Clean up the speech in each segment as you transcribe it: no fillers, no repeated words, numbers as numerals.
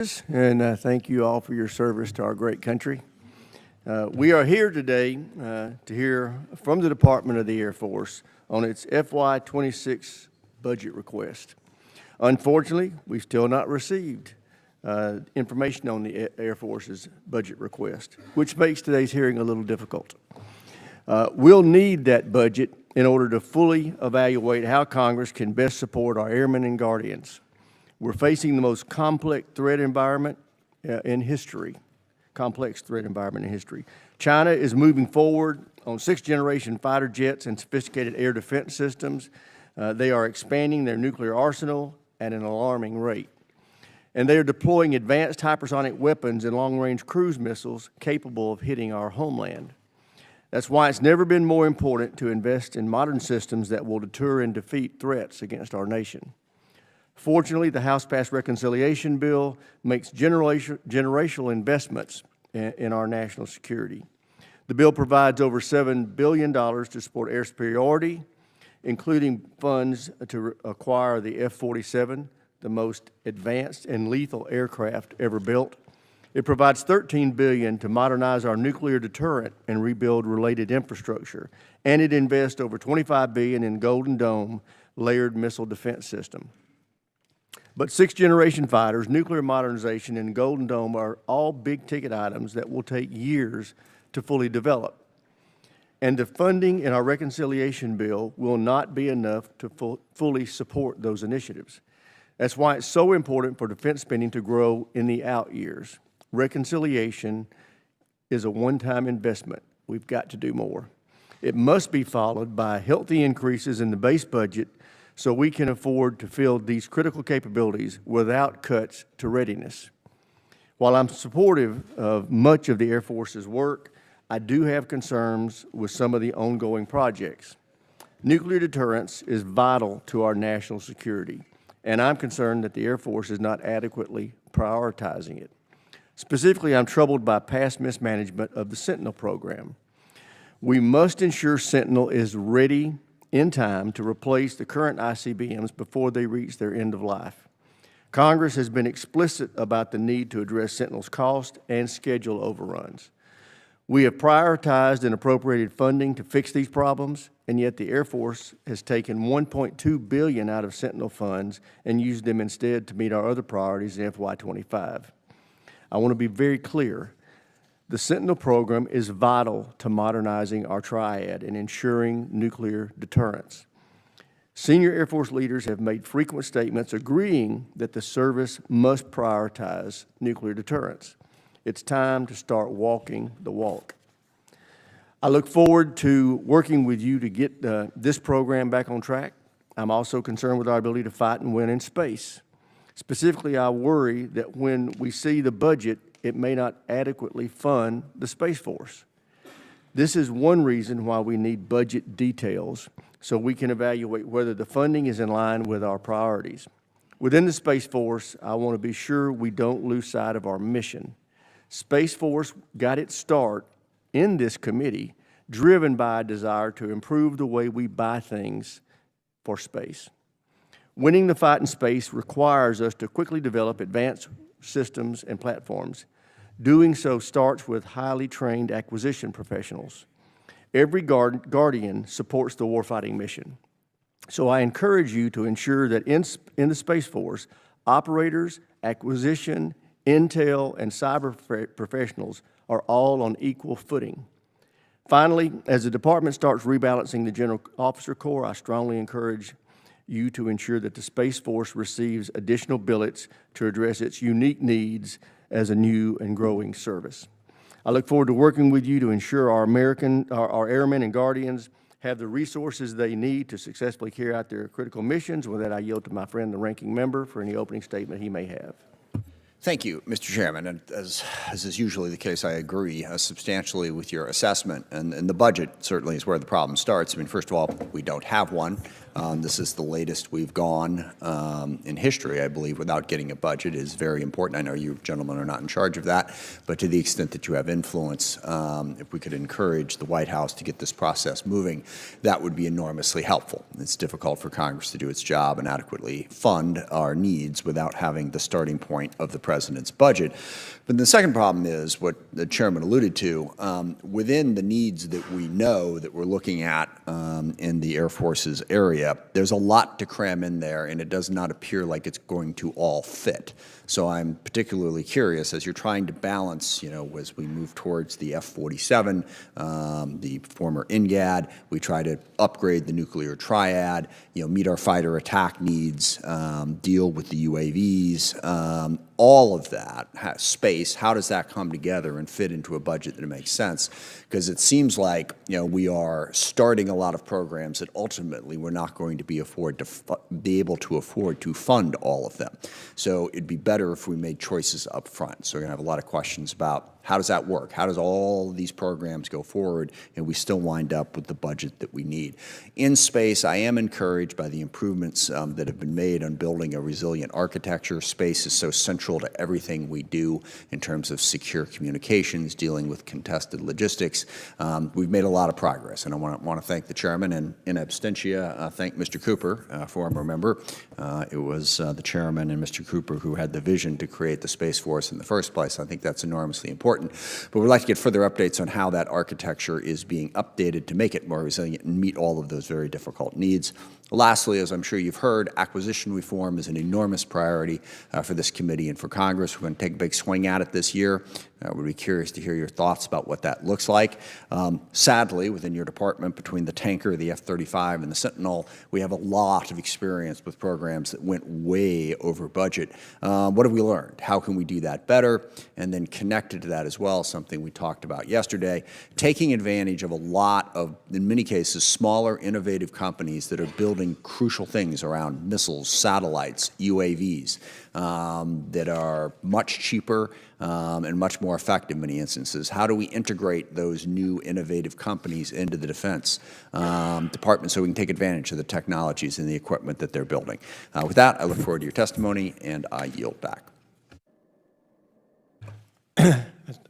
And thank you all for your service to our great country. We are here today to hear from the Department of the Air Force on its FY26 budget request. Unfortunately, we've still not received information on the Air Force's budget request, which makes today's hearing a little difficult. We'll need that budget in order to fully evaluate how Congress can best support our airmen and guardians. We're facing the most complex threat environment in history. China is moving forward on sixth-generation fighter jets and sophisticated air defense systems. They are expanding their nuclear arsenal at an alarming rate. And they are deploying advanced hypersonic weapons and long-range cruise missiles capable of hitting our homeland. That's why it's never been more important to invest in modern systems that will deter and defeat threats against our nation. Fortunately, the House-passed reconciliation bill makes generational investments in our national security. The bill provides over $7 billion to support air superiority, including funds to acquire the F-47, the most advanced and lethal aircraft ever built. It provides $13 billion to modernize our nuclear deterrent and rebuild related infrastructure, and it invests over $25 billion in Golden Dome layered missile defense system. But sixth-generation fighters, nuclear modernization, and Golden Dome are all big-ticket items that will take years to fully develop. And the funding in our reconciliation bill will not be enough to fully support those initiatives. That's why it's so important for defense spending to grow in the out years. Reconciliation is a one-time investment. We've got to do more. It must be followed by healthy increases in the base budget so we can afford to field these critical capabilities without cuts to readiness. While I'm supportive of much of the Air Force's work, I do have concerns with some of the ongoing projects. Nuclear deterrence is vital to our national security, and I'm concerned that the Air Force is not adequately prioritizing it. Specifically, I'm troubled by past mismanagement of the Sentinel program. We must ensure Sentinel is ready in time to replace the current ICBMs before they reach their end of life. Congress has been explicit about the need to address Sentinel's cost and schedule overruns. We have prioritized and appropriated funding to fix these problems, and yet the Air Force has taken $1.2 billion out of Sentinel funds and used them instead to meet our other priorities in FY25. I want to be very clear. The Sentinel program is vital to modernizing our triad and ensuring nuclear deterrence. Senior Air Force leaders have made frequent statements agreeing that the service must prioritize nuclear deterrence. It's time to start walking the walk. I look forward to working with you to get this program back on track. I'm also concerned with our ability to fight and win in space. Specifically, I worry that when we see the budget, it may not adequately fund the Space Force. This is one reason why we need budget details so we can evaluate whether the funding is in line with our priorities. Within the Space Force, I want to be sure we don't lose sight of our mission. Space Force got its start in this committee driven by a desire to improve the way we buy things for space. Winning the fight in space requires us to quickly develop advanced systems and platforms. Doing so starts with highly trained acquisition professionals. Every guardian supports the warfighting mission. So I encourage you to ensure that in the Space Force, operators, acquisition, intel, and cyber professionals are all on equal footing. Finally, as the department starts rebalancing the General Officer Corps, I strongly encourage you to ensure that the Space Force receives additional billets to address its unique needs as a new and growing service. I look forward to working with you to ensure our airmen and guardians have the resources they need to successfully carry out their critical missions. With that, I yield to my friend, the ranking member, for any opening statement he may have. Thank you, Mr. Chairman. And as is usually the case, I agree substantially with your assessment. And the budget certainly is where the problem starts. I mean, first of all, we don't have one. This is the latest we've gone in history, I believe, without getting a budget is very important. I know you gentlemen are not in charge of that, but to the extent that you have influence, if we could encourage the White House to get this process moving, that would be enormously helpful. It's difficult for Congress to do its job and adequately fund our needs without having the starting point of the president's budget. But the second problem is what the chairman alluded to. Within the needs that we know that we're looking at in the Air Force's area, there's a lot to cram in there, and it does not appear like it's going to all fit. So I'm particularly curious, as you're trying to balance, as we move towards the F-47, the former NGAD, we try to upgrade the nuclear triad, meet our fighter attack needs, deal with the UAVs, all of that, space, how does that come together and fit into a budget that makes sense? Because it seems like, we are starting a lot of programs that ultimately we're not going to be able to afford to fund all of them. So it'd be better if we made choices up front. So we're going to have a lot of questions about how does that work? How does all of these programs go forward and we still wind up with the budget that we need? In space, I am encouraged by the improvements that have been made on building a resilient architecture. Space is so central to everything we do in terms of secure communications, dealing with contested logistics. We've made a lot of progress, and I want to thank the chairman, and in absentia, thank Mr. Cooper, former member. It was the chairman and Mr. Cooper who had the vision to create the Space Force in the first place. I think that's enormously important. But we'd like to get further updates on how that architecture is being updated to make it more resilient and meet all of those very difficult needs. Lastly, as I'm sure you've heard, acquisition reform is an enormous priority for this committee and for Congress. We're going to take a big swing at it this year. We'd be curious to hear your thoughts about what that looks like. Sadly, within your department, between the tanker, the F-35, and the Sentinel, we have a lot of experience with programs that went way over budget. What have we learned? How can we do that better? And then connected to that as well, something we talked about yesterday, taking advantage of a lot of, in many cases, smaller, innovative companies that are building crucial things around missiles, satellites, UAVs, that are much cheaper and much more effective in many instances. How do we integrate those new innovative companies into the Defense Department so we can take advantage of the technologies and the equipment that they're building? With that, I look forward to your testimony, and I yield back.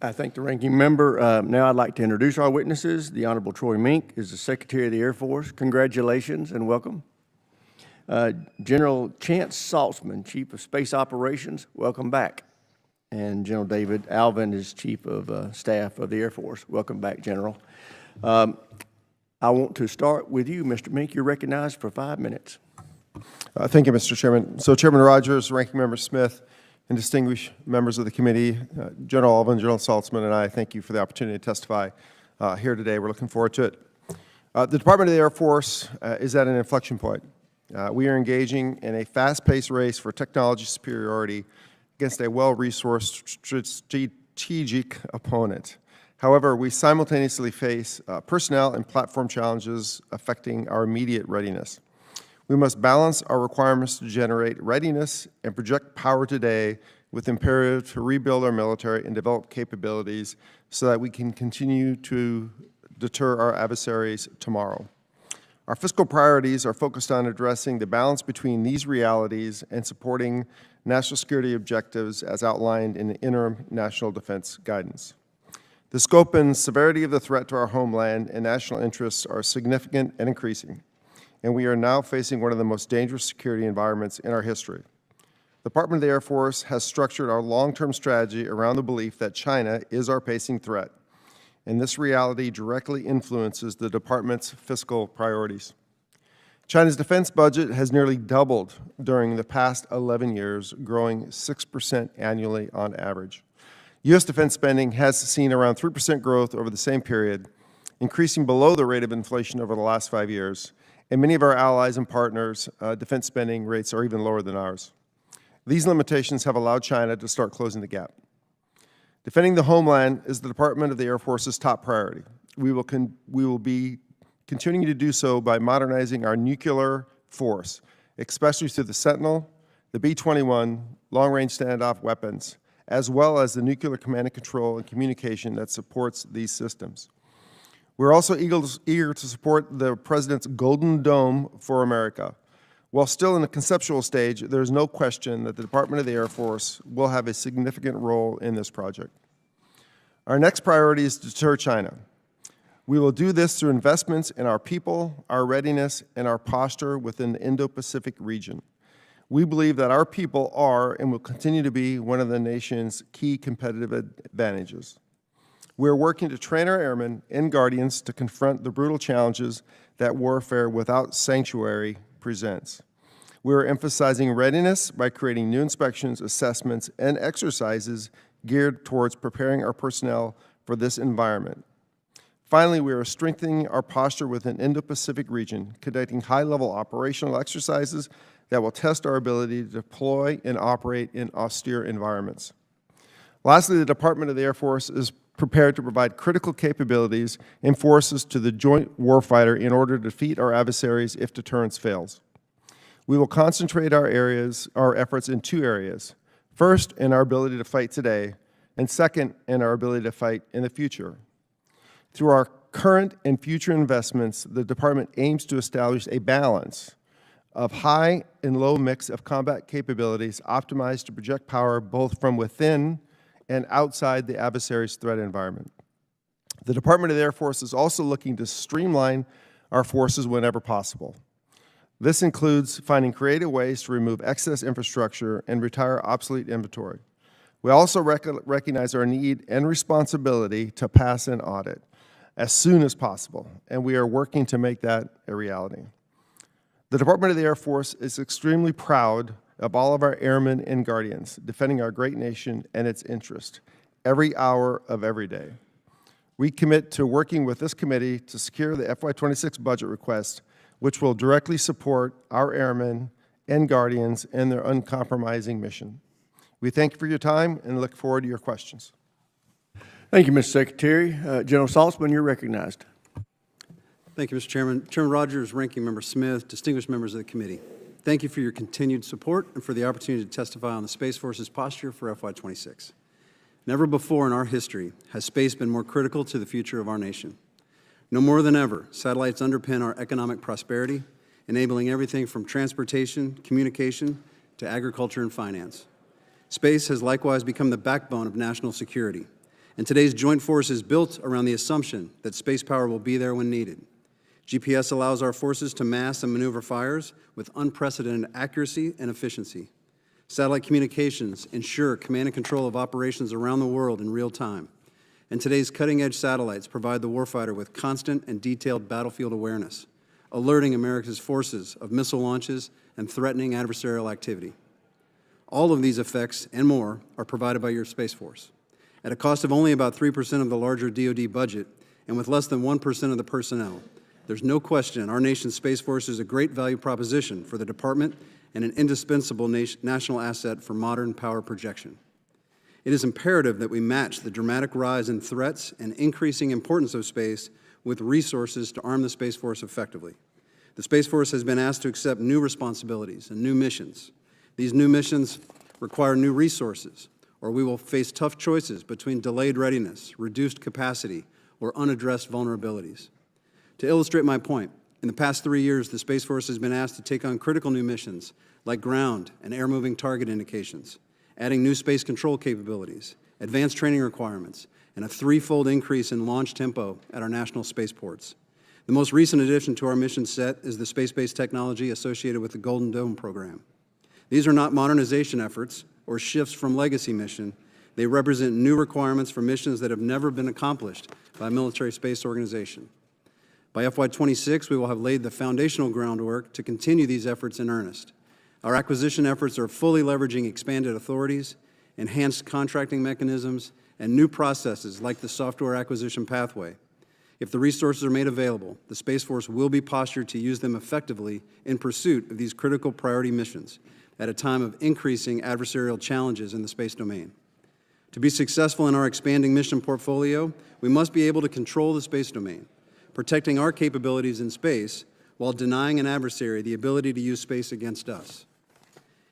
I thank the ranking member. Now I'd like to introduce our witnesses. The Honorable Troy Mink is the Secretary of the Air Force. Congratulations and welcome. General Chance Saltzman, Chief of Space Operations, welcome back. And General David Alvin is Chief of Staff of the Air Force. Welcome back, General. I want to start with you, Mr. Mink. You're recognized for 5 minutes. Thank you, Mr. Chairman. So Chairman Rogers, Ranking Member Smith, and distinguished members of the committee, General Alvin, General Saltzman, and I thank you for the opportunity to testify here today. We're looking forward to it. The Department of the Air Force is at an inflection point. We are engaging in a fast-paced race for technology superiority against a well-resourced strategic opponent. However, we simultaneously face personnel and platform challenges affecting our immediate readiness. We must balance our requirements to generate readiness and project power today with imperative to rebuild our military and develop capabilities so that we can continue to deter our adversaries tomorrow. Our fiscal priorities are focused on addressing the balance between these realities and supporting national security objectives as outlined in the interim national defense guidance. The scope and severity of the threat to our homeland and national interests are significant and increasing, and we are now facing one of the most dangerous security environments in our history. The Department of the Air Force has structured our long-term strategy around the belief that China is our pacing threat, and this reality directly influences the Department's fiscal priorities. China's defense budget has nearly doubled during the past 11 years, growing 6% annually on average. U.S. defense spending has seen around 3% growth over the same period, increasing below the rate of inflation over the last 5 years, and many of our allies and partners' defense spending rates are even lower than ours. These limitations have allowed China to start closing the gap. Defending the homeland is the Department of the Air Force's top priority. We will be continuing to do so by modernizing our nuclear force, especially through the Sentinel, the B-21, long-range standoff weapons, as well as the nuclear command and control and communication that supports these systems. We're also eager to support the President's Golden Dome for America. While still in the conceptual stage, there is no question that the Department of the Air Force will have a significant role in this project. Our next priority is to deter China. We will do this through investments in our people, our readiness, and our posture within the Indo-Pacific region. We believe that our people are and will continue to be one of the nation's key competitive advantages. We are working to train our airmen and guardians to confront the brutal challenges that warfare without sanctuary presents. We are emphasizing readiness by creating new inspections, assessments, and exercises geared towards preparing our personnel for this environment. Finally, we are strengthening our posture within the Indo-Pacific region, conducting high-level operational exercises that will test our ability to deploy and operate in austere environments. Lastly, the Department of the Air Force is prepared to provide critical capabilities and forces to the joint warfighter in order to defeat our adversaries if deterrence fails. We will concentrate our efforts in two areas. First, in our ability to fight today, and second, in our ability to fight in the future. Through our current and future investments, the Department aims to establish a balance of high and low mix of combat capabilities optimized to project power both from within and outside the adversary's threat environment. The Department of the Air Force is also looking to streamline our forces whenever possible. This includes finding creative ways to remove excess infrastructure and retire obsolete inventory. We also recognize our need and responsibility to pass an audit as soon as possible, and we are working to make that a reality. The Department of the Air Force is extremely proud of all of our airmen and guardians defending our great nation and its interest every hour of every day. We commit to working with this committee to secure the FY26 budget request, which will directly support our airmen and guardians in their uncompromising mission. We thank you for your time and look forward to your questions. Thank you, Mr. Secretary. General Saltzman, you're recognized. Thank you, Mr. Chairman. Chairman Rogers, Ranking Member Smith, distinguished members of the committee, thank you for your continued support and for the opportunity to testify on the Space Force's posture for FY26. Never before in our history has space been more critical to the future of our nation. No more than ever, satellites underpin our economic prosperity, enabling everything from transportation, communication, to agriculture and finance. Space has likewise become the backbone of national security, and today's joint force is built around the assumption that space power will be there when needed. GPS allows our forces to mass and maneuver fires with unprecedented accuracy and efficiency. Satellite communications ensure command and control of operations around the world in real time. And today's cutting-edge satellites provide the warfighter with constant and detailed battlefield awareness, alerting America's forces of missile launches and threatening adversarial activity. All of these effects and more are provided by your Space Force. At a cost of only about 3% of the larger DoD budget and with less than 1% of the personnel, there's no question our nation's Space Force is a great value proposition for the Department and an indispensable national asset for modern power projection. It is imperative that we match the dramatic rise in threats and increasing importance of space with resources to arm the Space Force effectively. The Space Force has been asked to accept new responsibilities and new missions. These new missions require new resources, or we will face tough choices between delayed readiness, reduced capacity, or unaddressed vulnerabilities. To illustrate my point, in the past 3 years, the Space Force has been asked to take on critical new missions like ground and air-moving target indications, adding new space control capabilities, advanced training requirements, and a threefold increase in launch tempo at our national spaceports. The most recent addition to our mission set is the space-based technology associated with the Golden Dome program. These are not modernization efforts or shifts from legacy mission. They represent new requirements for missions that have never been accomplished by a military space organization. By FY26, we will have laid the foundational groundwork to continue these efforts in earnest. Our acquisition efforts are fully leveraging expanded authorities, enhanced contracting mechanisms, and new processes like the software acquisition pathway. If the resources are made available, the Space Force will be postured to use them effectively in pursuit of these critical priority missions at a time of increasing adversarial challenges in the space domain. To be successful in our expanding mission portfolio, we must be able to control the space domain, protecting our capabilities in space while denying an adversary the ability to use space against us.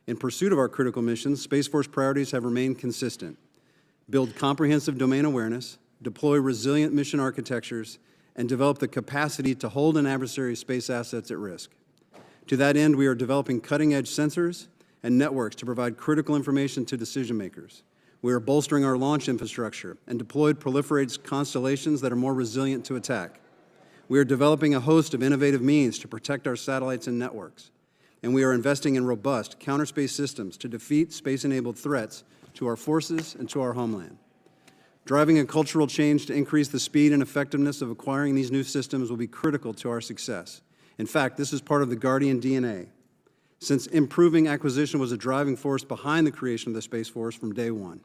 In pursuit of our critical missions, Space Force priorities have remained consistent. Build comprehensive domain awareness, deploy resilient mission architectures, and develop the capacity to hold an adversary's space assets at risk. To that end, we are developing cutting-edge sensors and networks to provide critical information to decision-makers. We are bolstering our launch infrastructure and deployed proliferated constellations that are more resilient to attack. We are developing a host of innovative means to protect our satellites and networks. And we are investing in robust counter-space systems to defeat space-enabled threats to our forces and to our homeland. Driving a cultural change to increase the speed and effectiveness of acquiring these new systems will be critical to our success. In fact, this is part of the Guardian DNA, since improving acquisition was a driving force behind the creation of the Space Force from day one.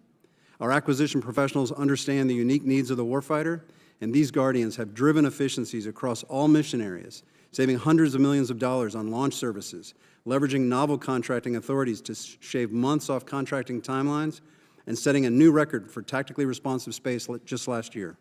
Our acquisition professionals understand the unique needs of the warfighter, and these Guardians have driven efficiencies across all mission areas, saving hundreds of millions of dollars on launch services, leveraging novel contracting authorities to shave months off contracting timelines, and setting a new record for tactically responsive space just last year.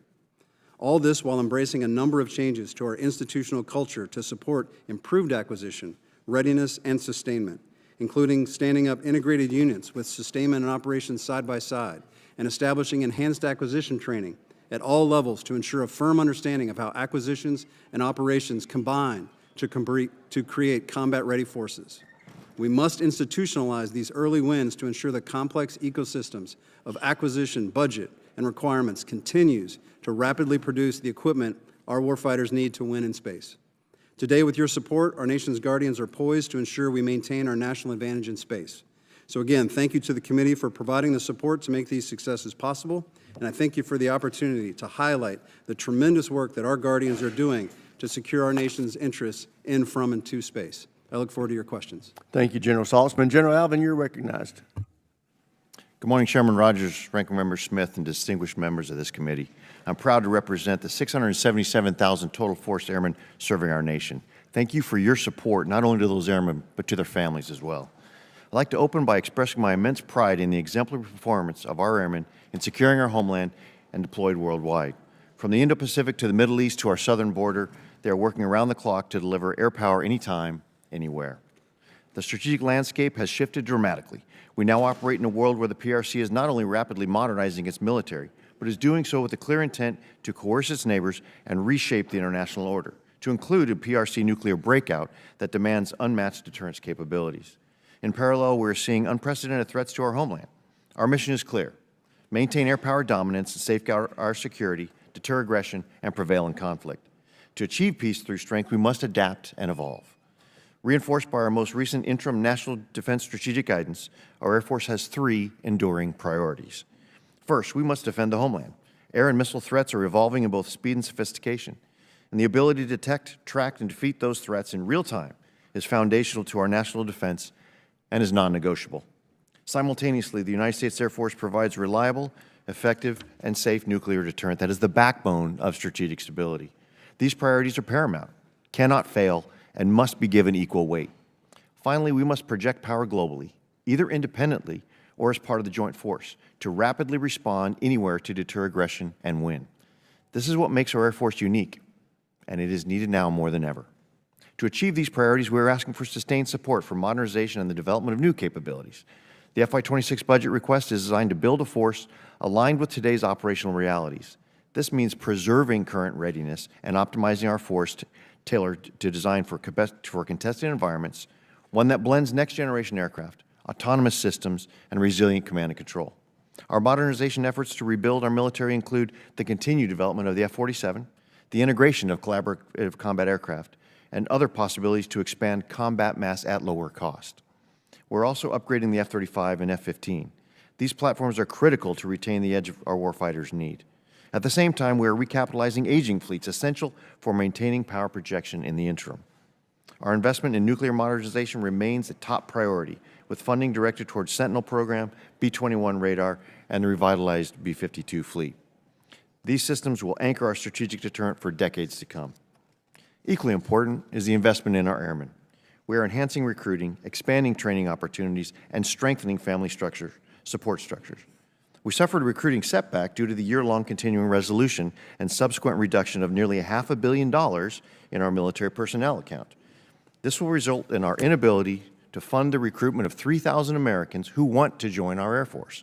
All this while embracing a number of changes to our institutional culture to support improved acquisition, readiness, and sustainment, including standing up integrated units with sustainment and operations side by side, and establishing enhanced acquisition training at all levels to ensure a firm understanding of how acquisitions and operations combine to create combat-ready forces. We must institutionalize these early wins to ensure the complex ecosystems of acquisition, budget, and requirements continues to rapidly produce the equipment our warfighters need to win in space. Today, with your support, our nation's Guardians are poised to ensure we maintain our national advantage in space. So again, thank you to the committee for providing the support to make these successes possible, and I thank you for the opportunity to highlight the tremendous work that our Guardians are doing to secure our nation's interests in, from, and to space. I look forward to your questions. Thank you, General Saltzman. General Alvin, you're recognized. Good morning, Chairman Rogers, Ranking Member Smith, and distinguished members of this committee. I'm proud to represent the 677,000 total force airmen serving our nation. Thank you for your support, not only to those airmen, but to their families as well. I'd like to open by expressing my immense pride in the exemplary performance of our airmen in securing our homeland and deployed worldwide. From the Indo-Pacific to the Middle East to our southern border, they are working around the clock to deliver air power anytime, anywhere. The strategic landscape has shifted dramatically. We now operate in a world where the PRC is not only rapidly modernizing its military, but is doing so with a clear intent to coerce its neighbors and reshape the international order, to include a PRC nuclear breakout that demands unmatched deterrence capabilities. In parallel, we're seeing unprecedented threats to our homeland. Our mission is clear: maintain air power dominance and safeguard our security, deter aggression, and prevail in conflict. To achieve peace through strength, we must adapt and evolve. Reinforced by our most recent interim National Defense Strategic Guidance, our Air Force has three enduring priorities. First, we must defend the homeland. Air and missile threats are evolving in both speed and sophistication, and the ability to detect, track, and defeat those threats in real time is foundational to our national defense and is non-negotiable. Simultaneously, the United States Air Force provides reliable, effective, and safe nuclear deterrent that is the backbone of strategic stability. These priorities are paramount, cannot fail, and must be given equal weight. Finally, we must project power globally, either independently or as part of the joint force, to rapidly respond anywhere to deter aggression and win. This is what makes our Air Force unique, and it is needed now more than ever. To achieve these priorities, we are asking for sustained support for modernization and the development of new capabilities. The FY26 budget request is designed to build a force aligned with today's operational realities. This means preserving current readiness and optimizing our force tailored to design for contested environments, one that blends next-generation aircraft, autonomous systems, and resilient command and control. Our modernization efforts to rebuild our military include the continued development of the F-47, the integration of collaborative combat aircraft, and other possibilities to expand combat mass at lower cost. We're also upgrading the F-35 and F-15. These platforms are critical to retain the edge our warfighters need. At the same time, we are recapitalizing aging fleets, essential for maintaining power projection in the interim. Our investment in nuclear modernization remains a top priority, with funding directed towards Sentinel program, B-21 radar, and the revitalized B-52 fleet. These systems will anchor our strategic deterrent for decades to come. Equally important is the investment in our airmen. We are enhancing recruiting, expanding training opportunities, and strengthening family support structures. We suffered a recruiting setback due to the year-long continuing resolution and subsequent reduction of nearly $500 million in our military personnel account. This will result in our inability to fund the recruitment of 3,000 Americans who want to join our Air Force.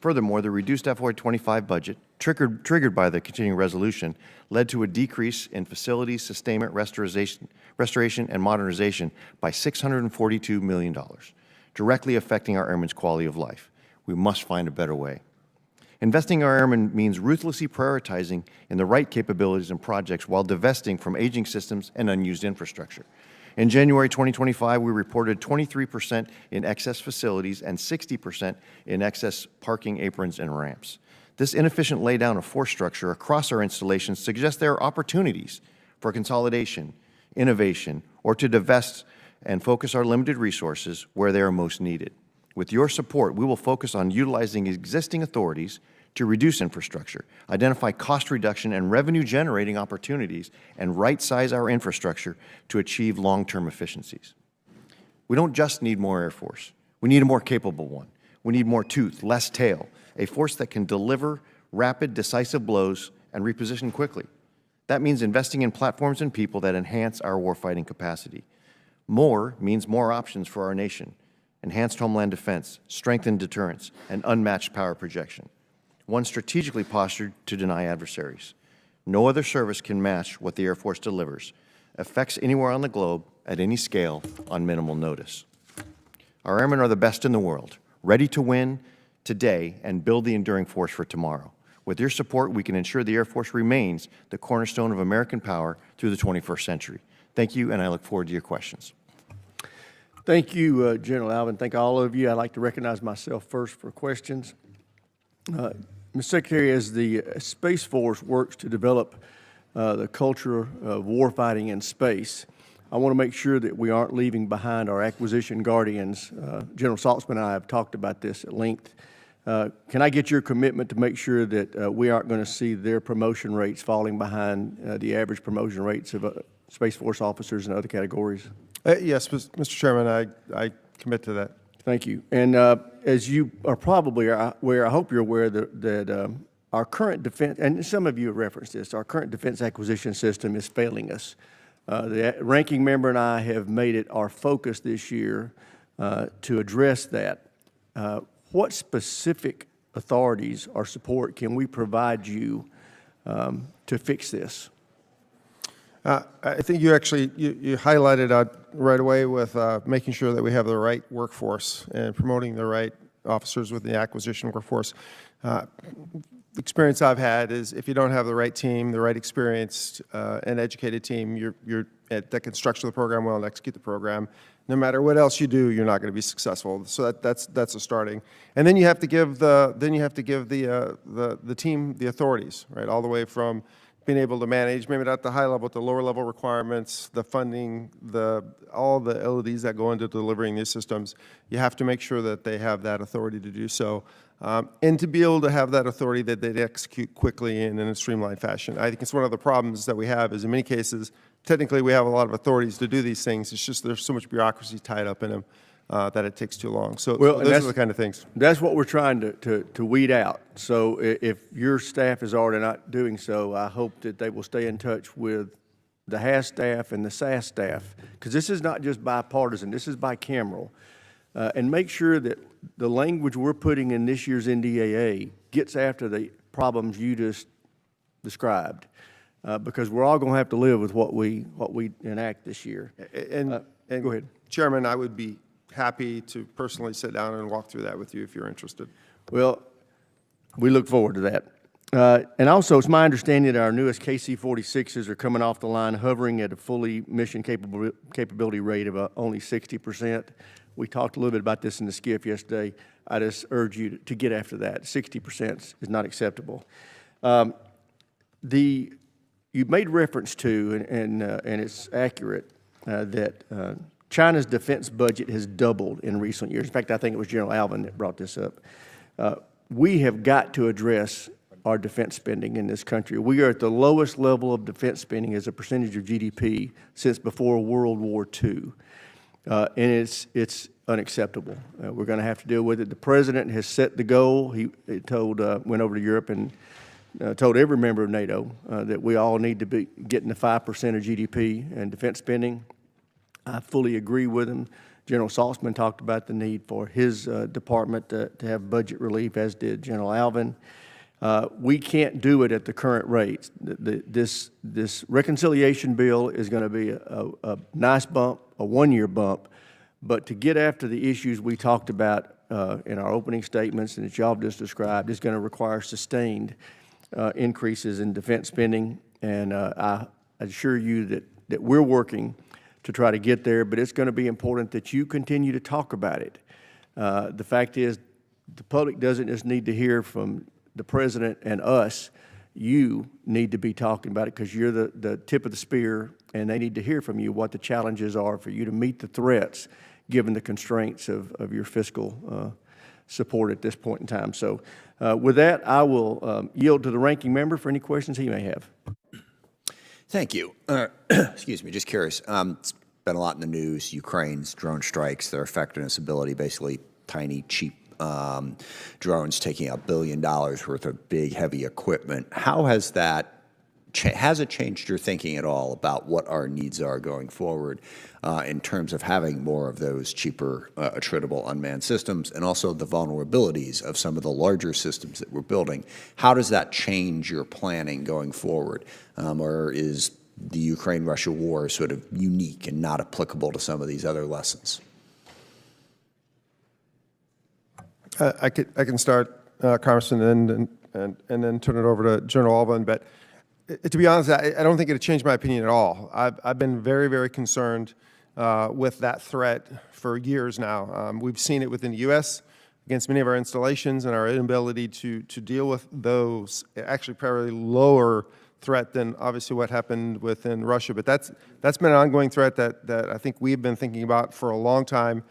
Furthermore, the reduced FY25 budget, triggered by the continuing resolution, led to a decrease in facilities sustainment, restoration, and modernization by $642 million, directly affecting our airmen's quality of life. We must find a better way. Investing in our airmen means ruthlessly prioritizing in the right capabilities and projects while divesting from aging systems and unused infrastructure. In January 2025, we reported 23% in excess facilities and 60% in excess parking aprons and ramps. This inefficient laydown of force structure across our installations suggests there are opportunities for consolidation, innovation, or to divest and focus our limited resources where they are most needed. With your support, we will focus on utilizing existing authorities to reduce infrastructure, identify cost reduction and revenue-generating opportunities, and right-size our infrastructure to achieve long-term efficiencies. We don't just need more Air Force. We need a more capable one. We need more tooth, less tail, a force that can deliver rapid, decisive blows and reposition quickly. That means investing in platforms and people that enhance our warfighting capacity. More means more options for our nation, enhanced homeland defense, strengthened deterrence, and unmatched power projection. One strategically postured to deny adversaries. No other service can match what the Air Force delivers, effects anywhere on the globe, at any scale, on minimal notice. Our airmen are the best in the world, ready to win today and build the enduring force for tomorrow. With your support, we can ensure the Air Force remains the cornerstone of American power through the 21st century. Thank you, and I look forward to your questions. Thank you, General Alvin. Thank all of you. I'd like to recognize myself first for questions. Mr. Secretary, as the Space Force works to develop the culture of warfighting in space, I want to make sure that we aren't leaving behind our acquisition guardians. General Saltzman and I have talked about this at length. Can I get your commitment to make sure that we aren't going to see their promotion rates falling behind the average promotion rates of Space Force officers and other categories? Yes, Mr. Chairman, I commit to that. Thank you. And as you are probably aware, I hope you're aware that our current defense, and some of you have referenced this, our current defense acquisition system is failing us. The ranking member and I have made it our focus this year to address that. What specific authorities or support can we provide you to fix this? I think you actually you highlighted right away with making sure that we have the right workforce and promoting the right officers with the acquisition workforce. The experience I've had is if you don't have the right team, the right experienced and educated team, you're that can structure the program well and execute the program. No matter what else you do, you're not going to be successful. So that's a starting. And then you have to give the team the authorities, right, all the way from being able to manage, maybe not at the high level, but the lower level requirements, the funding, all the LODs that go into delivering these systems. You have to make sure that they have that authority to do so. And to be able to have that authority that they execute quickly and in a streamlined fashion. I think it's one of the problems that we have is in many cases, technically we have a lot of authorities to do these things. It's just there's so much bureaucracy tied up in them that it takes too long. So those are the kind of things. That's what we're trying to weed out. So if your staff is already not doing so, I hope that they will stay in touch with the HAS staff and the SAS staff, because this is not just bipartisan, this is bicameral. And make sure that the language we're putting in this year's NDAA gets after the problems you just described, because we're all going to have to live with what we enact this year. And go ahead. Chairman, I would be happy to personally sit down and walk through that with you if you're interested. Well, we look forward to that. And also, it's my understanding that our newest KC-46s are coming off the line hovering at a fully mission capability rate of only 60%. We talked a little bit about this in the SCIF yesterday. I just urge you to get after that. 60% is not acceptable. You made reference to, and it's accurate, that China's defense budget has doubled in recent years. In fact, I think it was General Alvin that brought this up. We have got to address our defense spending in this country. We are at the lowest level of defense spending as a percentage of GDP since before World War II. And it's unacceptable. We're going to have to deal with it. The president has set the goal. He went over to Europe and told every member of NATO that we all need to be getting to 5% of GDP in defense spending. I fully agree with him. General Saltzman talked about the need for his department to have budget relief, as did General Alvin. We can't do it at the current rates. This reconciliation bill is going to be a nice bump, a one-year bump, but to get after the issues we talked about in our opening statements and that y'all just described is going to require sustained increases in defense spending. And I assure you that we're working to try to get there, but it's going to be important that you continue to talk about it. The fact is, the public doesn't just need to hear from the president and us. You need to be talking about it because you're the tip of the spear, and they need to hear from you what the challenges are for you to meet the threats given the constraints of your fiscal support at this point in time. So with that, I will yield to the ranking member for any questions he may have. Thank you. Excuse me, just curious. It's been a lot in the news, Ukraine's drone strikes, their effectiveness, ability, basically tiny, cheap drones taking out $1 billion worth of big, heavy equipment. How has that, has it changed your thinking at all about what our needs are going forward in terms of having more of those cheaper, attritable unmanned systems, and also the vulnerabilities of some of the larger systems that we're building? How does that change your planning going forward? Or is the Ukraine-Russia war sort of unique and not applicable to some of these other lessons? I can start, Congressman, and then turn it over to General Alvin. But to be honest, I don't think it changed my opinion at all. I've been very, very concerned with that threat for years now. We've seen it within the U.S. against many of our installations and our inability to deal with those, actually probably lower threat than obviously what happened within Russia. But that's been an ongoing threat that I think we've been thinking about for a long time.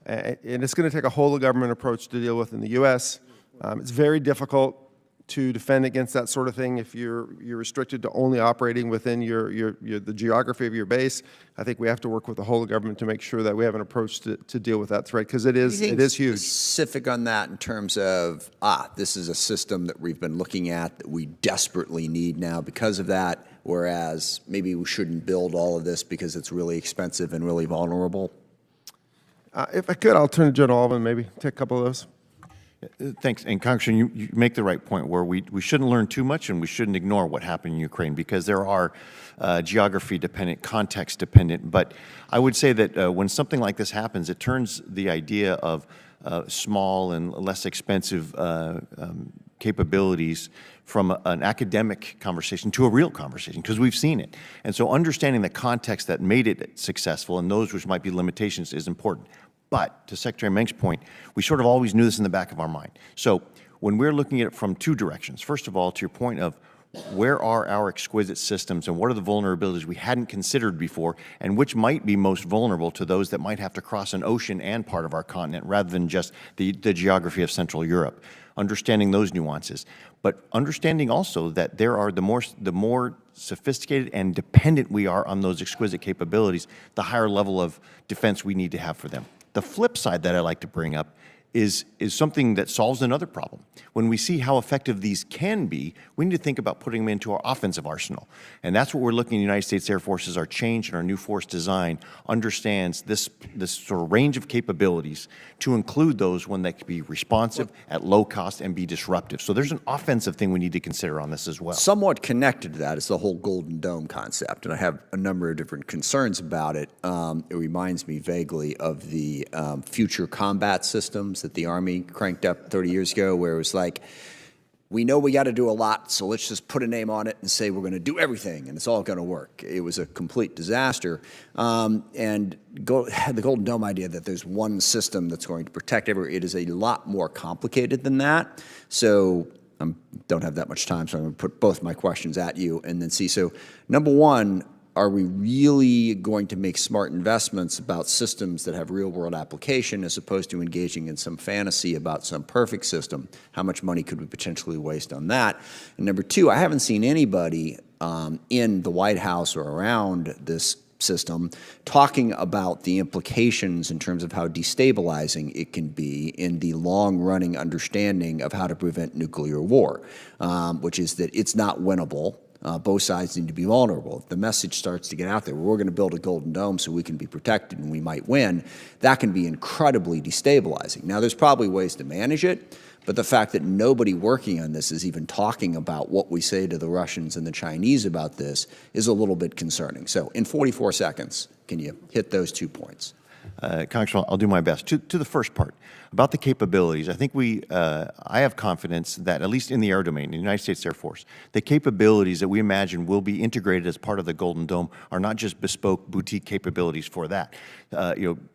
And it's going to take a whole of government approach to deal with in the U.S. It's very difficult to defend against that sort of thing if you're restricted to only operating within the geography of your base. I think we have to work with the whole of government to make sure that we have an approach to deal with that threat, because it is huge. Specific on that in terms of, this is a system that we've been looking at that we desperately need now because of that, whereas maybe we shouldn't build all of this because it's really expensive and really vulnerable? If I could, I'll turn to General Alvin, maybe take a couple of those. Thanks. And Congressman, you make the right point where we shouldn't learn too much and we shouldn't ignore what happened in Ukraine, because there are geography dependent, context dependent. But I would say that when something like this happens, it turns the idea of small and less expensive capabilities from an academic conversation to a real conversation, because we've seen it. And so understanding the context that made it successful and those which might be limitations is important. But to Secretary Menk's point, we sort of always knew this in the back of our mind. So when we're looking at it from two directions, first of all, to your point of where are our exquisite systems and what are the vulnerabilities we hadn't considered before, and which might be most vulnerable to those that might have to cross an ocean and part of our continent rather than just the geography of Central Europe. Understanding those nuances, but understanding also that there are the more sophisticated and dependent we are on those exquisite capabilities, the higher level of defense we need to have for them. The flip side that I like to bring up is something that solves another problem. When we see how effective these can be, we need to think about putting them into our offensive arsenal. And that's what we're looking at. The United States Air Force, as our change and our new force design understands this sort of range of capabilities to include those when they can be responsive at low cost and be disruptive. So there's an offensive thing we need to consider on this as well. Somewhat connected to that is the whole Golden Dome concept, and I have a number of different concerns about it. It reminds me vaguely of the future combat systems that the Army cranked up 30 years ago, where it was like, we know we got to do a lot, so let's just put a name on it and say we're going to do everything, and it's all going to work. It was a complete disaster. And the Golden Dome idea that there's one system that's going to protect everyone, it is a lot more complicated than that. So I don't have that much time, so I'm going to put both my questions at you and then see. So number one, are we really going to make smart investments about systems that have real-world application as opposed to engaging in some fantasy about some perfect system? How much money could we potentially waste on that? And number two, I haven't seen anybody in the White House or around this system talking about the implications in terms of how destabilizing it can be in the long-running understanding of how to prevent nuclear war, which is that it's not winnable. Both sides need to be vulnerable. If the message starts to get out there, we're going to build a Golden Dome so we can be protected and we might win, that can be incredibly destabilizing. Now, there's probably ways to manage it, but the fact that nobody working on this is even talking about what we say to the Russians and the Chinese about this is a little bit concerning. So in 44 seconds, can you hit those 2 points? Congressman, I'll do my best. To the first part, about the capabilities, I think I have confidence that, at least in the air domain, in the United States Air Force, the capabilities that we imagine will be integrated as part of the Golden Dome are not just bespoke boutique capabilities for that.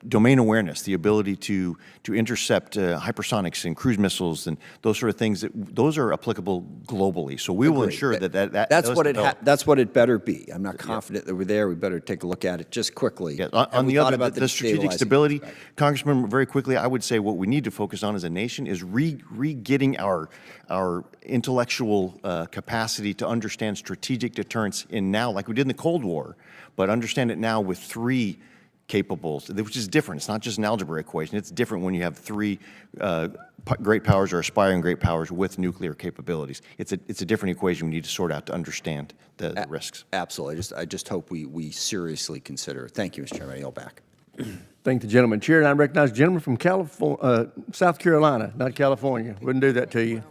Domain awareness, the ability to intercept hypersonics and cruise missiles and those sort of things, those are applicable globally. So we will ensure That's what it better be. I'm not confident that we're there. We better take a look at it just quickly. Yeah. On the other, about the strategic stability, right. Congressman, very quickly, I would say what we need to focus on as a nation is re-getting our intellectual capacity to understand strategic deterrence in now, like we did in the Cold War, but understand it now with 3 capables, which is different. It's not just an algebra equation. It's different when you have 3 great powers or aspiring great powers with nuclear capabilities. It's a different equation we need to sort out to understand the risks. Absolutely. I just hope we seriously consider it. Thank you, Mr. Chairman. I yield back. Thank the gentleman. Chair, and I recognize the gentleman from South Carolina, not California. Wouldn't do that to you.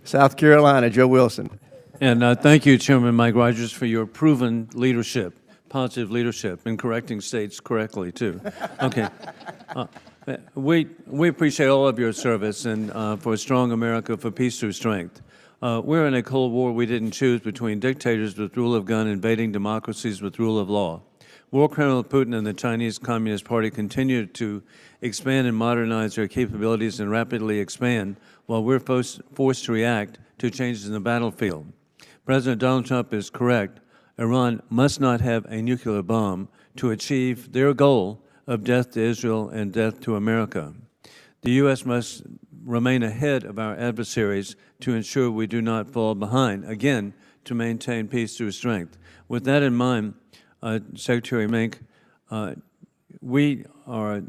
South Carolina, Joe Wilson. And thank you, Chairman Mike Rogers, for your proven leadership, positive leadership, in correcting states correctly, too. Okay. We appreciate all of your service and for a strong America, for peace through strength. We're in a Cold War we didn't choose, between dictators with rule of gun invading democracies with rule of law. War criminal Putin and the Chinese Communist Party continue to expand and modernize their capabilities and rapidly expand, while we're forced to react to changes in the battlefield. President Donald Trump is correct. Iran must not have a nuclear bomb to achieve their goal of death to Israel and death to America. The U.S. must remain ahead of our adversaries to ensure we do not fall behind, again, to maintain peace through strength. With that in mind, Secretary Mink, we are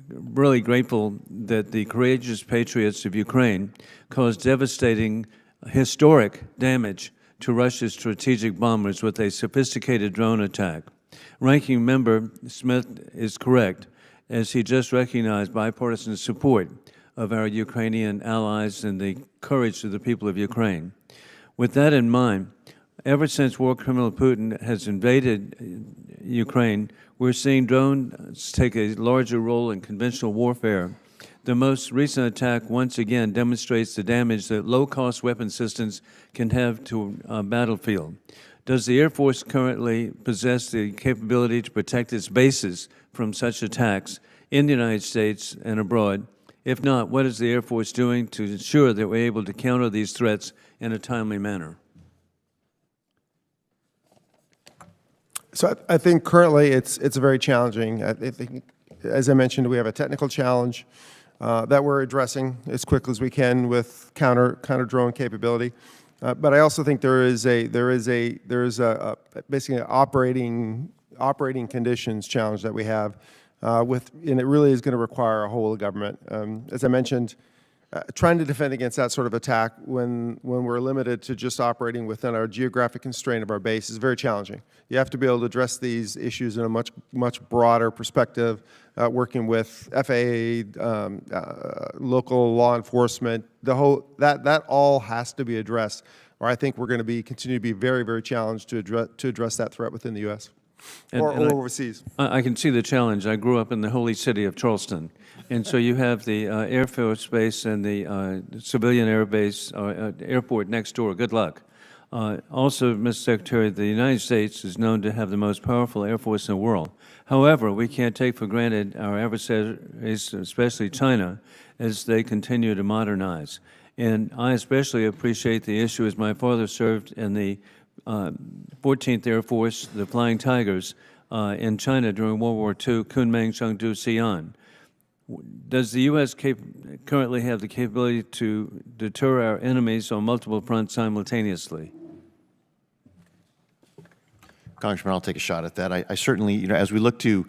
really grateful that the courageous patriots of Ukraine caused devastating, historic damage to Russia's strategic bombers with a sophisticated drone attack. Ranking Member Smith is correct, as he just recognized bipartisan support of our Ukrainian allies and the courage of the people of Ukraine. With that in mind, ever since war criminal Putin has invaded Ukraine, we're seeing drones take a larger role in conventional warfare. The most recent attack once again demonstrates the damage that low-cost weapon systems can have to a battlefield. Does the Air Force currently possess the capability to protect its bases from such attacks in the United States and abroad? If not, what is the Air Force doing to ensure that we're able to counter these threats in a timely manner? So I think currently it's very challenging. I think, as I mentioned, we have a technical challenge that we're addressing as quickly as we can with counter drone capability. But I also think there is basically an operating conditions challenge that we have and it really is going to require a whole of government. As I mentioned, trying to defend against that sort of attack when we're limited to just operating within our geographic constraint of our base is very challenging. You have to be able to address these issues in a much broader perspective, working with FAA, local law enforcement. That all has to be addressed, or I think we're going to continue to be very, very challenged to address that threat within the U.S. or overseas. I can see the challenge. I grew up in the holy city of Charleston. And so you have the Air Force Base and the civilian air base, airport next door. Good luck. Also, Mr. Secretary, the United States is known to have the most powerful Air Force in the world. However, we can't take for granted our adversaries, especially China, as they continue to modernize. And I especially appreciate the issue, as my father served in the 14th Air Force, the Flying Tigers, in China during World War II, Kunming, Chengdu, Xi'an. Does the U.S. currently have the capability to deter our enemies on multiple fronts simultaneously? Congressman, I'll take a shot at that. I certainly, as we look to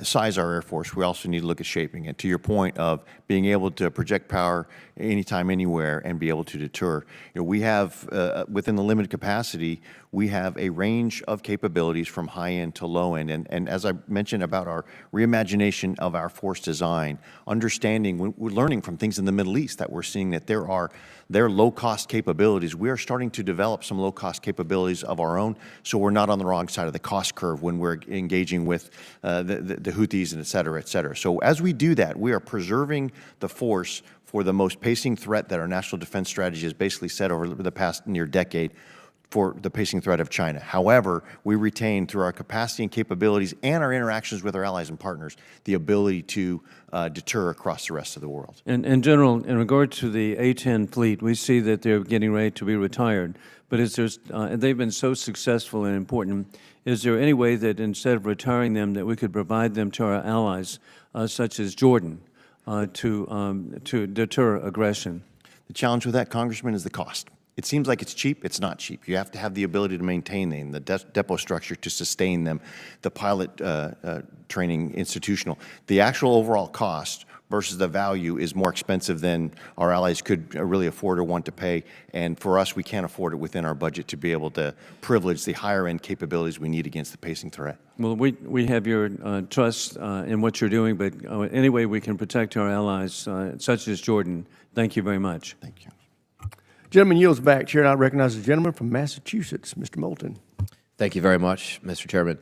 size our Air Force, we also need to look at shaping it. To your point of being able to project power anytime, anywhere, and be able to deter. We have, within the limited capacity, we have a range of capabilities from high end to low end. And as I mentioned about our reimagination of our force design, understanding, we're learning from things in the Middle East that we're seeing that there are low-cost capabilities. We are starting to develop some low-cost capabilities of our own, so we're not on the wrong side of the cost curve when we're engaging with the Houthis and et cetera, et cetera. So as we do that, we are preserving the force for the most pacing threat that our national defense strategy has basically set over the past near decade, for the pacing threat of China. However, we retain, through our capacity and capabilities and our interactions with our allies and partners, the ability to deter across the rest of the world. And General, in regard to the A-10 fleet, we see that they're getting ready to be retired. But they've been so successful and important. Is there any way that instead of retiring them, that we could provide them to our allies, such as Jordan, to deter aggression? The challenge with that, Congressman, is the cost. It seems like it's cheap. It's not cheap. You have to have the ability to maintain them, the depot structure to sustain them, the pilot training institutional. The actual overall cost versus the value is more expensive than our allies could really afford or want to pay. And for us, we can't afford it within our budget to be able to privilege the higher end capabilities we need against the pacing threat. Well, we have your trust in what you're doing, but any way we can protect our allies, such as Jordan, thank you very much. Thank you. Gentleman yields back. Chair now recognizes the gentleman from Massachusetts, Mr. Moulton. Thank you very much, Mr. Chairman.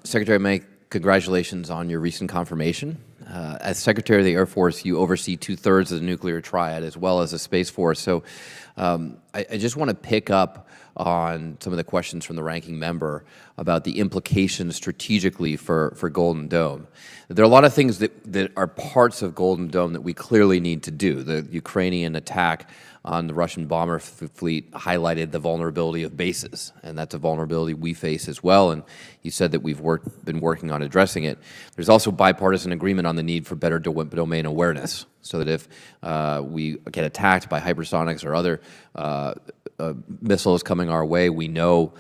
Secretary May, congratulations on your recent confirmation. As Secretary of the Air Force, you oversee 2/3 of the nuclear triad as well as the Space Force. So I just want to pick up on some of the questions from the ranking member about the implications strategically for Golden Dome. There are a lot of things that are parts of Golden Dome that we clearly need to do. The Ukrainian attack on the Russian bomber fleet highlighted the vulnerability of bases, and that's a vulnerability we face as well, and you said that we've been working on addressing it. There's also bipartisan agreement on the need for better domain awareness, so that if we get attacked by hypersonics or other missiles coming our way, we know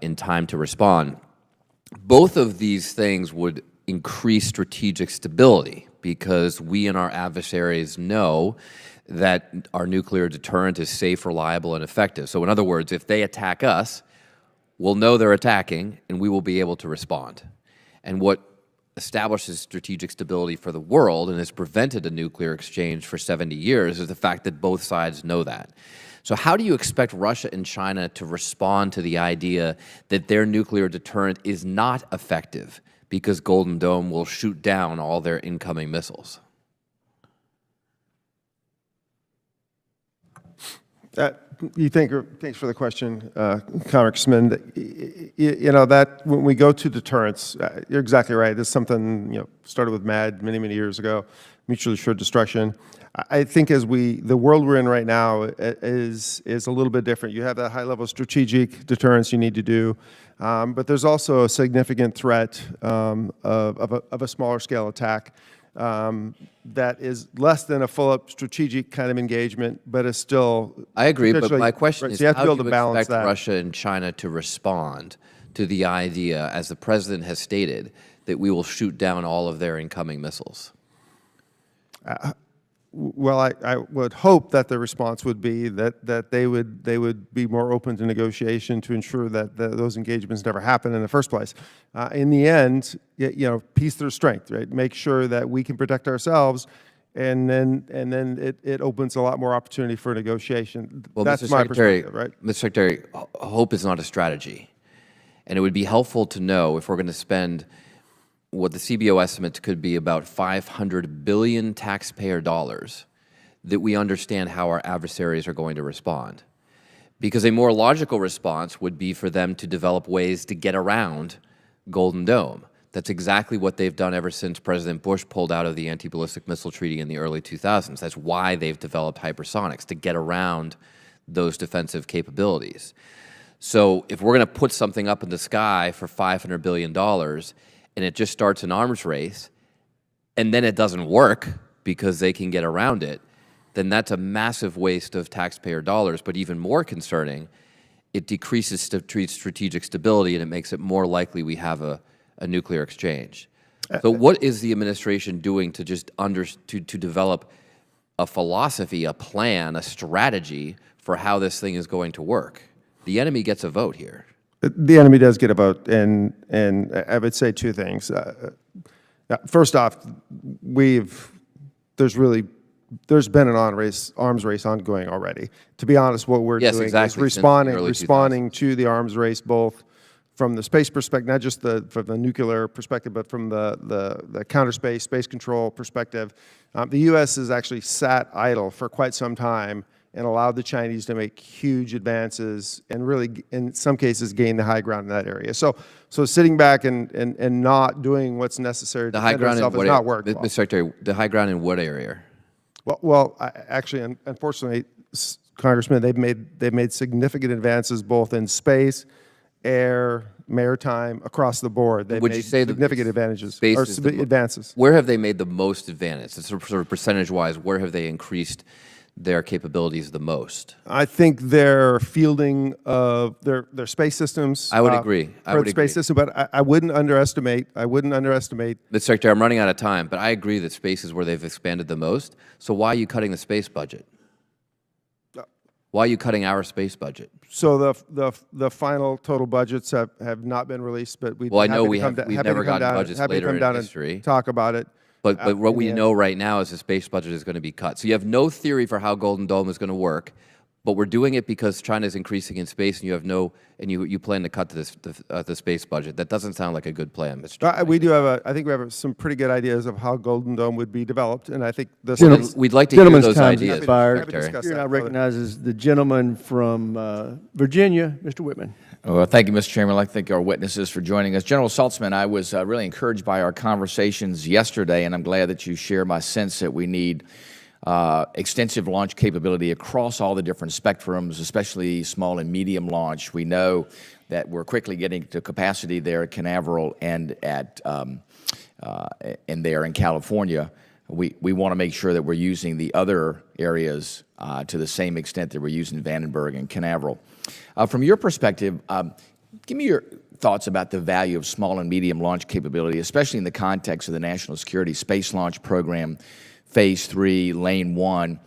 in time to respond. Both of these things would increase strategic stability because we and our adversaries know that our nuclear deterrent is safe, reliable, and effective. So in other words, if they attack us, we'll know they're attacking and we will be able to respond. And what establishes strategic stability for the world and has prevented a nuclear exchange for 70 years is the fact that both sides know that. So how do you expect Russia and China to respond to the idea that their nuclear deterrent is not effective because Golden Dome will shoot down all their incoming missiles? Thanks for the question, Congressman. You know, that when we go to deterrence, you're exactly right. This is something, started with MAD many years ago, mutually assured destruction. I think the world we're in right now is a little bit different. You have that high level strategic deterrence you need to do, but there's also a significant threat of a smaller scale attack that is less than a full-up strategic kind of engagement, but is still. I agree, but my question is, so you have to be how able do to you balance expect that. Russia and China to respond to the idea, as the President has stated, that we will shoot down all of their incoming missiles? Well, I would hope that the response would be that they would be more open to negotiation to ensure that those engagements never happen in the first place. In the end, peace through strength, right? Make sure that we can protect ourselves, and then it opens a lot more opportunity for negotiation. Well, that's Mr. my Secretary, perspective, right? Mr. Secretary, hope is not a strategy, and it would be helpful to know if we're going to spend what the CBO estimates could be about 500 billion taxpayer dollars, that we understand how our adversaries are going to respond. Because a more logical response would be for them to develop ways to get around Golden Dome. That's exactly what they've done ever since President Bush pulled out of the anti-ballistic missile treaty in the early 2000s. That's why they've developed hypersonics, to get around those defensive capabilities. So if we're going to put something up in the sky for $500 billion, and it just starts an arms race, and then it doesn't work because they can get around it, then that's a massive waste of taxpayer dollars. But even more concerning, it decreases strategic stability, and it makes it more likely we have a nuclear exchange. So what is the administration doing to just to develop a philosophy, a plan, a strategy for how this thing is going to work? The enemy gets a vote here. The enemy does get a vote, and I would say two things. First off, there's been an arms race ongoing already. To be honest, what we're doing exactly, is since the early responding to the arms race, both from the space perspective, not just from the nuclear perspective, but from the counter space control perspective. The U.S. has actually sat idle for quite some time and allowed the Chinese to make huge advances and really, in some cases, gain the high ground in that area. So sitting back and not doing what's necessary to The high defend ground in ourselves what has not worked well. Mr. Secretary, the high ground in what area? Well, actually, unfortunately, Congressman, they've made significant advances both in space, air, maritime, across the board. They've Would you made say that significant advantages space or is the advances. Where have they made the most advantage? Sort of percentage-wise, where have they increased their capabilities the most? I think their fielding of their space systems. I would agree. I would space agree. system, but I wouldn't underestimate. Mr. Secretary, I'm running out of time, but I agree that space is where they've expanded the most. So why are you cutting the space budget? Why are you cutting our space budget? So the final total budgets have not been released, but Well, I know we've never gotten budgets later in history. Talk about it. But what we know right now is the space budget is going to be cut. So you have no theory for how Golden Dome is going to work, but we're doing it because China is increasing in space, and you plan to cut the space budget. That doesn't sound like a good plan, Mr. Chairman. We do have I think we have some pretty good ideas of how Golden Dome would be developed, and I think this. We'd like to hear Gentleman's those time's ideas, expired. Happy to Secretary. discuss Here that now further. recognizes the gentleman from Virginia, Mr. Whitman. Well, thank you, Mr. Chairman. I'd like to thank our witnesses for joining us. General Saltzman, I was really encouraged by our conversations yesterday, and I'm glad that you share my sense that we need extensive launch capability across all the different spectrums, especially small and medium launch. We know that we're quickly getting to capacity there at Canaveral and there in California. We want to make sure that we're using the other areas to the same extent that we're using Vandenberg and Canaveral. From your perspective, give me your thoughts about the value of small and medium launch capability, especially in the context of the National Security Space Launch Program, Phase 3, Lane 1,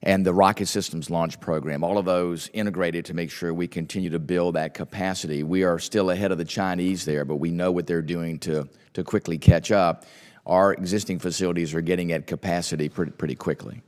and the Rocket Systems Launch Program, all of those integrated to make sure we continue to build that capacity. We are still ahead of the Chinese there, but we know what they're doing to quickly catch up. Our existing facilities are getting at capacity pretty quickly.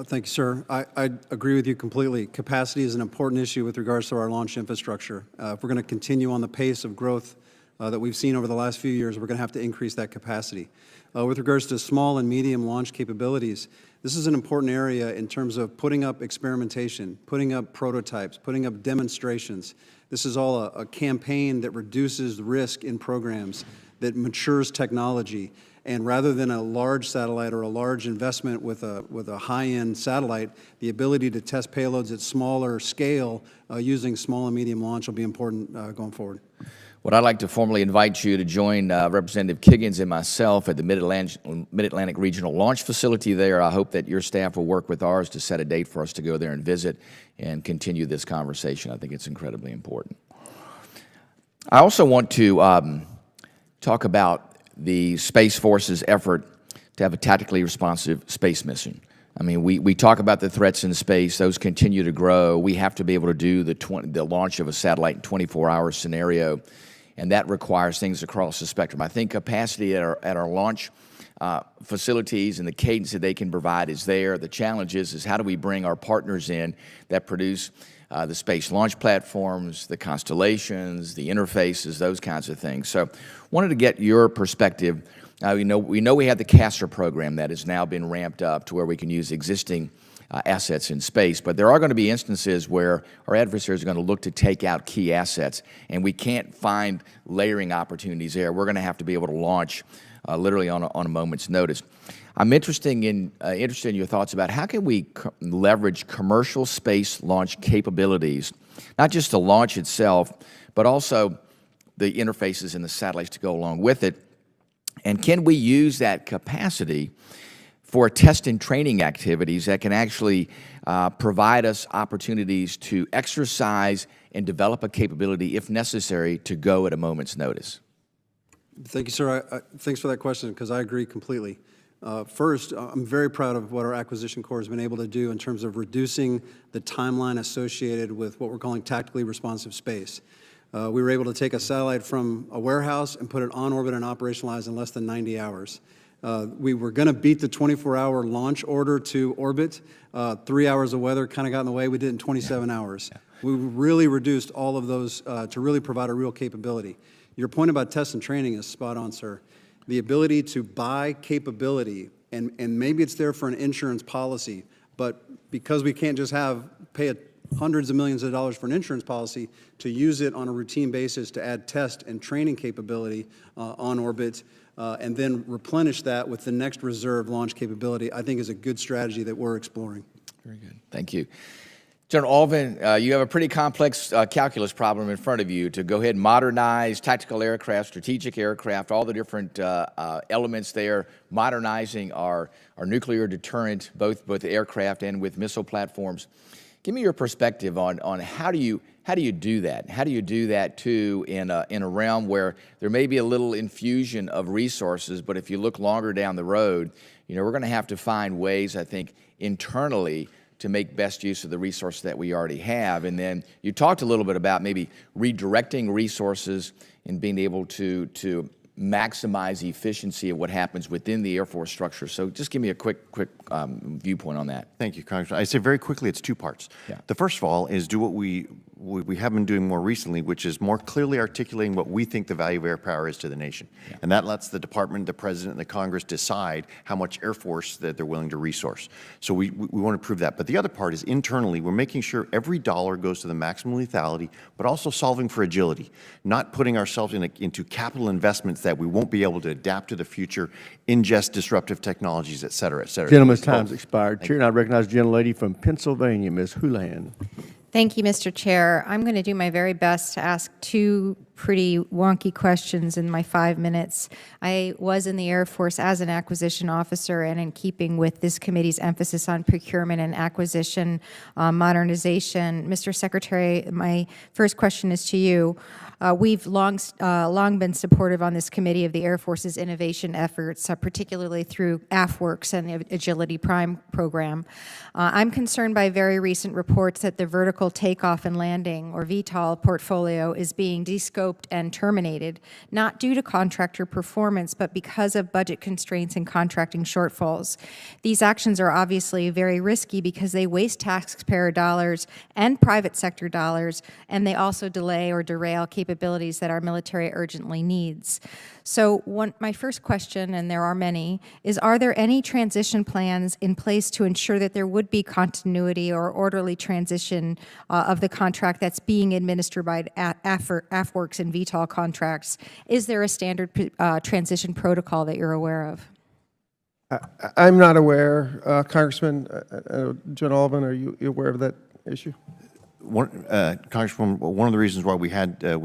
Thank you, sir. I agree with you completely. Capacity is an important issue with regards to our launch infrastructure. If we're going to continue on the pace of growth that we've seen over the last few years, we're going to have to increase that capacity. With regards to small and medium launch capabilities, this is an important area in terms of putting up experimentation, putting up prototypes, putting up demonstrations. This is all a campaign that reduces risk in programs, that matures technology. And rather than a large satellite or a large investment with a high-end satellite, the ability to test payloads at smaller scale using small and medium launch will be important going forward. Well, I'd like to formally invite you to join Representative Kiggins and myself at the Mid-Atlantic Regional Launch Facility there. I hope that your staff will work with ours to set a date for us to go there and visit and continue this conversation. I think it's incredibly important. I also want to talk about the Space Force's effort to have a tactically responsive space mission. I mean, we talk about the threats in space. Those continue to grow. We have to be able to do the launch of a satellite in 24-hour scenario, and that requires things across the spectrum. I think capacity at our launch facilities and the cadence that they can provide is there. The challenge is how do we bring our partners in that produce the space launch platforms, the constellations, the interfaces, those kinds of things. So wanted to get your perspective. We know we have the CASTR program that has now been ramped up to where we can use existing assets in space, but there are going to be instances where our adversaries are going to look to take out key assets, and we can't find layering opportunities there. We're going to have to be able to launch literally on a moment's notice. I'm interested in your thoughts about how can we leverage commercial space launch capabilities, not just the launch itself, but also the interfaces and the satellites to go along with it, and can we use that capacity for test and training activities that can actually provide us opportunities to exercise and develop a capability, if necessary, to go at a moment's notice? Thank you, sir. Thanks for that question, because I agree completely. First, I'm very proud of what our acquisition corps has been able to do in terms of reducing the timeline associated with what we're calling tactically responsive space. We were able to take a satellite from a warehouse and put it on orbit and operationalize in less than 90 hours. We were going to beat the 24-hour launch order to orbit. 3 hours of weather kind of got in the way. We did it in 27 hours. We really reduced all of those to really provide a real capability. Your point about test and training is spot on, sir. The ability to buy capability, and maybe it's there for an insurance policy, but because we can't just pay hundreds of millions of dollars for an insurance policy, to use it on a routine basis to add test and training capability on orbit, and then replenish that with the next reserve launch capability, I think is a good strategy that we're exploring. Very good. Thank you. General Alvin, you have a pretty complex calculus problem in front of you to go ahead and modernize tactical aircraft, strategic aircraft, all the different elements there, modernizing our nuclear deterrent, both aircraft and with missile platforms. Give me your perspective on how do you do that? How do you do that too in a realm where there may be a little infusion of resources, but if you look longer down the road, we're going to have to find ways, I think, internally to make best use of the resources that we already have. And then you talked a little bit about maybe redirecting resources and being able to maximize the efficiency of what happens within the Air Force structure. So just give me a quick viewpoint on that. Thank you, Congressman. I say very quickly, it's two parts. Yeah. The first of all is do what we have been doing more recently, which is more clearly articulating what we think the value of air power is to the nation. Yeah. And that lets the Department, the President, and the Congress decide how much Air Force that they're willing to resource. So we want to prove that. But the other part is internally, we're making sure every dollar goes to the maximum lethality, but also solving for agility, not putting ourselves into capital investments that we won't be able to adapt to the future, ingest disruptive technologies, et cetera, et cetera. Gentleman's time's expired. Chair, and I recognize the gentlelady from Pennsylvania, Ms. Houlihan. Thank you, Mr. Chair. I'm going to do my very best to ask two pretty wonky questions in my 5 minutes. I was in the Air Force as an acquisition officer, and in keeping with this committee's emphasis on procurement and acquisition modernization, Mr. Secretary, my first question is to you. We've long been supportive on this committee of the Air Force's innovation efforts, particularly through AFWorks and the Agility Prime program. I'm concerned by very recent reports that the vertical takeoff and landing, or VTOL, portfolio is being descoped and terminated, not due to contractor performance, but because of budget constraints and contracting shortfalls. These actions are obviously very risky because they waste taxpayer dollars and private sector dollars, and they also delay or derail capabilities that our military urgently needs. So my first question, and there are many, is are there any transition plans in place to ensure that there would be continuity or orderly transition of the contract that's being administered by AFWorks and VTOL contracts? Is there a standard transition protocol that you're aware of? I'm not aware, Congressman. General Alvin, are you aware of that issue? Congresswoman, one of the reasons why we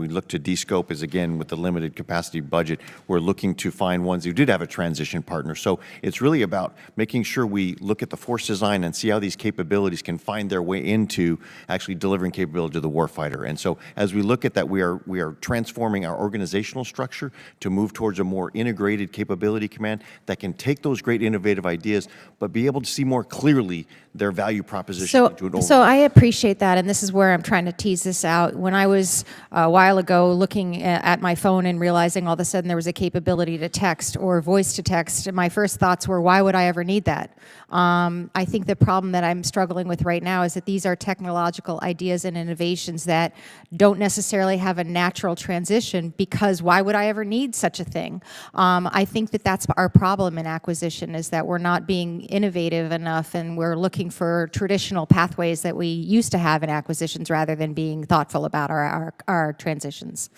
looked to descope is, again, with the limited capacity budget, we're looking to find ones who did have a transition partner. So it's really about making sure we look at the force design and see how these capabilities can find their way into actually delivering capability to the warfighter. And so as we look at that, we are transforming our organizational structure to move towards a more integrated capability command that can take those great innovative ideas, but be able to see more clearly their value proposition. So I appreciate that, and this is where I'm trying to tease this out. When I was a while ago looking at my phone and realizing all of a sudden there was a capability to text or voice to text, my first thoughts were, why would I ever need that? I think the problem that I'm struggling with right now is that these are technological ideas and innovations that don't necessarily have a natural transition, because why would I ever need such a thing? I think that that's our problem in acquisition, is that we're not being innovative enough, and we're looking for traditional pathways that we used to have in acquisitions rather than being thoughtful about our transitions.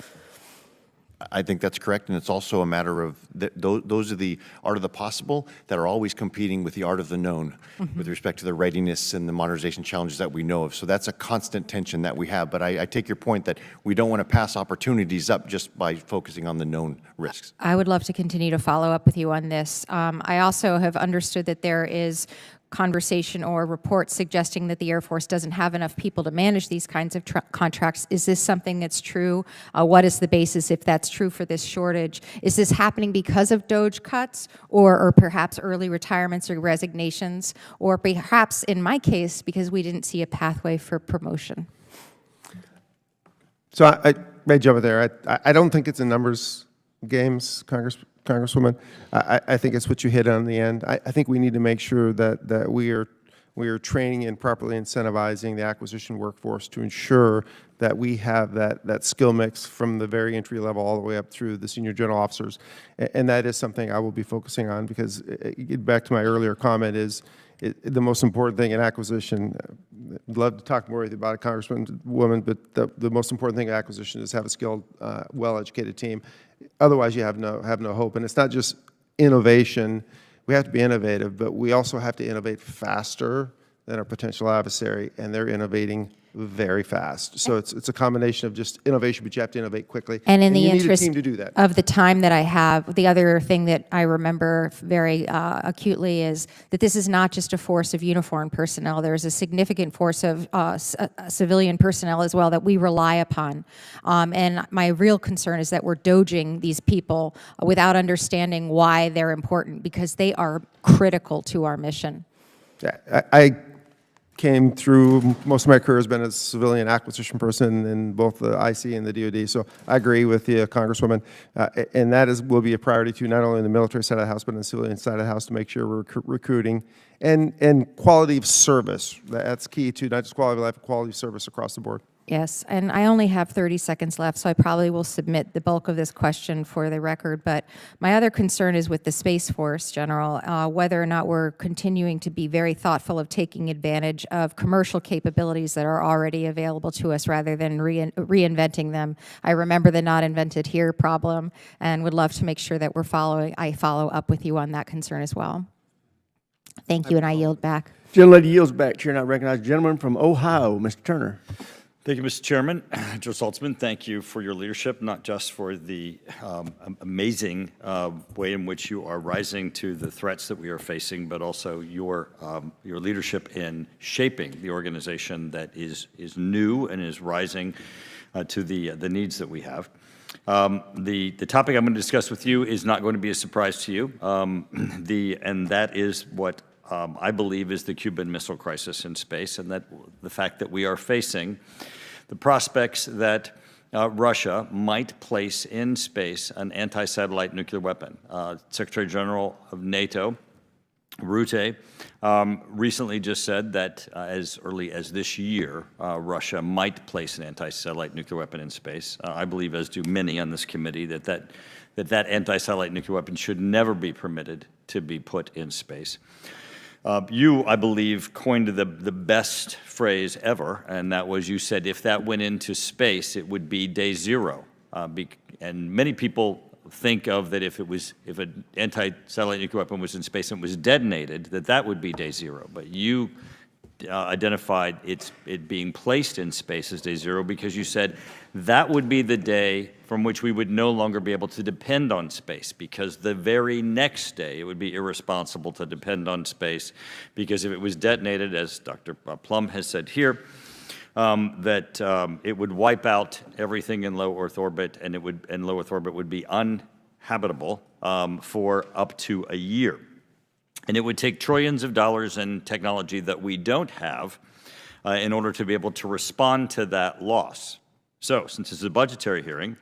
I think that's correct, and it's also a matter of those are the art of the possible that are always competing with the art of the known with respect to the readiness and the modernization challenges that we know of. So that's a constant tension that we have. But I take your point that we don't want to pass opportunities up just by focusing on the known risks. I would love to continue to follow up with you on this. I also have understood that there is conversation or report suggesting that the Air Force doesn't have enough people to manage these kinds of contracts. Is this something that's true? What is the basis if that's true for this shortage? Is this happening because of DOGE cuts or perhaps early retirements or resignations, or perhaps in my case because we didn't see a pathway for promotion? So I may jump in there. I don't think it's a numbers games, Congresswoman. I think it's what you hit on the end. I think we need to make sure that we are training and properly incentivizing the acquisition workforce to ensure that we have that skill mix from the very entry level all the way up through the senior general officers. And that is something I will be focusing on because, back to my earlier comment, is the most important thing in acquisition. I'd love to talk more with you about it, Congresswoman, but the most important thing in acquisition is have a skilled, well-educated team. Otherwise, you have no hope. And it's not just innovation. We have to be innovative, but we also have to innovate faster than our potential adversary, and they're innovating very fast. So it's a combination of just innovation, but you have to innovate quickly. And in the you need a interest team to do that. of the time that I have, the other thing that I remember very acutely is that this is not just a force of uniformed personnel. There's a significant force of civilian personnel as well that we rely upon. And my real concern is that we're doging these people without understanding why they're important, because they are critical to our mission. Yeah, I came through, most of my career has been a civilian acquisition person in both the IC and the DoD, so I agree with you, Congresswoman, and that will be a priority too, not only in the military side of the house, but in the civilian side of the house to make sure we're recruiting, and quality of service, that's key too, not just quality of life, but quality of service across the board. Yes, and I only have 30 seconds left, so I probably will submit the bulk of this question for the record. But my other concern is with the Space Force, General, whether or not we're continuing to be very thoughtful of taking advantage of commercial capabilities that are already available to us rather than reinventing them. I remember the not invented here problem and would love to make sure that I follow up with you on that concern as well. Thank you, and I yield back. Gentlelady yields back. Chair now recognizes the gentleman from Ohio, Mr. Turner. Thank you, Mr. Chairman. Joe Saltzman, thank you for your leadership, not just for the amazing way in which you are rising to the threats that we are facing, but also your leadership in shaping the organization that is new and is rising to the needs that we have. The topic I'm going to discuss with you is not going to be a surprise to you, and that is what I believe is the Cuban Missile Crisis in space, and that the fact that we are facing the prospects that Russia might place in space an anti-satellite nuclear weapon. Secretary General of NATO, Rutte, recently just said that as early as this year, Russia might place an anti-satellite nuclear weapon in space. I believe, as do many on this committee, that anti-satellite nuclear weapon should never be permitted to be put in space. You, I believe, coined the best phrase ever, and that was, you said, if that went into space, it would be day zero. And many people think of that if an anti-satellite nuclear weapon was in space and was detonated, that would be day zero. But you identified it being placed in space as day zero because you said that would be the day from which we would no longer be able to depend on space, because the very next day it would be irresponsible to depend on space, because if it was detonated, as Dr. Plum has said here, that it would wipe out everything in low Earth orbit, and low Earth orbit would be uninhabitable for up to a year. And it would take trillions of dollars in technology that we don't have in order to be able to respond to that loss. So, since this is a budgetary hearing,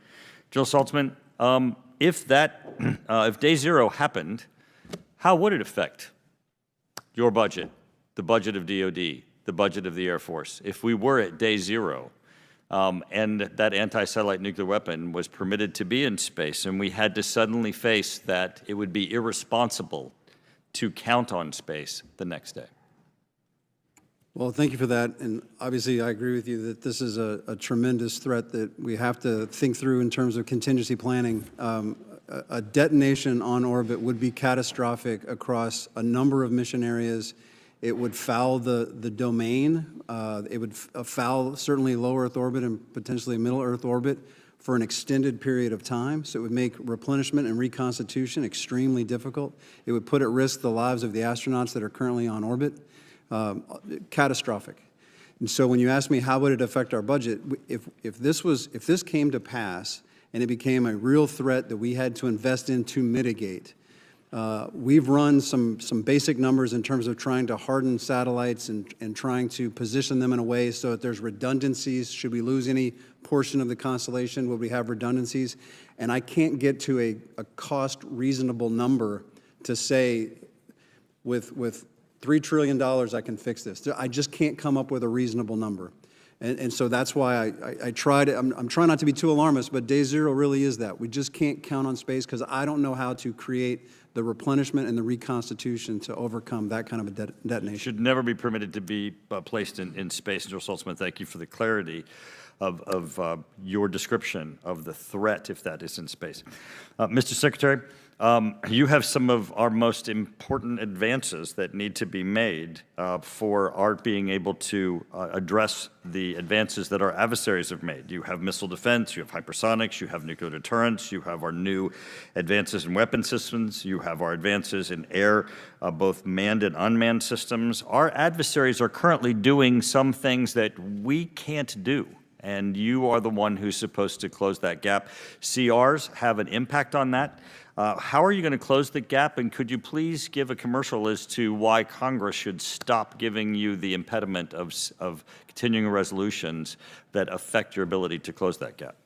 Jill Saltzman, if day zero happened, how would it affect your budget, the budget of DoD, the budget of the Air Force, if we were at day zero and that anti-satellite nuclear weapon was permitted to be in space and we had to suddenly face that it would be irresponsible to count on space the next day? Well, thank you for that. And obviously, I agree with you that this is a tremendous threat that we have to think through in terms of contingency planning. A detonation on orbit would be catastrophic across a number of mission areas. It would foul the domain. It would foul certainly low Earth orbit and potentially middle Earth orbit. for an extended period of time, so it would make replenishment and reconstitution extremely difficult. It would put at risk the lives of the astronauts that are currently on orbit. Catastrophic. And so when you ask me how would it affect our budget, if this came to pass and it became a real threat that we had to invest in to mitigate, we've run some basic numbers in terms of trying to harden satellites and trying to position them in a way so that there's redundancies. Should we lose any portion of the constellation, would we have redundancies? And I can't get to a cost reasonable number to say with $3 trillion I can fix this. I just can't come up with a reasonable number. And so that's why I try to, I'm trying not to be too alarmist, but day zero really is that. We just can't count on space because I don't know how to create the replenishment and the reconstitution to overcome that kind of a detonation. Should never be permitted to be placed in space. General Saltzman, thank you for the clarity of your description of the threat if that is in space. Mr. Secretary, you have some of our most important advances that need to be made for our being able to address the advances that our adversaries have made. You have missile defense, you have hypersonics, you have nuclear deterrence, you have our new advances in weapon systems, you have our advances in air, both manned and unmanned systems. Our adversaries are currently doing some things that we can't do, and you are the one who's supposed to close that gap. CRs have an impact on that. How are you going to close the gap, and could you please give a commercial as to why Congress should stop giving you the impediment of continuing resolutions that affect your ability to close that gap?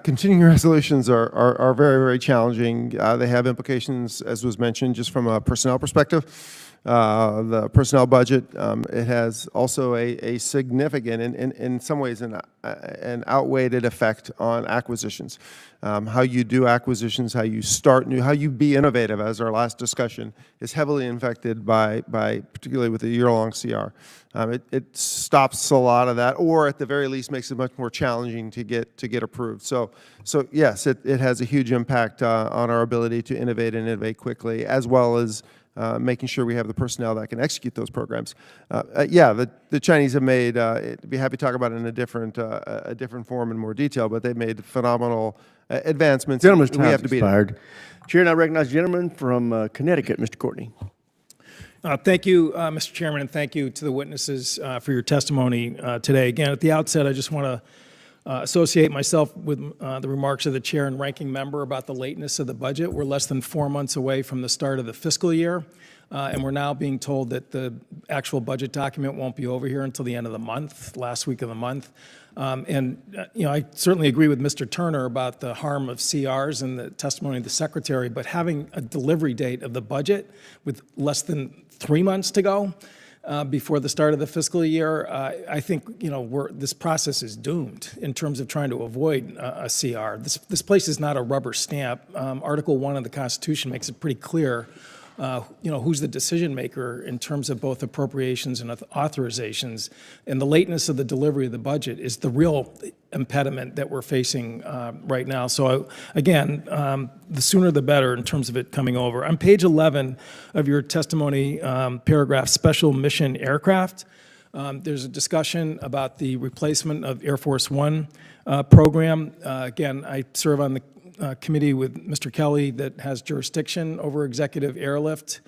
Continuing resolutions are very, very challenging. They have implications, as was mentioned, just from a personnel perspective. The personnel budget, it has also a significant, in some ways, an outweighed effect on acquisitions. How you do acquisitions, how you start new, how you be innovative, as our last discussion, is heavily affected by particularly with the year-long CR. It stops a lot of that, or at the very least makes it much more challenging to get approved. So yes, it has a huge impact on our ability to innovate and innovate quickly, as well as making sure we have the personnel that can execute those programs. The Chinese have made, I'd be happy to talk about it in a different form in more detail, but they've made phenomenal advancements. Gentleman's We time have to beat it. expired. Chair, and I recognize the gentleman from Connecticut, Mr. Courtney. Thank you, Mr. Chairman, and thank you to the witnesses for your testimony today. Again, at the outset, I just want to associate myself with the remarks of the chair and ranking member about the lateness of the budget. We're less than 4 months away from the start of the fiscal year, and we're now being told that the actual budget document won't be over here until the end of the month, last week of the month. I certainly agree with Mr. Turner about the harm of CRs and the testimony of the Secretary, but having a delivery date of the budget with less than 3 months to go before the start of the fiscal year, I think this process is doomed in terms of trying to avoid a CR. This place is not a rubber stamp. Article 1 of the Constitution makes it pretty clear who's the decision maker in terms of both appropriations and authorizations. And the lateness of the delivery of the budget is the real impediment that we're facing right now. So again, the sooner the better in terms of it coming over. On page 11 of your testimony, paragraph special mission aircraft, there's a discussion about the replacement of Air Force One program. Again, I serve on the committee with Mr. Kelly that has jurisdiction over executive airlift.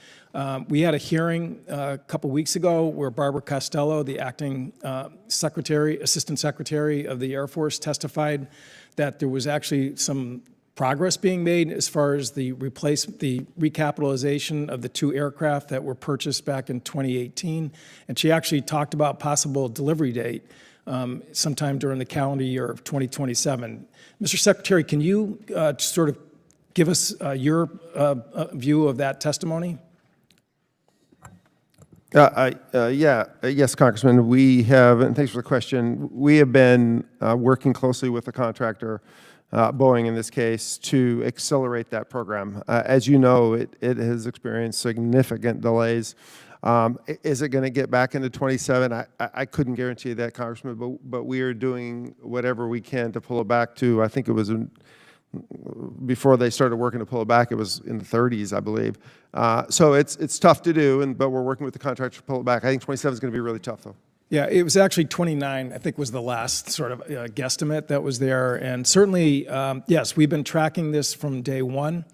We had a hearing a couple weeks ago where Barbara Costello, the acting assistant secretary of the Air Force, testified that there was actually some progress being made as far as the recapitalization of the 2 aircraft that were purchased back in 2018. And she actually talked about possible delivery date sometime during the calendar year of 2027. Mr. Secretary, can you sort of give us your view of that testimony? Yes, Congressman. We have, and thanks for the question, we have been working closely with the contractor, Boeing in this case, to accelerate that program. As you know, it has experienced significant delays. Is it going to get back into 27? I couldn't guarantee that, Congressman, but we are doing whatever we can to pull it back to, I think it was before they started working to pull it back, it was in the 30s, I believe. So it's tough to do, but we're working with the contractor to pull it back. I think 27 is going to be really tough, though. Yeah, it was actually 29, I think was the last sort of guesstimate that was there. And certainly, yes, we've been tracking this from day one.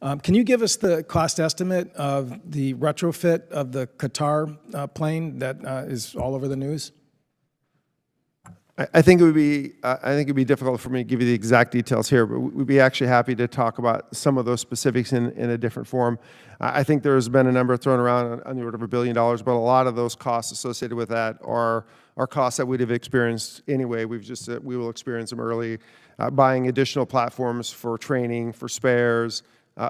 Can you give us the cost estimate of the retrofit of the Qatar plane that is all over the news? I think it would be it'd be difficult for me to give you the exact details here, but we'd be actually happy to talk about some of those specifics in a different forum. I think there's been a number thrown around on the order of $1 billion, but a lot of those costs associated with that are costs that we'd have experienced anyway. We will experience them early. Buying additional platforms for training, for spares,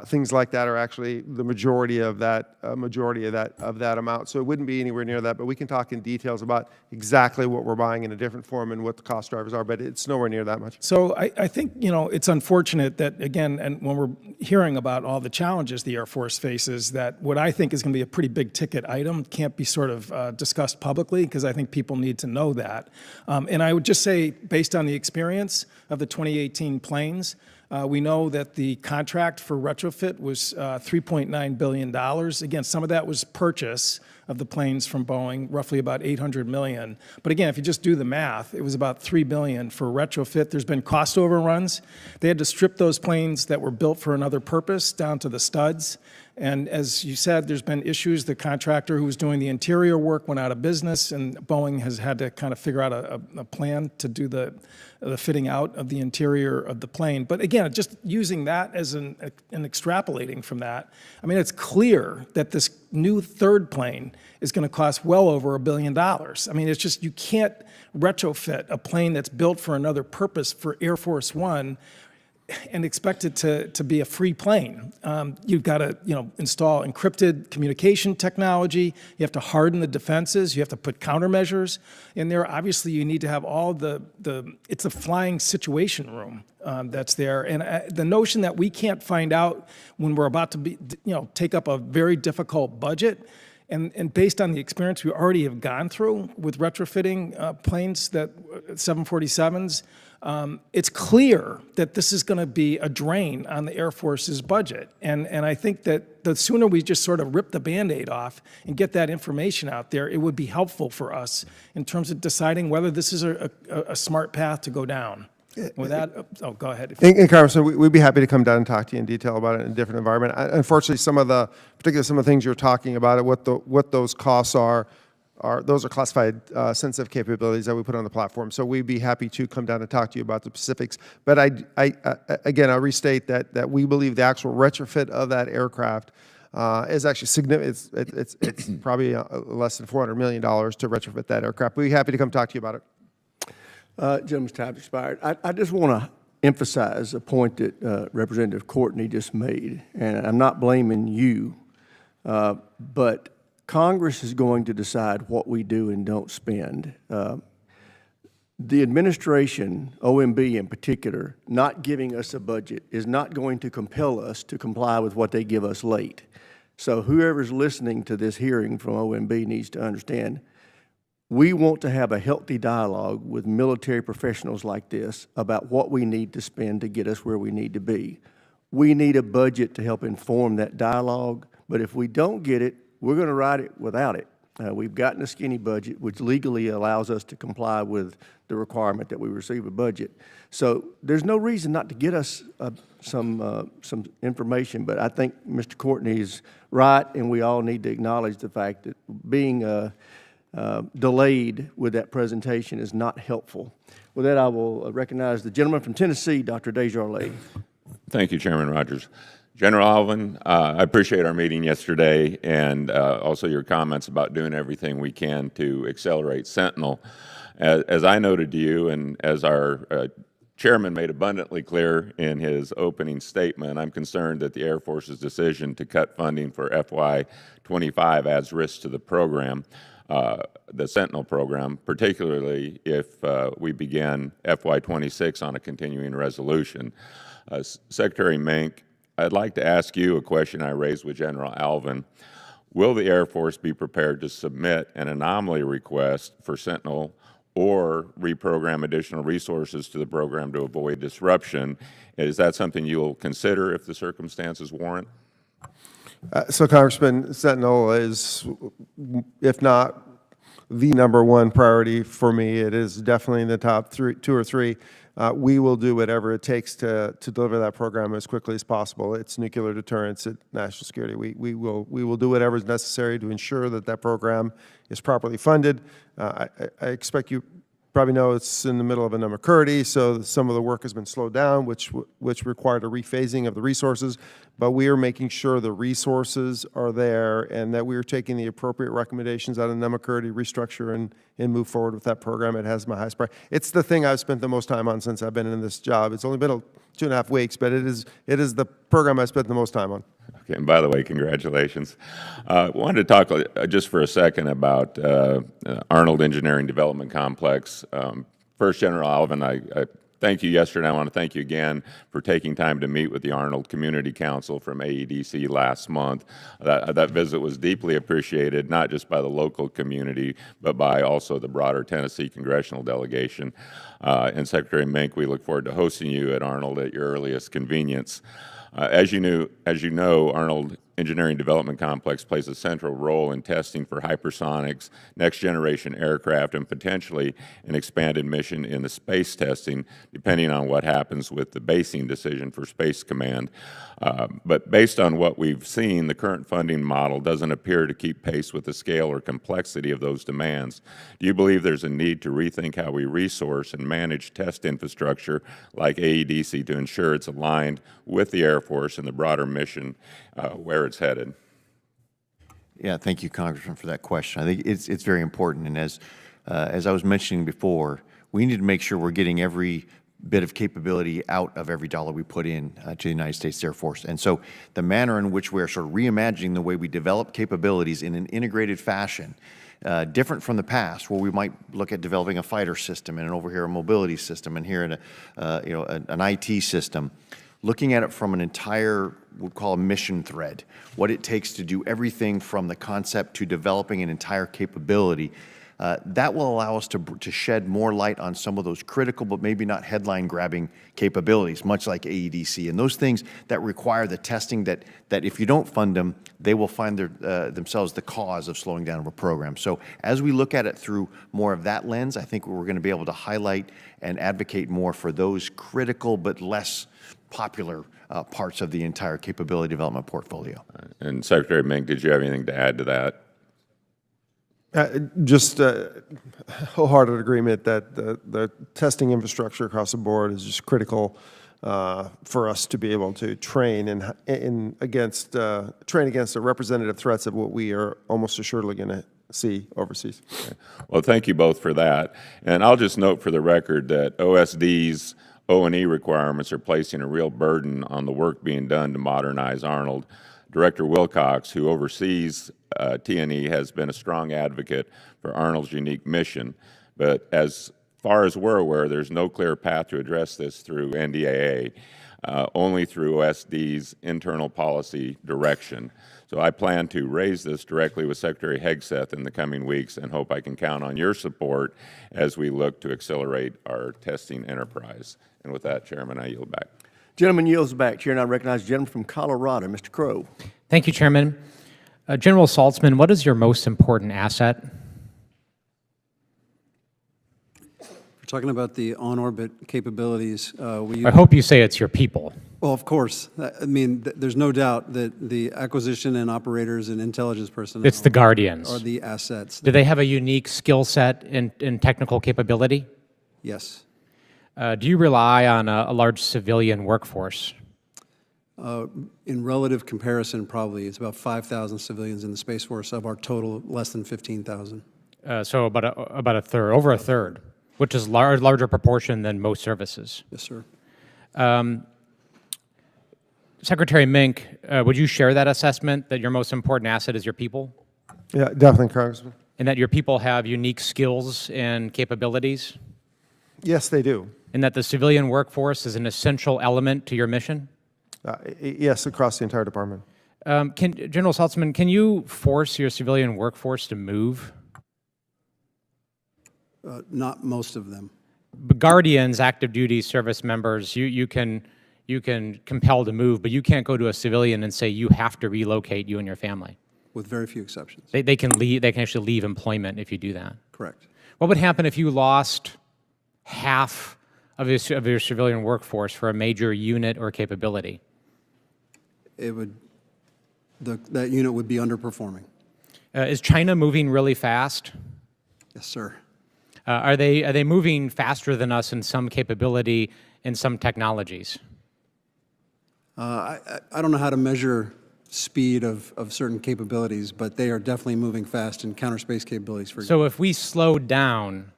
things like that are actually the majority of that amount. So it wouldn't be anywhere near that, but we can talk in details about exactly what we're buying in a different form and what the cost drivers are, but it's nowhere near that much. So I think, it's unfortunate that, again, and when we're hearing about all the challenges the Air Force faces, that what I think is going to be a pretty big ticket item can't be sort of discussed publicly, because I think people need to know that. And I would just say, based on the experience of the 2018 planes, we know that the contract for retrofit was $3.9 billion. Again, some of that was purchase of the planes from Boeing, roughly about $800 million. But again, if you just do the math, it was about $3 billion for retrofit. There's been cost overruns. They had to strip those planes that were built for another purpose down to the studs. And as you said, there's been issues. The contractor who was doing the interior work went out of business, and Boeing has had to kind of figure out a plan to do the fitting out of the interior of the plane. But again, just using that as an extrapolating from that, I mean, it's clear that this new third plane is going to cost well over $1 billion. I mean, it's just, you can't retrofit a plane that's built for another purpose for Air Force One and expect it to be a free plane. You've got to install encrypted communication technology. You have to harden the defenses. You have to put countermeasures in there. Obviously, you need to have all it's a flying situation room that's there. And the notion that we can't find out when we're about to take up a very difficult budget, and based on the experience we already have gone through with retrofitting planes, 747s, it's clear that this is going to be a drain on the Air Force's budget. And I think that the sooner we just sort of rip the Band-Aid off and get that information out there, it would be helpful for us in terms of deciding whether this is a smart path to go down. With that, go ahead. And Congressman, we'd be happy to come down and talk to you in detail about it in a different environment. Unfortunately, particularly some of the things you're talking about, what those costs are those are classified sensitive capabilities that we put on the platform. So we'd be happy to come down and talk to you about the specifics. But again, I'll restate that we believe the actual retrofit of that aircraft is actually significant. It's probably less than $400 million to retrofit that aircraft. We'd be happy to come talk to you about it. Gentleman's time expired. I just want to emphasize a point that Representative Courtney just made, and I'm not blaming you, but Congress is going to decide what we do and don't spend. The administration, OMB in particular, not giving us a budget is not going to compel us to comply with what they give us late. So whoever's listening to this hearing from OMB needs to understand we want to have a healthy dialogue with military professionals like this about what we need to spend to get us where we need to be. We need a budget to help inform that dialogue, but if we don't get it, we're going to ride it without it. We've gotten a skinny budget, which legally allows us to comply with the requirement that we receive a budget. So there's no reason not to get us some information, but I think Mr. Courtney is right, and we all need to acknowledge the fact that being delayed with that presentation is not helpful. With that, I will recognize the gentleman from Tennessee, Dr. Desjardins. Thank you, Chairman Rogers. General Alvin, I appreciate our meeting yesterday and also your comments about doing everything we can to accelerate Sentinel. As I noted to you, and as our chairman made abundantly clear in his opening statement, I'm concerned that the Air Force's decision to cut funding for FY25 adds risk to the program, the Sentinel program, particularly if we begin FY26 on a continuing resolution. Secretary Mink, I'd like to ask you a question I raised with General Alvin. Will the Air Force be prepared to submit an anomaly request for Sentinel or reprogram additional resources to the program to avoid disruption? Is that something you'll consider if the circumstances warrant? So, Congressman, Sentinel is, if not the number one priority for me. It is definitely in the top two or three. We will do whatever it takes to deliver that program as quickly as possible. It's nuclear deterrence, it's national security. We will do whatever is necessary to ensure that that program is properly funded. I expect you probably know it's in the middle of a McCurdy, so some of the work has been slowed down, which required a rephasing of the resources. But we are making sure the resources are there and that we are taking the appropriate recommendations out of McCurdy, restructure, and move forward with that program. It has my highest priority. It's the thing I've spent the most time on since I've been in this job. It's only been 2.5 weeks, but it is the program I spent the most time on. Okay, and by the way, congratulations. Wanted to talk just for a second about Arnold Engineering Development Complex. First, General Alvin, I thank you yesterday. I want to thank you again for taking time to meet with the Arnold Community Council from AEDC last month. That visit was deeply appreciated, not just by the local community, but by also the broader Tennessee congressional delegation. And Secretary Mink, we look forward to hosting you at Arnold at your earliest convenience. As you know, Arnold Engineering Development Complex plays a central role in testing for hypersonics, next-generation aircraft, and potentially an expanded mission in the space testing, depending on what happens with the basing decision for Space Command. But based on what we've seen, the current funding model doesn't appear to keep pace with the scale or complexity of those demands. Do you believe there's a need to rethink how we resource and manage test infrastructure like AEDC to ensure it's aligned with the Air Force and the broader mission where it's headed? Yeah, thank you, Congressman, for that question. I think it's very important, and as I was mentioning before, we need to make sure we're getting every bit of capability out of every dollar we put in to the United States Air Force. And so the manner in which we're sort of reimagining the way we develop capabilities in an integrated fashion, different from the past, where we might look at developing a fighter system, and over here a mobility system, and here an IT system, looking at it from an entire, we'll call a mission thread, what it takes to do everything from the concept to developing an entire capability. That will allow us to shed more light on some of those critical but maybe not headline-grabbing capabilities, much like AEDC, and those things that require the testing that if you don't fund them, they will find themselves the cause of slowing down of a program. So as we look at it through more of that lens, I think we're going to be able to highlight and advocate more for those critical but less popular parts of the entire capability development portfolio. And Secretary Mink, did you have anything to add to that? Just wholehearted agreement that the testing infrastructure across the board is just critical for us to be able to train against the representative threats of what we are almost assuredly going to see overseas. Okay. Well, thank you both for that. And I'll just note for the record that OSD's O&E requirements are placing a real burden on the work being done to modernize Arnold. Director Wilcox, who oversees T&E, has been a strong advocate for Arnold's unique mission, but as far as we're aware, there's no clear path to address this through NDAA, only through OSD's internal policy direction. So I plan to raise this directly with Secretary Hegseth in the coming weeks and hope I can count on your support as we look to accelerate our testing enterprise. And with that, Chairman, I yield back. Gentleman yields back. Chair, and I recognize the gentleman from Colorado, Mr. Crow. Thank you, Chairman. General Saltzman, what is your most important asset? We're talking about the on-orbit capabilities. I hope you say it's your people. Well, of course. I mean, there's no doubt that the acquisition and operators and intelligence personnel It's the Guardians. are the assets. Do they have a unique skill set and technical capability? Yes. Do you rely on a large civilian workforce? In relative comparison, probably. It's about 5,000 civilians in the Space Force of our total less than 15,000. So about a third, over a third, which is larger proportion than most services. Yes, sir. Secretary Mink, would you share that assessment that your most important asset is your people? Yeah, definitely, Congressman. And that your people have unique skills and capabilities? Yes, they do. And that the civilian workforce is an essential element to your mission? Yes, across the entire department. General Saltzman, can you force your civilian workforce to move? Not most of them. But Guardians, active duty service members, you can compel to move, but you can't go to a civilian and say you have to relocate you and your family. With very few exceptions. They can leave. They can actually leave employment if you do that. Correct. What would happen if you lost half of your civilian workforce for a major unit or capability? It would, that unit would be underperforming. Is China moving really fast? Yes, sir. Are they moving faster than us in some capability, in some technologies? I don't know how to measure speed of certain capabilities, but they are definitely moving fast in counter space capabilities. For So if we slowed down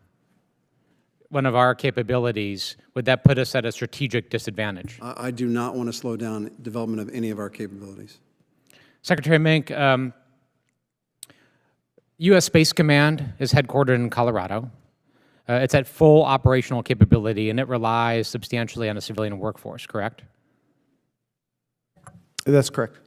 one of our capabilities, would that put us at a strategic disadvantage? I do not want to slow down development of any of our capabilities. Secretary Mink, U.S. Space Command is headquartered in Colorado. It's at full operational capability, and it relies substantially on a civilian workforce, correct? That's correct.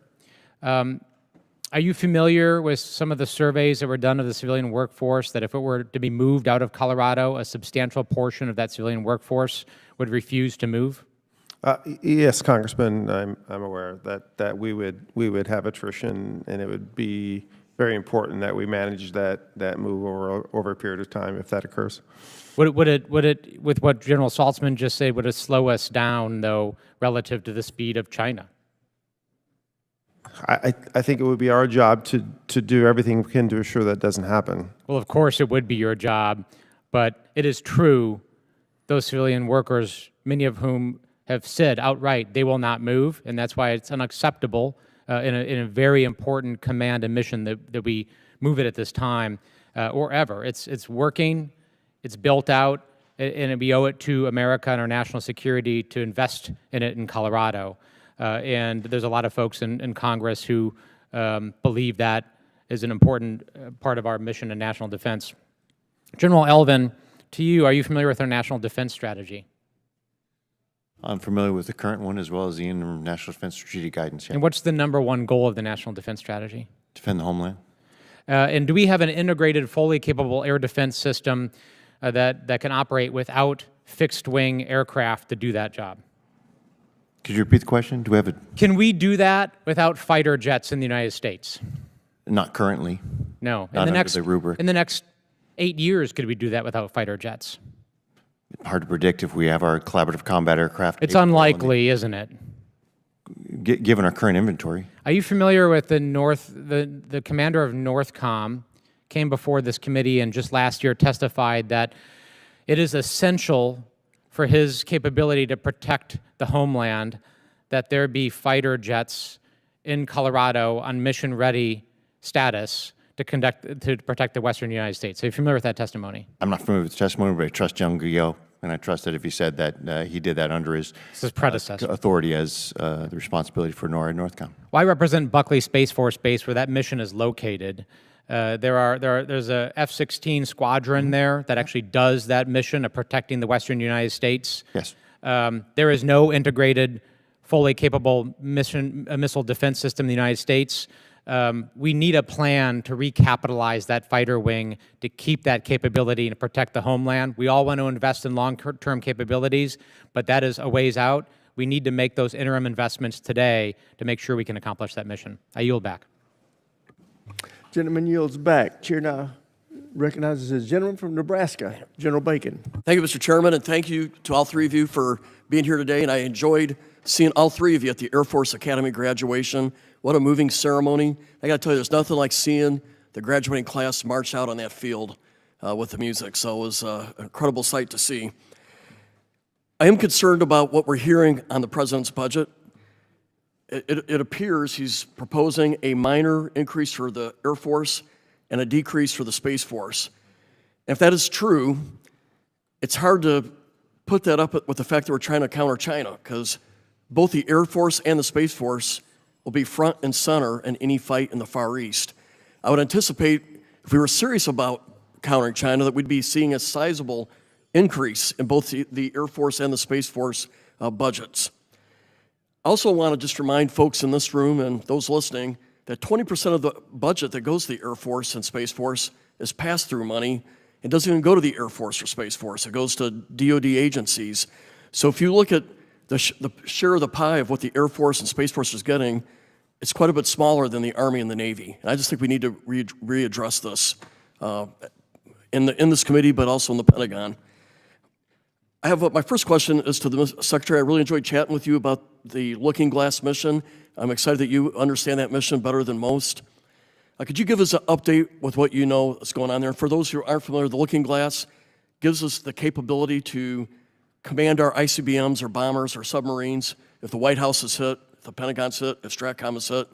Are you familiar with some of the surveys that were done of the civilian workforce, that if it were to be moved out of Colorado, a substantial portion of that civilian workforce would refuse to move? Yes, Congressman, I'm aware that we would have attrition, and it would be very important that we manage that move over a period of time if that occurs. Would it, with what General Saltzman just said, would it slow us down, though, relative to the speed of China? I think it would be our job to do everything we can to assure that doesn't happen. Well, of course it would be your job, but it is true, those civilian workers, many of whom have said outright they will not move, and that's why it's unacceptable in a very important command and mission that we move it at this time or ever. It's working, it's built out, and we owe it to America and our national security to invest in it in Colorado. And there's a lot of folks in Congress who believe that is an important part of our mission in national defense. General Elvin, to you, are you familiar with our national defense strategy? I'm familiar with the current one as well as the National Defense Strategic Guidance. Yeah. And what's the #1 goal of the national defense strategy? Defend the homeland. And do we have an integrated, fully capable air defense system that can operate without fixed-wing aircraft to do that job? Could you repeat the question? Do we have a... Can we do that without fighter jets in the United States? Not currently. No. Not under the rubric. In the next 8 years, could we do that without fighter jets? Hard to predict if we have our collaborative combat aircraft. It's unlikely, isn't it? Given our current inventory. Are you familiar with the commander of NORTHCOM came before this committee and just last year testified that it is essential for his capability to protect the homeland that there be fighter jets in Colorado on mission-ready status to protect the western United States. Are you familiar with that testimony? I'm not familiar with the testimony, but I trust Young Guillot, and I trust that if he said that, he did that under his predecessor authority as the responsibility for NORAD and NORTHCOM. Well, I represent Buckley Space Force Base, where that mission is located. There's a F-16 squadron there that actually does that mission of protecting the western United States. Yes. There is no integrated, fully capable missile defense system in the United States. We need a plan to recapitalize that fighter wing to keep that capability and protect the homeland. We all want to invest in long-term capabilities, but that is a ways out. We need to make those interim investments today to make sure we can accomplish that mission. I yield back. Gentleman yields back. Chair now recognizes the gentleman from Nebraska, General Bacon. Thank you, Mr. Chairman, and thank you to all three of you for being here today. And I enjoyed seeing all three of you at the Air Force Academy graduation. What a moving ceremony. I got to tell you, there's nothing like seeing the graduating class march out on that field with the music. So it was an incredible sight to see. I am concerned about what we're hearing on the President's budget. It appears he's proposing a minor increase for the Air Force and a decrease for the Space Force. And if that is true, it's hard to put that up with the fact that we're trying to counter China, because both the Air Force and the Space Force will be front and center in any fight in the Far East. I would anticipate, if we were serious about countering China, that we'd be seeing a sizable increase in both the Air Force and the Space Force budgets. I also want to just remind folks in this room and those listening that 20% of the budget that goes to the Air Force and Space Force is pass-through money. It doesn't even go to the Air Force or Space Force. It goes to DoD agencies. So if you look at the share of the pie of what the Air Force and Space Force is getting, it's quite a bit smaller than the Army and the Navy. And I just think we need to readdress this in this committee, but also in the Pentagon. I have my first question is to the Secretary. I really enjoyed chatting with you about the Looking Glass mission. I'm excited that you understand that mission better than most. Could you give us an update with what you know is going on there? And for those who aren't familiar, the Looking Glass gives us the capability to command our ICBMs or bombers or submarines if the White House is hit, if the Pentagon's hit, if STRATCOM is hit.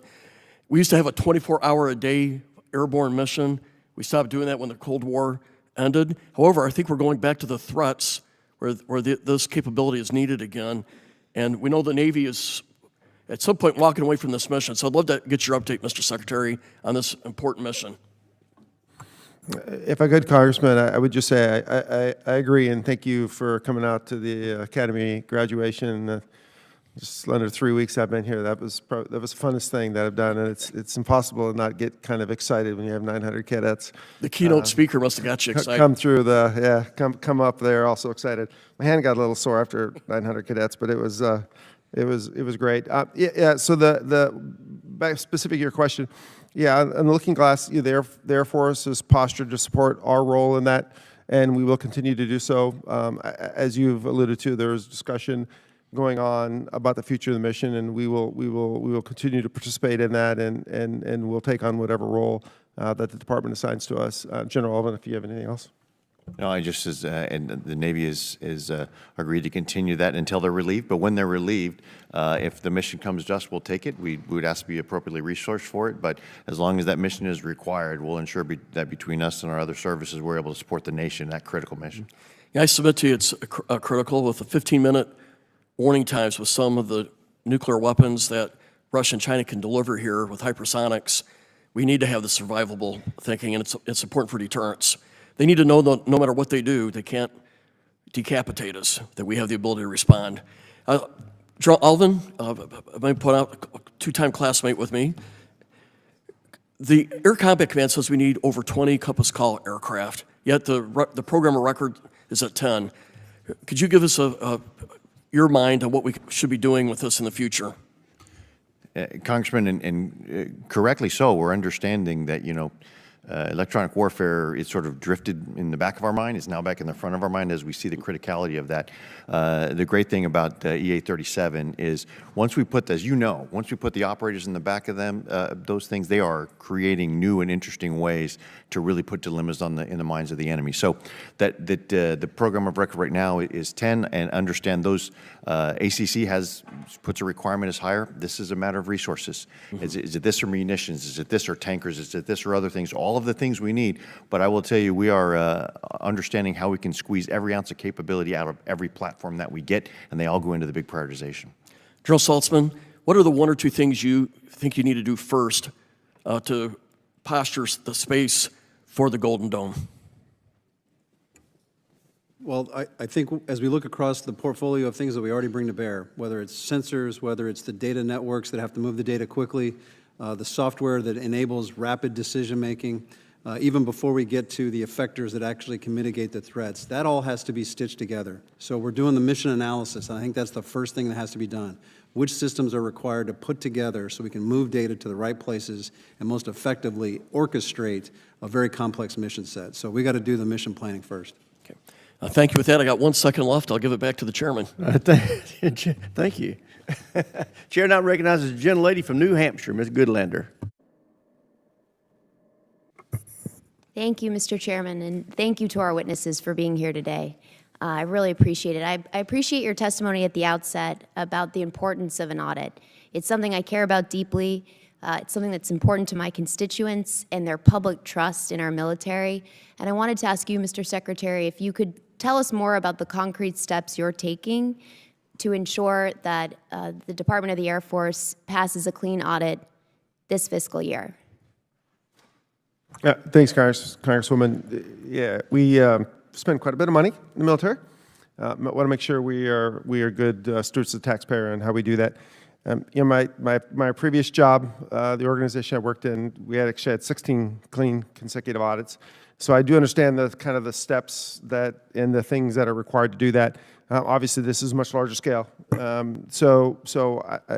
We used to have a 24-hour-a-day airborne mission. We stopped doing that when the Cold War ended. However, I think we're going back to the threats where this capability is needed again. And we know the Navy is at some point walking away from this mission. So I'd love to get your update, Mr. Secretary, on this important mission. If I could, Congressman, I would just say I agree, and thank you for coming out to the Academy graduation. Just under 3 weeks I've been here. That was the funnest thing that I've done, and it's impossible to not get kind of excited when you have 900 cadets. The keynote speaker must have got you excited. Come through come up there, also excited. My hand got a little sore after 900 cadets, but it was great. So back specific to your question, on the Looking Glass, the Air Force is postured to support our role in that, and we will continue to do so. As you've alluded to, there is discussion going on about the future of the mission, and we will continue to participate in that, and we'll take on whatever role that the department assigns to us. General Alvin, if you have anything else. No, I just and the Navy is agreed to continue that until they're relieved. But when they're relieved, if the mission comes to us, we'll take it. We would ask to be appropriately resourced for it. But as long as that mission is required, we'll ensure that between us and our other services, we're able to support the nation in that critical mission. I submit to you it's critical with the 15-minute warning times with some of the nuclear weapons that Russia and China can deliver here with hypersonics. We need to have the survivable thinking, and it's important for deterrence. They need to know that no matter what they do, they can't decapitate us, that we have the ability to respond. General Alvin, I might point out a two-time classmate with me. The Air Combat Command says we need over 20 Compass Call aircraft, yet the program of record is at 10. Could you give us your mind on what we should be doing with this in the future? Congressman, and correctly so, we're understanding that, electronic warfare is sort of drifted in the back of our mind. It's now back in the front of our mind as we see the criticality of that. The great thing about EA-37 is once we put, as you know, once we put the operators in the back of them, those things, they are creating new and interesting ways to really put dilemmas in the minds of the enemy. So the program of record right now is 10, and understand those ACC puts a requirement as higher. This is a matter of resources. Is it this or munitions? Is it this or tankers? Is it this or other things? All of the things we need. But I will tell you, we are understanding how we can squeeze every ounce of capability out of every platform that we get, and they all go into the big prioritization. General Saltzman, what are the one or two things you think you need to do first to posture the space for the Golden Dome? Well, I think as we look across the portfolio of things that we already bring to bear, whether it's sensors, whether it's the data networks that have to move the data quickly, the software that enables rapid decision-making, even before we get to the effectors that actually can mitigate the threats, that all has to be stitched together. So we're doing the mission analysis, and I think that's the first thing that has to be done. Which systems are required to put together so we can move data to the right places and most effectively orchestrate a very complex mission set. So we got to do the mission planning first. Okay. Thank you. With that, I got 1 second left. I'll give it back to the chairman. Thank you. Chair now recognizes the gentlelady from New Hampshire, Ms. Goodlander. Thank you, Mr. Chairman, and thank you to our witnesses for being here today. I really appreciate it. I appreciate your testimony at the outset about the importance of an audit. It's something I care about deeply. It's something that's important to my constituents and their public trust in our military. And I wanted to ask you, Mr. Secretary, if you could tell us more about the concrete steps you're taking to ensure that the Department of the Air Force passes a clean audit this fiscal year. Thanks, Congresswoman. Yeah, we spend quite a bit of money in the military. Want to make sure we are good stewards of the taxpayer and how we do that. My previous job, the organization I worked in, we actually had 16 clean consecutive audits. So I do understand the steps and the things that are required to do that. Obviously, this is much larger scale. So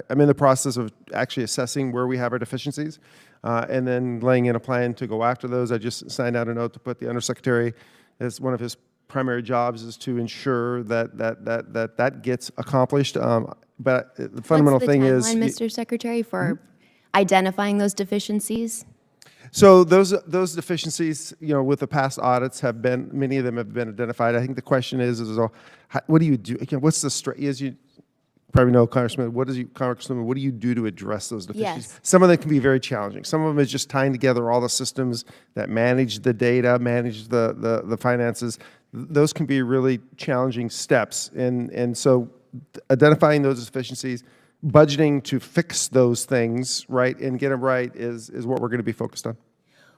I'm in the process of actually assessing where we have our deficiencies. and then laying in a plan to go after those. I just signed out a note to put the Undersecretary as one of his primary jobs is to ensure that gets accomplished. But the fundamental thing is... What's the timeline, Mr. Secretary, for identifying those deficiencies? So those deficiencies, with the past audits many of them have been identified. I think the question is what do you do? Again, what's the as you probably know, Congressman, what do you do to address those deficiencies? Yes. Some of them can be very challenging. Some of them is just tying together all the systems that manage the data, manage the finances. Those can be really challenging steps. And so identifying those deficiencies, budgeting to fix those things, right, and get them right is what we're going to be focused on.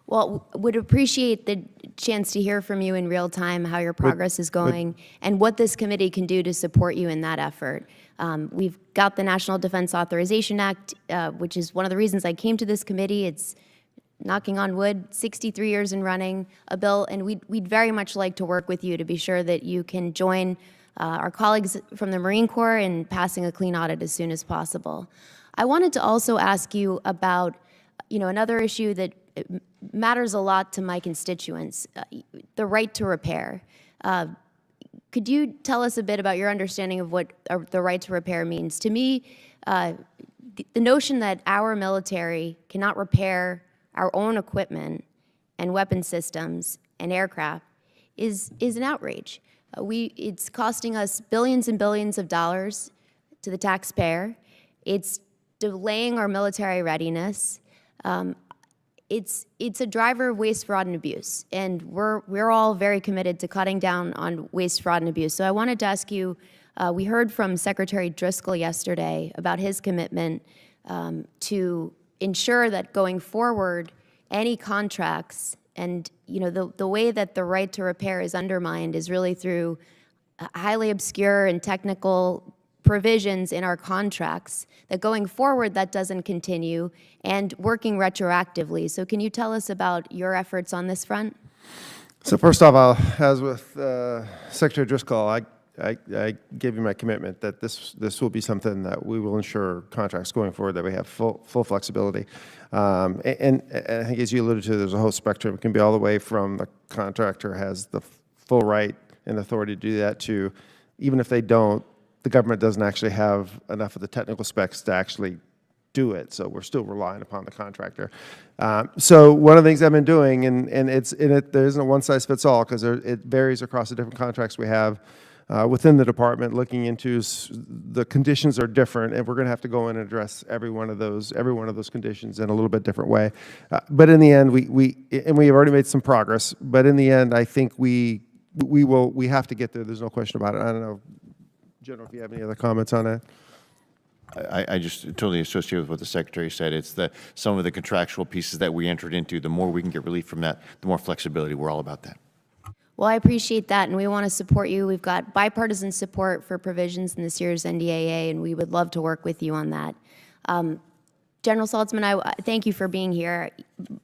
Well, would appreciate the chance to hear from you in real time how your progress is going and what this committee can do to support you in that effort. We've got the National Defense Authorization Act, which is one of the reasons I came to this committee. It's, knocking on wood, 63 years in running a bill, and we'd very much like to work with you to be sure that you can join our colleagues from the Marine Corps in passing a clean audit as soon as possible. I wanted to also ask you about, another issue that matters a lot to my constituents, the right to repair. Could you tell us a bit about your understanding of what the right to repair means? To me, the notion that our military cannot repair our own equipment and weapon systems and aircraft is an outrage. It's costing us billions and billions of dollars to the taxpayer. It's delaying our military readiness. It's a driver of waste, fraud, and abuse, and we're all very committed to cutting down on waste, fraud, and abuse. So I wanted to ask you, we heard from Secretary Driscoll yesterday about his commitment to ensure that going forward, any contracts and the way that the right to repair is undermined is really through highly obscure and technical provisions in our contracts, that going forward that doesn't continue, and working retroactively. So can you tell us about your efforts on this front? So first off, as with Secretary Driscoll, I gave you my commitment that this will be something that we will ensure contracts going forward, that we have full flexibility. And I think, as you alluded to, there's a whole spectrum. It can be all the way from the contractor has the full right and authority to do that to, even if they don't, the government doesn't actually have enough of the technical specs to actually do it. So we're still relying upon the contractor. So one of the things I've been doing, and there isn't a one-size-fits-all, because it varies across the different contracts we have within the department, looking into the conditions are different, and we're going to have to go in and address every one of those conditions in a little bit different way. But in the end, we have already made some progress. But in the end, I think we have to get there. There's no question about it. I don't know, General, if you have any other comments on that. I just totally associate with what the Secretary said. It's some of the contractual pieces that we entered into. The more we can get relief from that, the more flexibility. We're all about that. Well, I appreciate that, and we want to support you. We've got bipartisan support for provisions in this year's NDAA, and we would love to work with you on that. General Saltzman, I thank you for being here.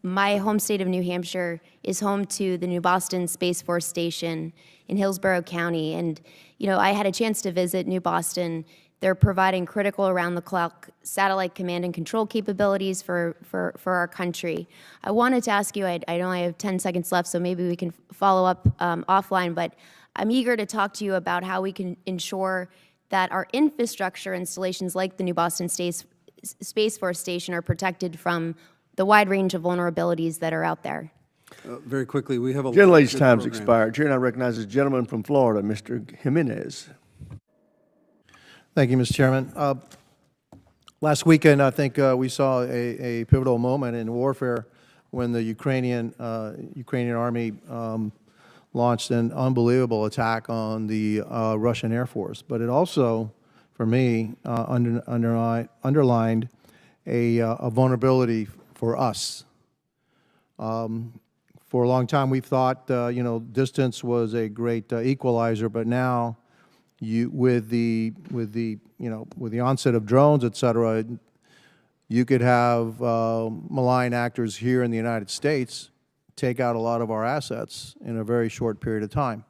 My home state of New Hampshire is home to the New Boston Space Force Station in Hillsborough County, and I had a chance to visit New Boston. They're providing critical around-the-clock satellite command and control capabilities for our country. I wanted to ask you, I know I have 10 seconds left, so maybe we can follow up offline, but I'm eager to talk to you about how we can ensure that our infrastructure installations like the New Boston Space Force Station are protected from the wide range of vulnerabilities that are out there. Very quickly, we have a Gentlelady's time's expired. Chair now recognizes the gentleman from Florida, Mr. Jimenez. Thank you, Mr. Chairman. Last weekend, I think we saw a pivotal moment in warfare when the Ukrainian army launched an unbelievable attack on the Russian Air Force. But it also, for me, underlined a vulnerability for us. For a long time, we've thought distance was a great equalizer, but now, with the onset of drones, et cetera, you could have malign actors here in the United States take out a lot of our assets in a very short period of time.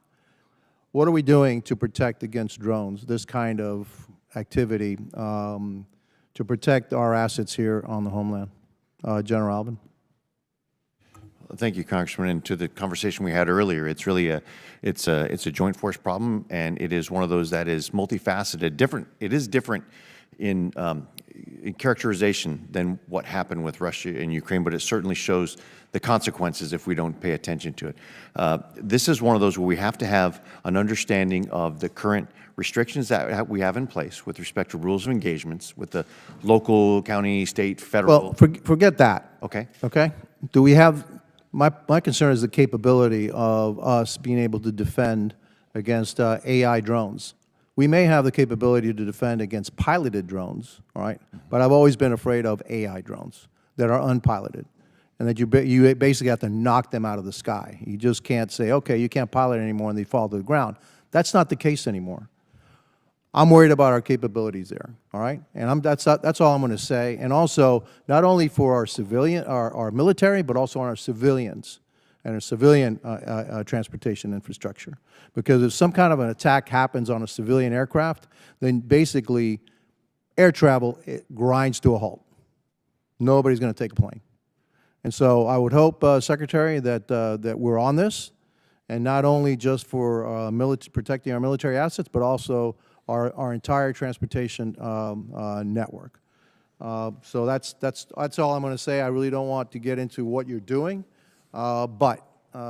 What are we doing to protect against drones, this kind of activity, to protect our assets here on the homeland? General Alvin. Thank you, Congressman. And to the conversation we had earlier, it's really it's a joint force problem, and it is one of those that is multifaceted. It is different in characterization than what happened with Russia and Ukraine, but it certainly shows the consequences if we don't pay attention to it. This is one of those where we have to have an understanding of the current restrictions that we have in place with respect to rules of engagements with the local, county, state, federal. Well, forget that. Okay. Okay? Do we have, my concern is the capability of us being able to defend against AI drones. We may have the capability to defend against piloted drones, all right? But I've always been afraid of AI drones that are unpiloted, and that you basically have to knock them out of the sky. You just can't say, okay, you can't pilot anymore, and they fall to the ground. That's not the case anymore. I'm worried about our capabilities there, all right? And that's all I'm going to say. And also, not only for our military, but also on our civilians and our civilian transportation infrastructure. Because if some kind of an attack happens on a civilian aircraft, then basically air travel, it grinds to a halt. Nobody's going to take a plane. And so I would hope, Secretary, that we're on this, and not only just for protecting our military assets, but also our entire transportation network. So that's all I'm going to say. I really don't want to get into what you're doing, but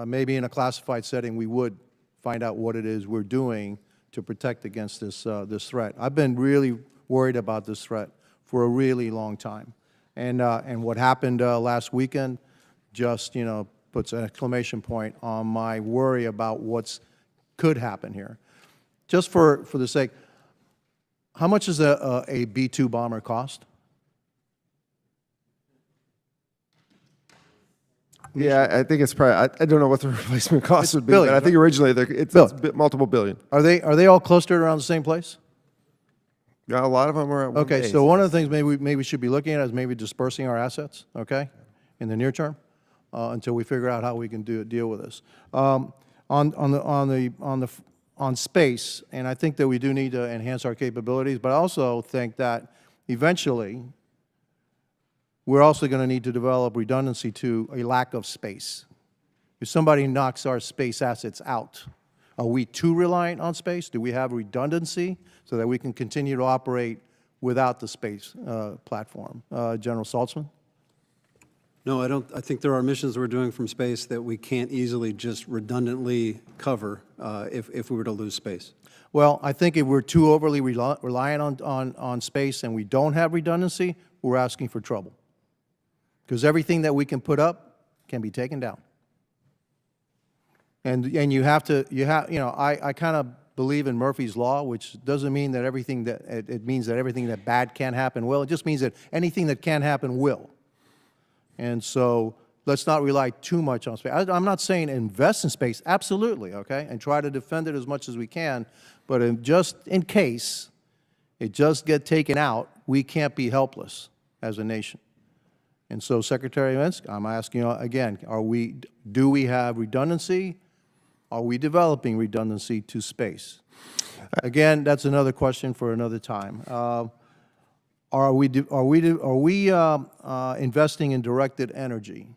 maybe in a classified setting we would find out what it is we're doing to protect against this threat. I've been really worried about this threat for a really long time, and what happened last weekend just puts an exclamation point on my worry about what's could happen here. Just for the sake, how much does a B-2 bomber cost? Yeah, I think it's probably, I don't know what the replacement cost would be, billions, but I think originally it's multiple billion. Are they all clustered around the same place? Yeah, a lot of them are at one Okay, base. so one of the things maybe we should be looking at is maybe dispersing our assets, okay, in the near term, until we figure out how we can deal with this. On space, and I think that we do need to enhance our capabilities, but I also think that eventually we're also going to need to develop redundancy to a lack of space. If somebody knocks our space assets out, are we too reliant on space? Do we have redundancy so that we can continue to operate without the space platform? General Saltzman? No, I don't. I think there are missions we're doing from space that we can't easily just redundantly cover if we were to lose space. Well, I think if we're too overly reliant on space and we don't have redundancy, we're asking for trouble. Because everything that we can put up can be taken down. And you have to, I kind of believe in Murphy's Law, which doesn't mean that everything that, it means that everything that bad can happen will. It just means that anything that can happen will. And so let's not rely too much on space. I'm not saying invest in space, absolutely, okay, and try to defend it as much as we can, but just in case it just get taken out, we can't be helpless as a nation. And so, Secretary Vince, I'm asking you again, do we have redundancy? Are we developing redundancy to space? Again, that's another question for another time. Are we investing in directed energy?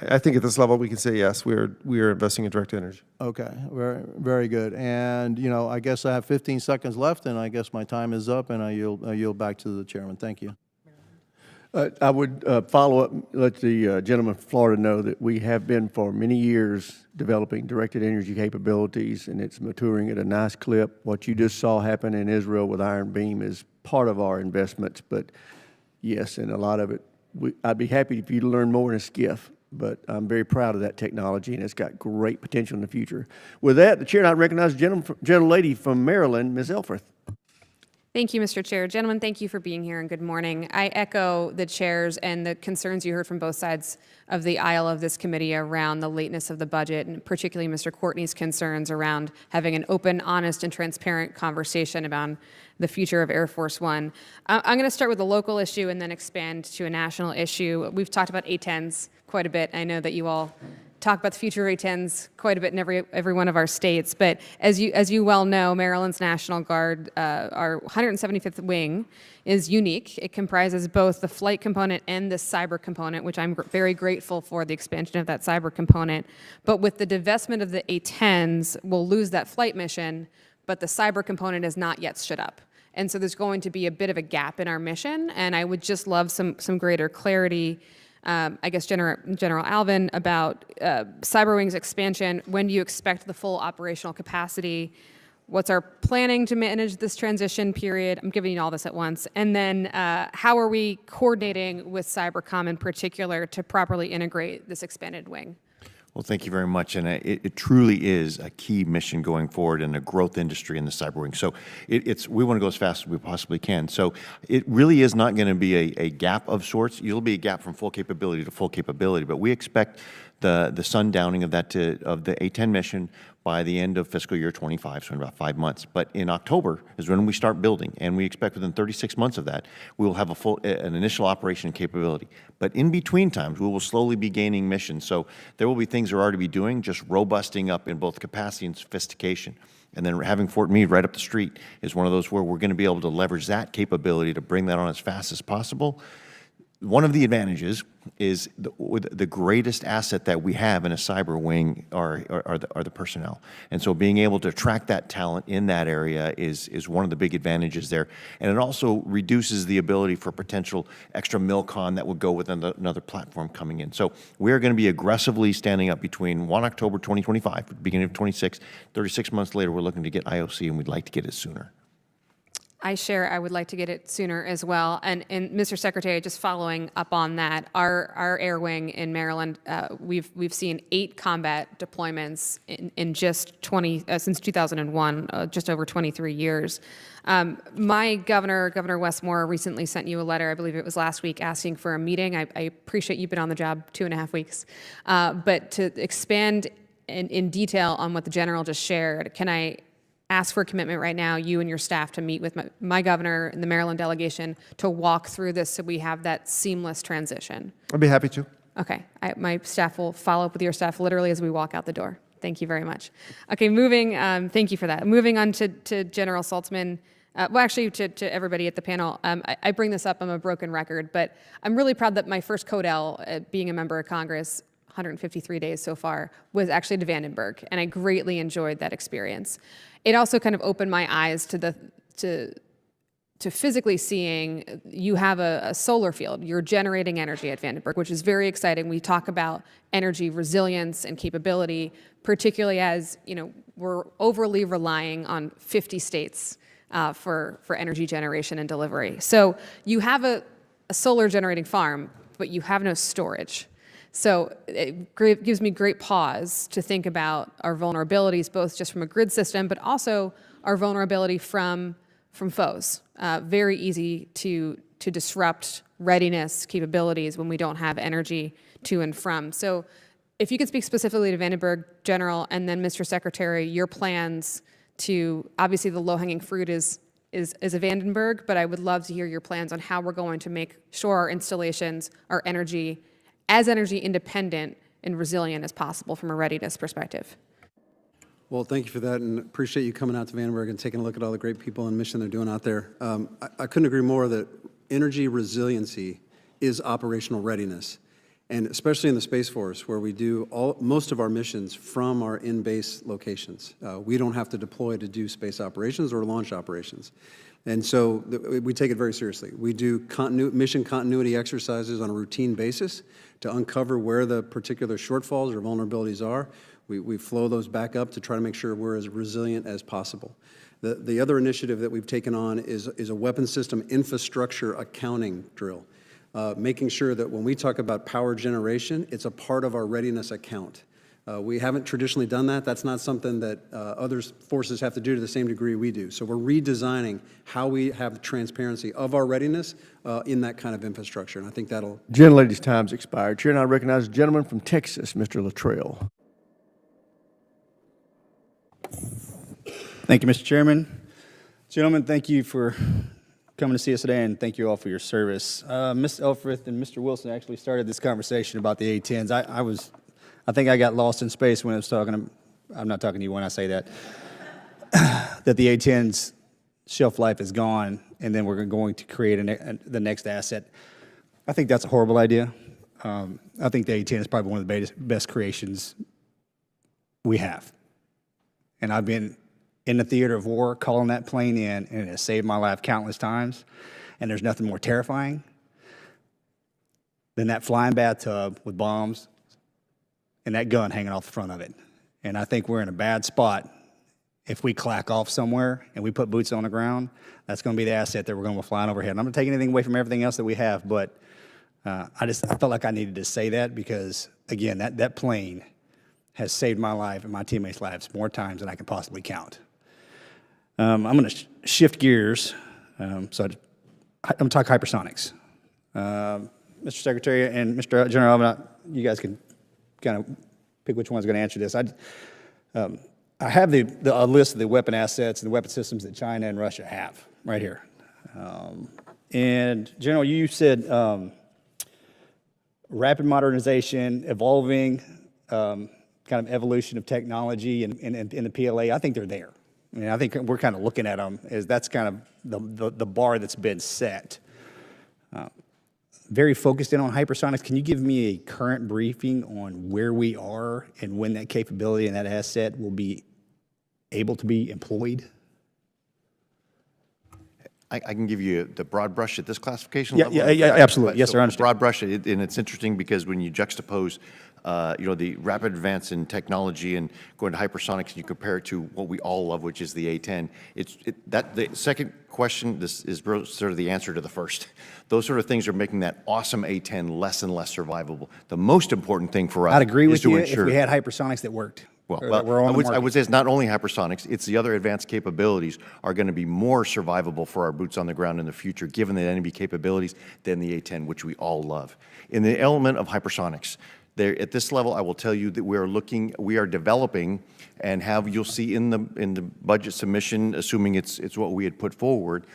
I think at this level we can say yes, we are investing in direct energy. Okay, very, very good. And I guess I have 15 seconds left, and I guess my time is up, and I yield back to the chairman. Thank you. I would follow up, let the gentleman from Florida know that we have been for many years developing directed energy capabilities, and it's maturing at a nice clip. What you just saw happen in Israel with Iron Beam is part of our investments, but yes, and a lot of it, I'd be happy for you to learn more in a skiff, but I'm very proud of that technology, and it's got great potential in the future. With that, the chair and I recognize the gentlelady from Maryland, Ms. Elfreth. Thank you, Mr. Chair. Gentlemen, thank you for being here, and good morning. I echo the chairs and the concerns you heard from both sides of the aisle of this committee around the lateness of the budget, and particularly Mr. Courtney's concerns around having an open, honest, and transparent conversation about the future of Air Force One. I'm going to start with a local issue and then expand to a national issue. We've talked about A-10s quite a bit. I know that you all talk about the future of A-10s quite a bit in every one of our states. But as you well know, Maryland's National Guard, our 175th wing, is unique. It comprises both the flight component and the cyber component, which I'm very grateful for the expansion of that cyber component. But with the divestment of the A-10s, we'll lose that flight mission, but the cyber component is not yet stood up. And so there's going to be a bit of a gap in our mission, and I would just love some greater clarity, I guess, General Alvin, about CyberWing's expansion. When do you expect the full operational capacity? What's our planning to manage this transition period? I'm giving you all this at once. And then how are we coordinating with Cybercom in particular to properly integrate this expanded wing? Well, thank you very much. And it truly is a key mission going forward in a growth industry in the cyber wing. So we want to go as fast as we possibly can. So it really is not going to be a gap of sorts. It'll be a gap from full capability to full capability. But we expect the sundowning of the A-10 mission by the end of fiscal year 25, so in about 5 months. But in October is when we start building, and we expect within 36 months of that, we will have an initial operation capability. But in between times, we will slowly be gaining missions. So there will be things we're already doing, just robusting up in both capacity and sophistication. And then having Fort Meade right up the street is one of those where we're going to be able to leverage that capability to bring that on as fast as possible. One of the advantages is the greatest asset that we have in a cyber wing are the personnel. And so being able to attract that talent in that area is one of the big advantages there. And it also reduces the ability for potential extra MILCON that would go with another platform coming in. So we're going to be aggressively standing up between 1 October 2025, beginning of 26, 36 months later, we're looking to get IOC, and we'd like to get it sooner. I would like to get it sooner as well. And Mr. Secretary, just following up on that, our air wing in Maryland, we've seen 8 combat deployments in just since 2001, just over 23 years. My Governor Westmore, recently sent you a letter, I believe it was last week, asking for a meeting. I appreciate you've been on the job 2.5 weeks. But to expand in detail on what the General just shared, can I ask for a commitment right now, you and your staff, to meet with my governor and the Maryland delegation to walk through this so we have that seamless transition? I'd be happy to. Okay. My staff will follow up with your staff literally as we walk out the door. Thank you very much. Okay, thank you for that. Moving on to General Saltzman. Well, actually, to everybody at the panel, I bring this up, I'm a broken record, but I'm really proud that my first CODEL, being a member of Congress, 153 days so far, was actually to Vandenberg, and I greatly enjoyed that experience. It also kind of opened my eyes to physically seeing you have a solar field. You're generating energy at Vandenberg, which is very exciting. We talk about energy resilience and capability, particularly as we're overly relying on 50 states for energy generation and delivery. So you have a solar generating farm, but you have no storage. So it gives me great pause to think about our vulnerabilities, both just from a grid system, but also our vulnerability from foes. Very easy to disrupt readiness capabilities when we don't have energy to and from. So if you could speak specifically to Vandenberg, General, and then Mr. Secretary, your plans to, obviously the low-hanging fruit is a Vandenberg, but I would love to hear your plans on how we're going to make sure our installations are energy independent and resilient as possible from a readiness perspective. Well, thank you for that, and appreciate you coming out to Vandenberg and taking a look at all the great people and mission they're doing out there. I couldn't agree more that energy resiliency is operational readiness, and especially in the Space Force, where we do most of our missions from our in-base locations. We don't have to deploy to do space operations or launch operations. And so we take it very seriously. We do mission continuity exercises on a routine basis to uncover where the particular shortfalls or vulnerabilities are. We flow those back up to try to make sure we're as resilient as possible. The other initiative that we've taken on is a weapon system infrastructure accounting drill, making sure that when we talk about power generation, it's a part of our readiness account. We haven't traditionally done that. That's not something that other forces have to do to the same degree we do. So we're redesigning how we have transparency of our readiness in that kind of infrastructure, and I think that'll... Gentlelady's time's expired. Chair, now recognize the gentleman from Texas, Mr. Luttrell. Thank you, Mr. Chairman. Gentlemen, thank you for coming to see us today, and thank you all for your service. Ms. Elfrith and Mr. Wilson actually started this conversation about the A-10s. I think I got lost in space when I was talking. I'm not talking to you when I say that. That the A10's shelf life is gone, and then we're going to create the next asset. I think that's a horrible idea. I think the A10 is probably one of the best creations we have. And I've been in the theater of war calling that plane in, and it has saved my life countless times. And there's nothing more terrifying than that flying bathtub with bombs and that gun hanging off the front of it. And I think we're in a bad spot if we clack off somewhere and we put boots on the ground. That's going to be the asset that we're going to be flying overhead. And I'm not taking anything away from everything else that we have, but I felt like I needed to say that because, again, that plane has saved my life and my teammates' lives more times than I can possibly count. I'm going to shift gears. I'm going to talk hypersonics. Mr. Secretary and Mr. General, you guys can kind of pick which one's going to answer this. I have a list of the weapon assets and the weapon systems that China and Russia have right here. And General, you said rapid modernization, evolving, kind of evolution of technology in the PLA. I think they're there. I mean, I think we're kind of looking at them as that's kind of the bar that's been set. Very focused in on hypersonics. Can you give me a current briefing on where we are and when that capability and that asset will be able to be employed? I can give you the broad brush at this classification Yeah, level. yeah, absolutely. Yes, sir, I understand. Broad brush, and it's interesting because when you juxtapose, the rapid advance in technology and going to hypersonics, and you compare it to what we all love, which is the A-10. The second question, this is sort of the answer to the first. Those sort of things are making that awesome A-10 less and less survivable. The most important thing for us I'd agree is with to you ensure. if we had hypersonics that worked. Well, I would say it's not only hypersonics, it's the other advanced capabilities are going to be more survivable for our boots on the ground in the future, given the enemy capabilities, than the A-10, which we all love. In the element of hypersonics, at this level, I will tell you that we are developing, and you'll see in the budget submission, assuming it's what we had put forward,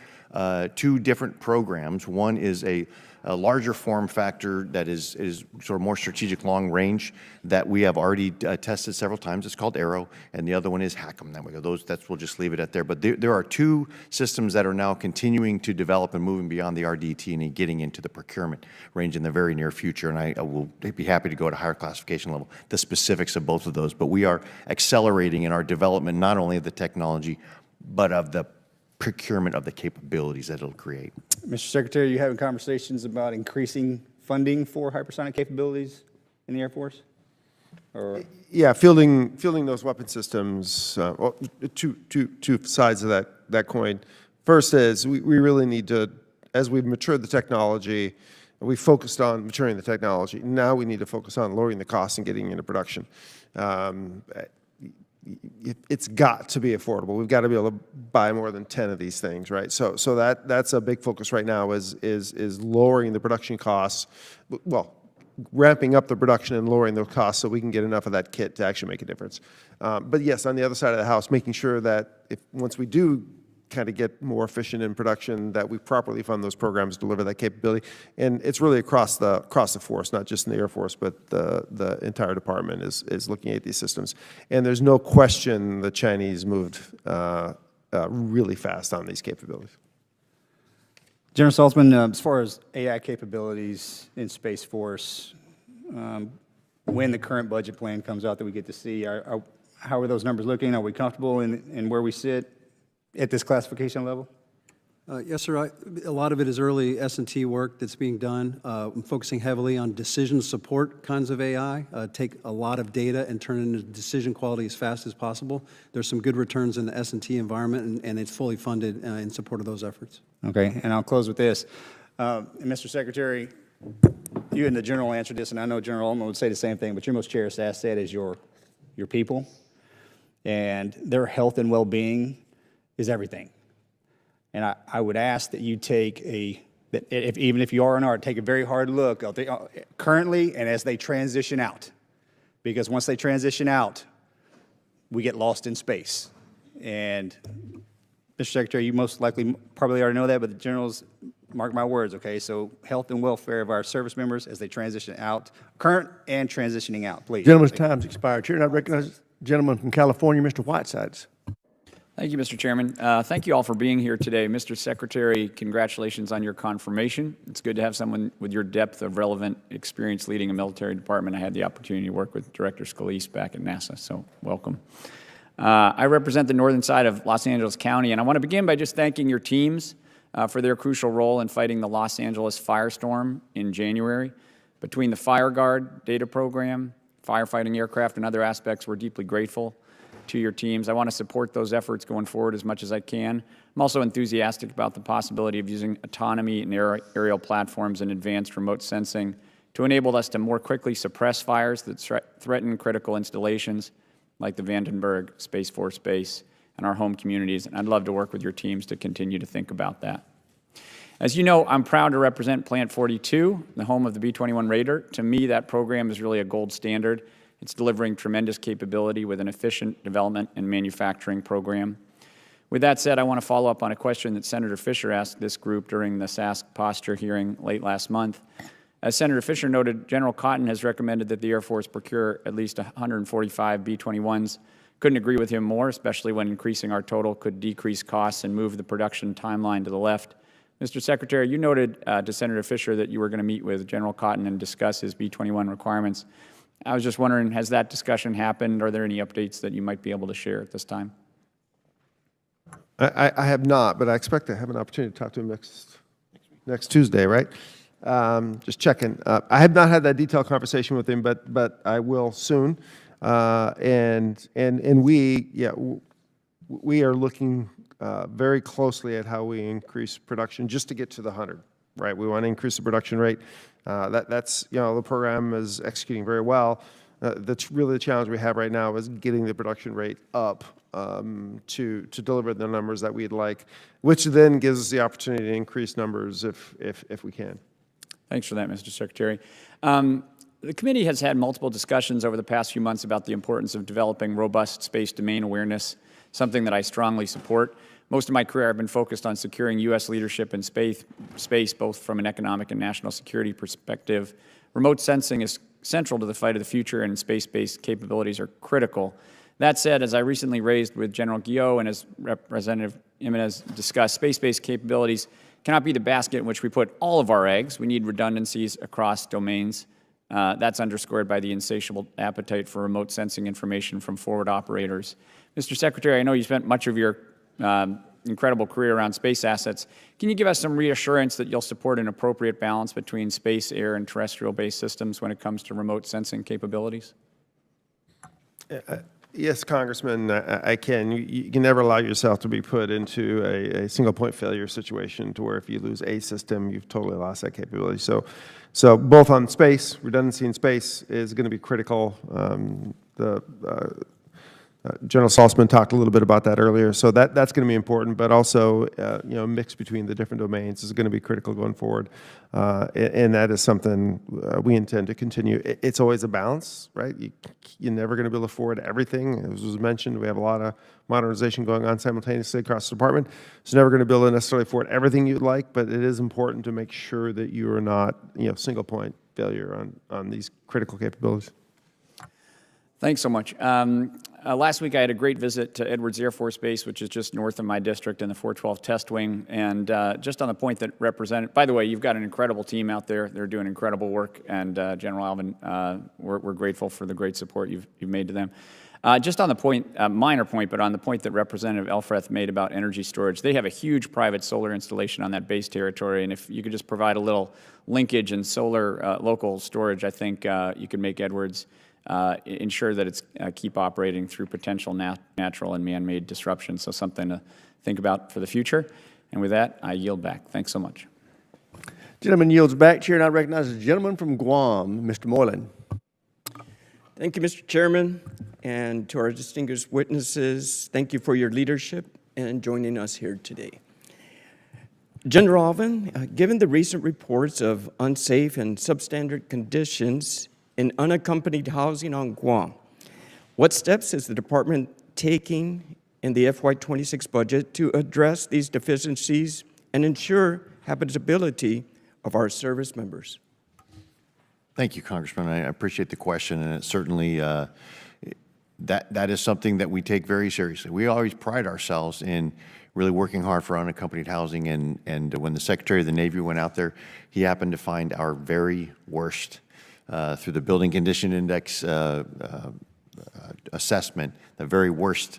2 different programs. One is a larger form factor that is sort of more strategic long range that we have already tested several times. It's called Arrow, and the other one is HACM. That we go. We'll just leave it at there. But there are 2 systems that are now continuing to develop and moving beyond the RDT and getting into the procurement range in the very near future. And I will be happy to go to higher classification level, the specifics of both of those. But we are accelerating in our development, not only of the technology, but of the procurement of the capabilities that it'll create. Mr. Secretary, are you having conversations about increasing funding for hypersonic capabilities in the Air Force? Or? Yeah, fielding those weapon systems, well, two sides of that coin. First is we really need to, as we've matured the technology, we focused on maturing the technology. Now we need to focus on lowering the costs and getting into production. It's got to be affordable. We've got to be able to buy more than 10 of these things, right? So that's a big focus right now is lowering the production costs, well, ramping up the production and lowering the costs so we can get enough of that kit to actually make a difference. But yes, on the other side of the house, making sure that once we do kind of get more efficient in production, that we properly fund those programs, deliver that capability. And it's really across the force, not just in the Air Force, but the entire department is looking at these systems. And there's no question the Chinese moved really fast on these capabilities. General Saltzman, as far as AI capabilities in Space Force, when the current budget plan comes out that we get to see, how are those numbers looking? Are we comfortable in where we sit at this classification level? Yes, sir. A lot of it is early S&T work that's being done. I'm focusing heavily on decision support kinds of AI. Take a lot of data and turn it into decision quality as fast as possible. There's some good returns in the S&T environment, and it's fully funded in support of those efforts. Okay, and I'll close with this. And Mr. Secretary, you and the General answered this, and I know General Altman would say the same thing, but your most cherished asset is your people, and their health and well-being is everything. And I would ask that you take even if you are and are, take a very hard look currently and as they transition out. Because once they transition out, we get lost in space. And Mr. Secretary, you most likely probably already know that, but the General's mark my words, okay? So health and welfare of our service members as they transition out, current and transitioning out, please. Gentleman's time's expired. Chair, and I recognize the gentleman from California, Mr. Whitesides. Thank you, Mr. Chairman. Thank you all for being here today. Mr. Secretary, congratulations on your confirmation. It's good to have someone with your depth of relevant experience leading a military department. I had the opportunity to work with Director Scalise back at NASA, so welcome. I represent the northern side of Los Angeles County, and I want to begin by just thanking your teams for their crucial role in fighting the Los Angeles firestorm in January. Between the Fire Guard data program, firefighting aircraft, and other aspects, we're deeply grateful to your teams. I want to support those efforts going forward as much as I can. I'm also enthusiastic about the possibility of using autonomy and aerial platforms and advanced remote sensing to enable us to more quickly suppress fires that threaten critical installations like the Vandenberg Space Force Base and our home communities, and I'd love to work with your teams to continue to think about that. As you know, I'm proud to represent Plant 42, the home of the B-21 Raider. To me, that program is really a gold standard. It's delivering tremendous capability with an efficient development and manufacturing program. With that said, I want to follow up on a question that Senator Fisher asked this group during the SASC posture hearing late last month. As Senator Fisher noted, General Cotton has recommended that the Air Force procure at least 145 B-21s. Couldn't agree with him more, especially when increasing our total could decrease costs and move the production timeline to the left. Mr. Secretary, you noted to Senator Fisher that you were going to meet with General Cotton and discuss his B-21 requirements. I was just wondering, has that discussion happened? Are there any updates that you might be able to share at this time? I have not, but I expect to have an opportunity to talk to him next Tuesday, right? Just checking. I have not had that detailed conversation with him, but I will soon. And we are looking very closely at how we increase production just to get to the 100, right? We want to increase the production rate. That's, the program is executing very well. That's really the challenge we have right now is getting the production rate up to deliver the numbers that we'd like, which then gives us the opportunity to increase numbers if we can. Thanks for that, Mr. Secretary. The committee has had multiple discussions over the past few months about the importance of developing robust space domain awareness, something that I strongly support. Most of my career, I've been focused on securing U.S. leadership in space, both from an economic and national security perspective. Remote sensing is central to the fight of the future, and space-based capabilities are critical. That said, as I recently raised with General Guillot and as Representative Jimenez discussed, space-based capabilities cannot be the basket in which we put all of our eggs. We need redundancies across domains. That's underscored by the insatiable appetite for remote sensing information from forward operators. Mr. Secretary, I know you spent much of your incredible career around space assets. Can you give us some reassurance that you'll support an appropriate balance between space, air, and terrestrial-based systems when it comes to remote sensing capabilities? Yes, Congressman, I can. You can never allow yourself to be put into a single point failure situation to where if you lose a system, you've totally lost that capability. So both on space, redundancy in space is going to be critical. General Saltzman talked a little bit about that earlier, so that's going to be important, but also, a mix between the different domains is going to be critical going forward, and that is something we intend to continue. It's always a balance, right? You're never going to be able to afford everything. As was mentioned, we have a lot of modernization going on simultaneously across the department, so never going to be able to necessarily afford everything you'd like, but it is important to make sure that you are not, single point failure on these critical capabilities. Thanks so much. Last week I had a great visit to Edwards Air Force Base, which is just north of my district in the 412 Test Wing. And just on the point that by the way, you've got an incredible team out there. They're doing incredible work. And General Alvin, we're grateful for the great support you've made to them. Just on the point, minor point, but on the point that Representative Elfreth made about energy storage, they have a huge private solar installation on that base territory. And if you could just provide a little linkage in solar local storage, I think you could make Edwards ensure that it's keep operating through potential natural and man-made disruptions. So something to think about for the future. And with that, I yield back. Thanks so much. Gentleman yields back. Chair, and I recognize the gentleman from Guam, Mr. Moylan. Thank you, Mr. Chairman, and to our distinguished witnesses, thank you for your leadership and joining us here today. General Alvin, given the recent reports of unsafe and substandard conditions in unaccompanied housing on Guam, what steps is the department taking in the FY26 budget to address these deficiencies and ensure habitability of our service members? Thank you, Congressman. I appreciate the question, and it certainly that is something that we take very seriously. We always pride ourselves in really working hard for unaccompanied housing, and when the Secretary of the Navy went out there, he happened to find our very worst through the Building Condition Index assessment, the very worst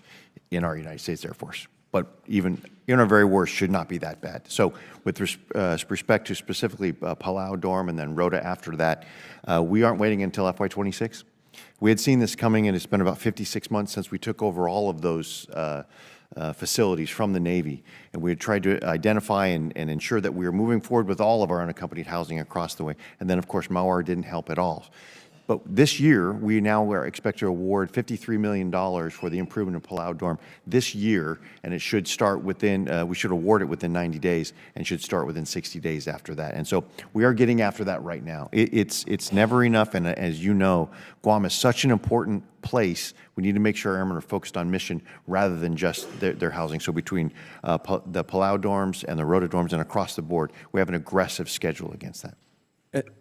in our United States Air Force. But even our very worst should not be that bad. So with respect to specifically Palau Dorm and then Rota after that, we aren't waiting until FY26. We had seen this coming, and it's been about 56 months since we took over all of those facilities from the Navy, and we had tried to identify and ensure that we were moving forward with all of our unaccompanied housing across the way. And then, of course, MAUR didn't help at all. But this year, we now are expect to award $53 million for the improvement of Palau Dorm this year, and it should start within, we should award it within 90 days and should start within 60 days after that. And so we are getting after that right now. It's never enough, and as you know, Guam is such an important place. We need to make sure our airmen are focused on mission rather than just their housing. So between the Palau dorms and the Rota dorms and across the board, we have an aggressive schedule against that.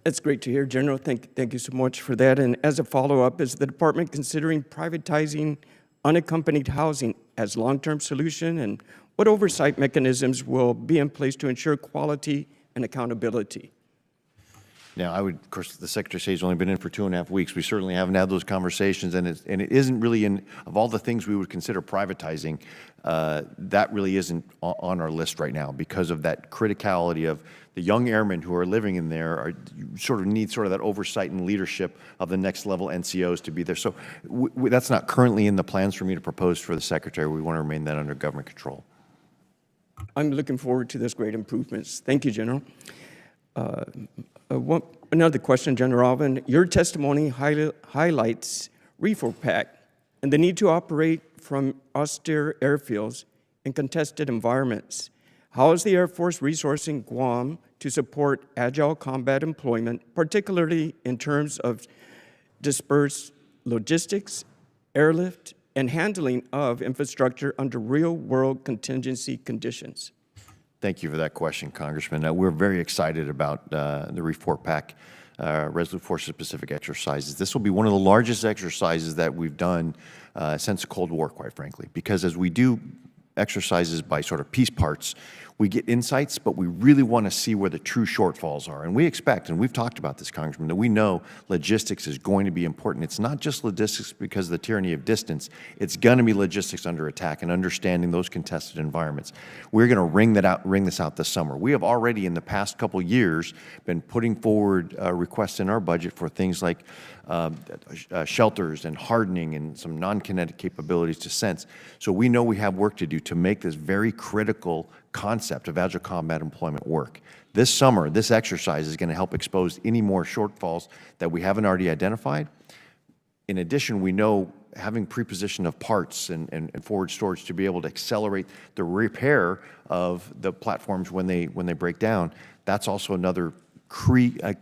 That's great to hear, General. Thank you so much for that. And as a follow-up, is the department considering privatizing unaccompanied housing as long-term solution? And what oversight mechanisms will be in place to ensure quality and accountability? Now, I would, of course, the Secretary says he's only been in for 2.5 weeks. We certainly haven't had those conversations, and it isn't really of all the things we would consider privatizing, that really isn't on our list right now because of that criticality of the young airmen who are living in there sort of need that oversight and leadership of the next level NCOs to be there. So that's not currently in the plans for me to propose for the Secretary. We want to remain that under government control. I'm looking forward to those great improvements. Thank you, General. Another question, General Alvin. Your testimony highlights RFORPAC and the need to operate from austere airfields in contested environments. How is the Air Force resourcing Guam to support agile combat employment, particularly in terms of dispersed logistics, airlift, and handling of infrastructure under real-world contingency conditions? Thank you for that question, Congressman. We're very excited about the RFORPAC Resolute Forces Pacific exercises. This will be one of the largest exercises that we've done since the Cold War, quite frankly, because as we do exercises by sort of piece parts, we get insights, but we really want to see where the true shortfalls are. And we expect, and we've talked about this, Congressman, that we know logistics is going to be important. It's not just logistics because of the tyranny of distance. It's going to be logistics under attack and understanding those contested environments. We're going to wring this out this summer. We have already, in the past couple years, been putting forward requests in our budget for things like shelters and hardening and some non-kinetic capabilities to sense. So we know we have work to do to make this very critical concept of agile combat employment work. This summer, this exercise is going to help expose any more shortfalls that we haven't already identified. In addition, we know having preposition of parts and forward storage to be able to accelerate the repair of the platforms when they break down, that's also another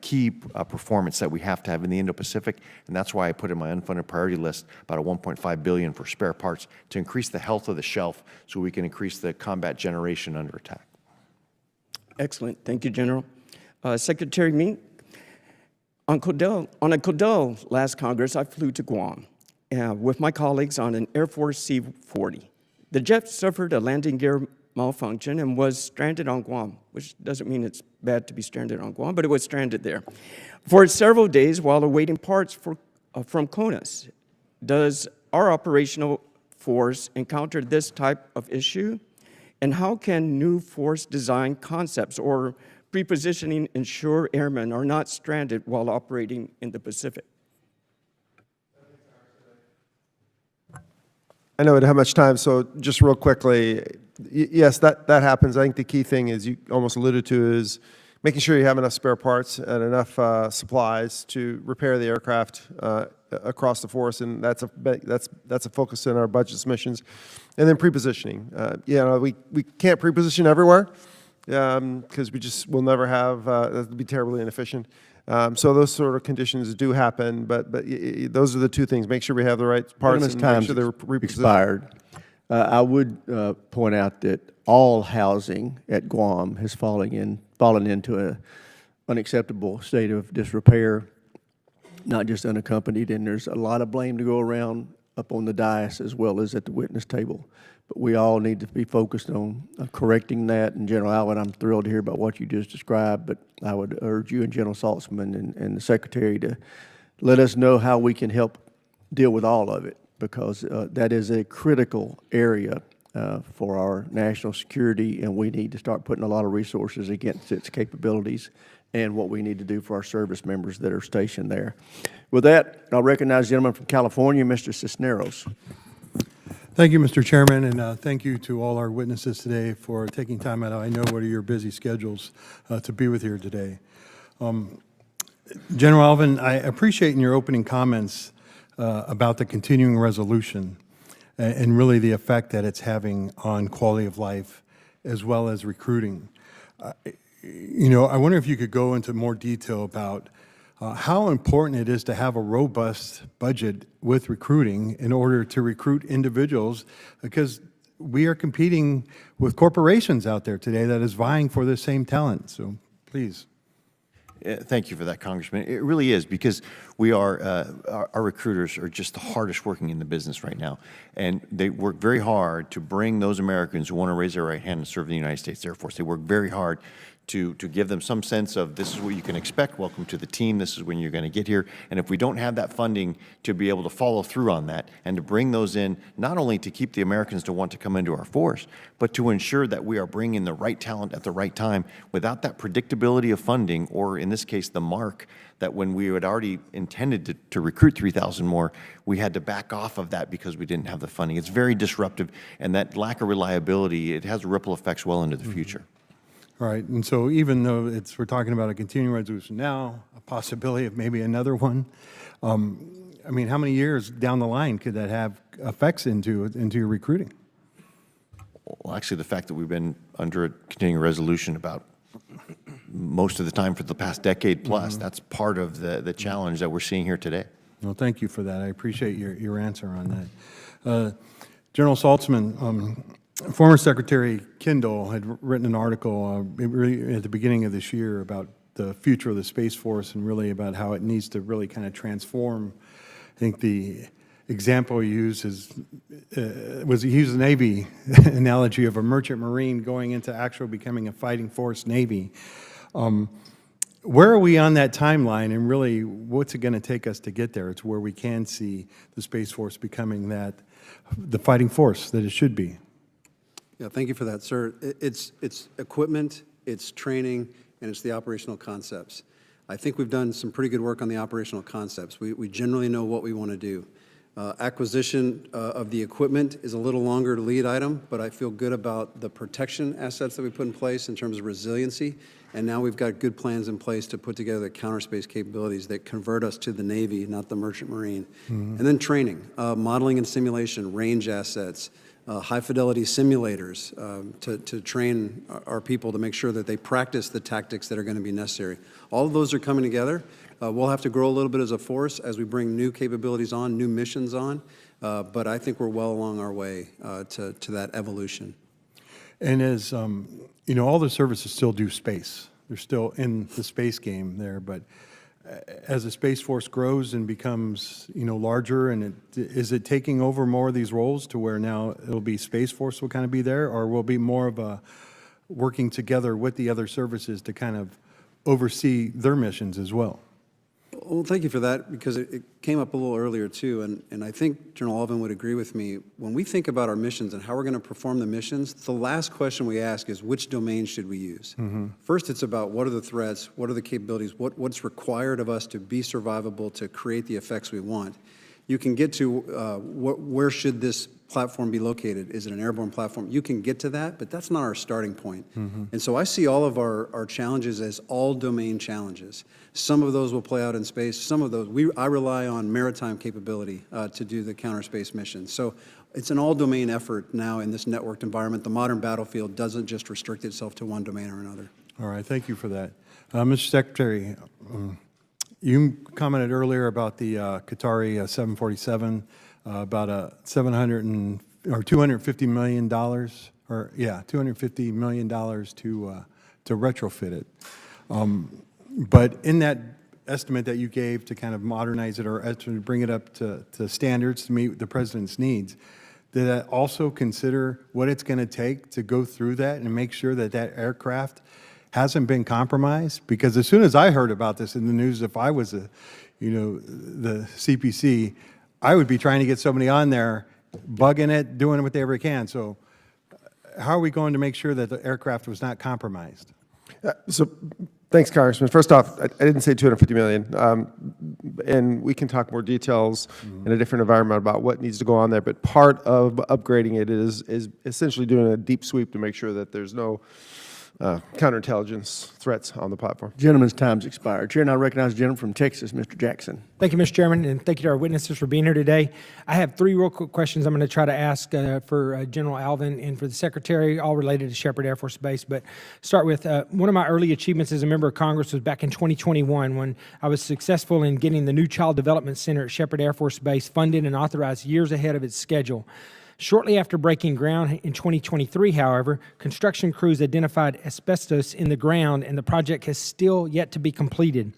key performance that we have to have in the Indo-Pacific, and that's why I put in my unfunded priority list about a $1.5 billion for spare parts to increase the health of the shelf so we can increase the combat generation under attack. Excellent. Thank you, General. Secretary Mink, on a Codell last Congress, I flew to Guam with my colleagues on an Air Force C-40. The jet suffered a landing gear malfunction and was stranded on Guam, which doesn't mean it's bad to be stranded on Guam, but it was stranded there for several days while awaiting parts from CONUS. Does our operational force encounter this type of issue? And how can new force design concepts or prepositioning ensure airmen are not stranded while operating in the Pacific? I know we don't have much time, so just real quickly, yes, that happens. I think the key thing, as you almost alluded to, is making sure you have enough spare parts and enough supplies to repair the aircraft across the force, and that's a focus in our budget submissions. And then prepositioning. We can't preposition everywhere because will never have, that would be terribly inefficient. So those sort of conditions do happen, but those are the two things. Make sure we have the right parts and make sure they're repositioned. Expired. I would point out that all housing at Guam has fallen into an unacceptable state of disrepair, not just unaccompanied, and there's a lot of blame to go around up on the dais as well as at the witness table. But we all need to be focused on correcting that. And General Allen, I'm thrilled to hear about what you just described, but I would urge you and General Saltzman and the Secretary to let us know how we can help deal with all of it, because that is a critical area for our national security, and we need to start putting a lot of resources against its capabilities and what we need to do for our service members that are stationed there. With that, I'll recognize the gentleman from California, Mr. Cisneros. Thank you, Mr. Chairman, and thank you to all our witnesses today for taking time out. I know what are your busy schedules to be with here today. General Alvin, I appreciate in your opening comments about the continuing resolution and really the effect that it's having on quality of life as well as recruiting. You know, I wonder if you could go into more detail about how important it is to have a robust budget with recruiting in order to recruit individuals, because we are competing with corporations out there today that is vying for the same talent. So please. Thank you for that, Congressman. It really is, because we are, our recruiters are just the hardest working in the business right now. And they work very hard to bring those Americans who want to raise their right hand and serve in the United States Air Force. They work very hard to give them some sense of this is what you can expect, welcome to the team, this is when you're going to get here. And if we don't have that funding to be able to follow through on that and to bring those in, not only to keep the Americans to want to come into our force, but to ensure that we are bringing the right talent at the right time, without that predictability of funding, or in this case, the mark that when we had already intended to recruit 3,000 more, we had to back off of that because we didn't have the funding. It's very disruptive, and that lack of reliability, it has ripple effects well into the future. All right, and so even though we're talking about a continuing resolution now, a possibility of maybe another one, I mean, how many years down the line could that have effects into your recruiting? Well, actually, the fact that we've been under a continuing resolution about most of the time for the past decade plus, that's part of the challenge that we're seeing here today. Well, thank you for that. I appreciate your answer on that. General Saltzman, former Secretary Kendall had written an article at the beginning of this year about the future of the Space Force and really about how it needs to really kind of transform. I think the example he used was he used the Navy analogy of a merchant marine going into actual becoming a fighting force Navy. Where are we on that timeline, and really what's it going to take us to get there? It's where we can see the Space Force becoming the fighting force that it should be. Yeah, thank you for that, sir. It's equipment, it's training, and it's the operational concepts. I think we've done some pretty good work on the operational concepts. We generally know what we want to do. Acquisition of the equipment is a little longer to lead item, but I feel good about the protection assets that we put in place in terms of resiliency. And now we've got good plans in place to put together the counter space capabilities that convert us to the Navy, not the Merchant Marine. And then training, modeling and simulation, range assets, high-fidelity simulators to train our people to make sure that they practice the tactics that are going to be necessary. All of those are coming together. We'll have to grow a little bit as a force as we bring new capabilities on, new missions on, but I think we're well along our way to that evolution. And as, you know, all the services still do space. They're still in the space game there, but as the Space Force grows and becomes, you know, larger, and is it taking over more of these roles to where now it'll be Space Force will kind of be there, or will be more of a working together with the other services to kind of oversee their missions as well? Well, thank you for that, because it came up a little earlier too, and I think General Alvin would agree with me. When we think about our missions and how we're going to perform the missions, the last question we ask is which domain should we use? First, it's about what are the threats, what are the capabilities, what's required of us to be survivable, to create the effects we want. You can get to where should this platform be located? Is it an airborne platform? You can get to that, but that's not our starting point. And so I see all of our challenges as all domain challenges. Some of those will play out in space. Some of those, I rely on maritime capability to do the counter space missions. So it's an all domain effort now in this networked environment. The modern battlefield doesn't just restrict itself to one domain or another. All right, thank you for that. Mr. Secretary, you commented earlier about the Qatari 747, about $250 million, or $250 million to retrofit it. But in that estimate that you gave to kind of modernize it or to bring it up to standards to meet the president's needs, did that also consider what it's going to take to go through that and make sure that that aircraft hasn't been compromised? Because as soon as I heard about this in the news, if I was the CPC, I would be trying to get somebody on there, bugging it, doing whatever they can. So how are we going to make sure that the aircraft was not compromised? So thanks, Congressman. First off, I didn't say $250 million, and we can talk more details in a different environment about what needs to go on there, but part of upgrading it is essentially doing a deep sweep to make sure that there's no counterintelligence threats on the platform. Gentleman's time's expired. Chair, now recognize the gentleman from Texas, Mr. Jackson. Thank you, Mr. Chairman, and thank you to our witnesses for being here today. I have three real quick questions I'm going to try to ask for General Alvin and for the Secretary, all related to Sheppard Air Force Base. But start with one of my early achievements as a member of Congress was back in 2021 when I was successful in getting the new Child Development Center at Sheppard Air Force Base funded and authorized years ahead of its schedule. Shortly after breaking ground in 2023, however, construction crews identified asbestos in the ground and the project has still yet to be completed.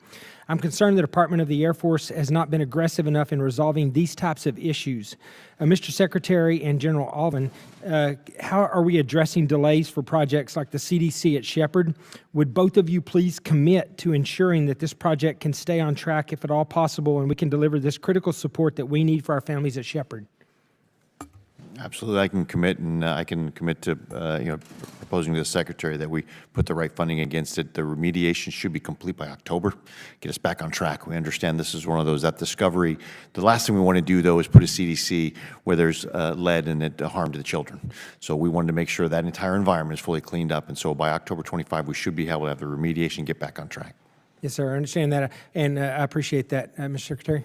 I'm concerned the Department of the Air Force has not been aggressive enough in resolving these types of issues. Mr. Secretary and General Alvin, how are we addressing delays for projects like the CDC at Sheppard? Would both of you please commit to ensuring that this project can stay on track if at all possible and we can deliver this critical support that we need for our families at Sheppard? Absolutely, I can commit, and I can commit to proposing to the Secretary that we put the right funding against it. The remediation should be complete by October, get us back on track. We understand this is one of those, that discovery. The last thing we want to do, though, is put a CDC where there's lead and it harm to the children. So we wanted to make sure that entire environment is fully cleaned up, and so by October 25, we should be able to have the remediation get back on track. Yes, sir, I understand that, and I appreciate that, Mr. Secretary.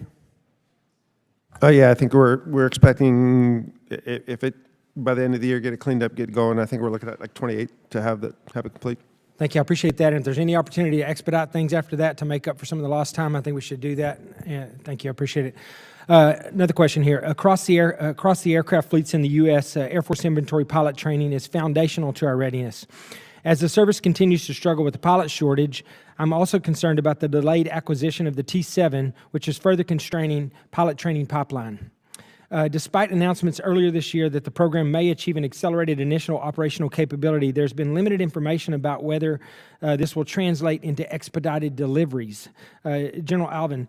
Yeah, I think we're expecting, if it, by the end of the year, get it cleaned up, get going, I think we're looking at like 28 to have it complete. Thank you, I appreciate that. And if there's any opportunity to expedite things after that to make up for some of the lost time, I think we should do that. Thank you, I appreciate it. Another question here. Across the aircraft fleets in the U.S., Air Force inventory pilot training is foundational to our readiness. As the service continues to struggle with the pilot shortage, I'm also concerned about the delayed acquisition of the T-7, which is further constraining pilot training pipeline. Despite announcements earlier this year that the program may achieve an accelerated initial operational capability, there's been limited information about whether this will translate into expedited deliveries. General Alvin,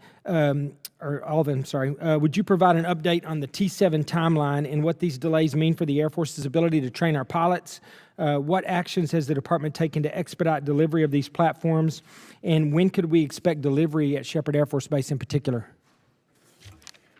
would you provide an update on the T-7 timeline and what these delays mean for the Air Force's ability to train our pilots? What actions has the department taken to expedite delivery of these platforms? And when could we expect delivery at Sheppard Air Force Base in particular?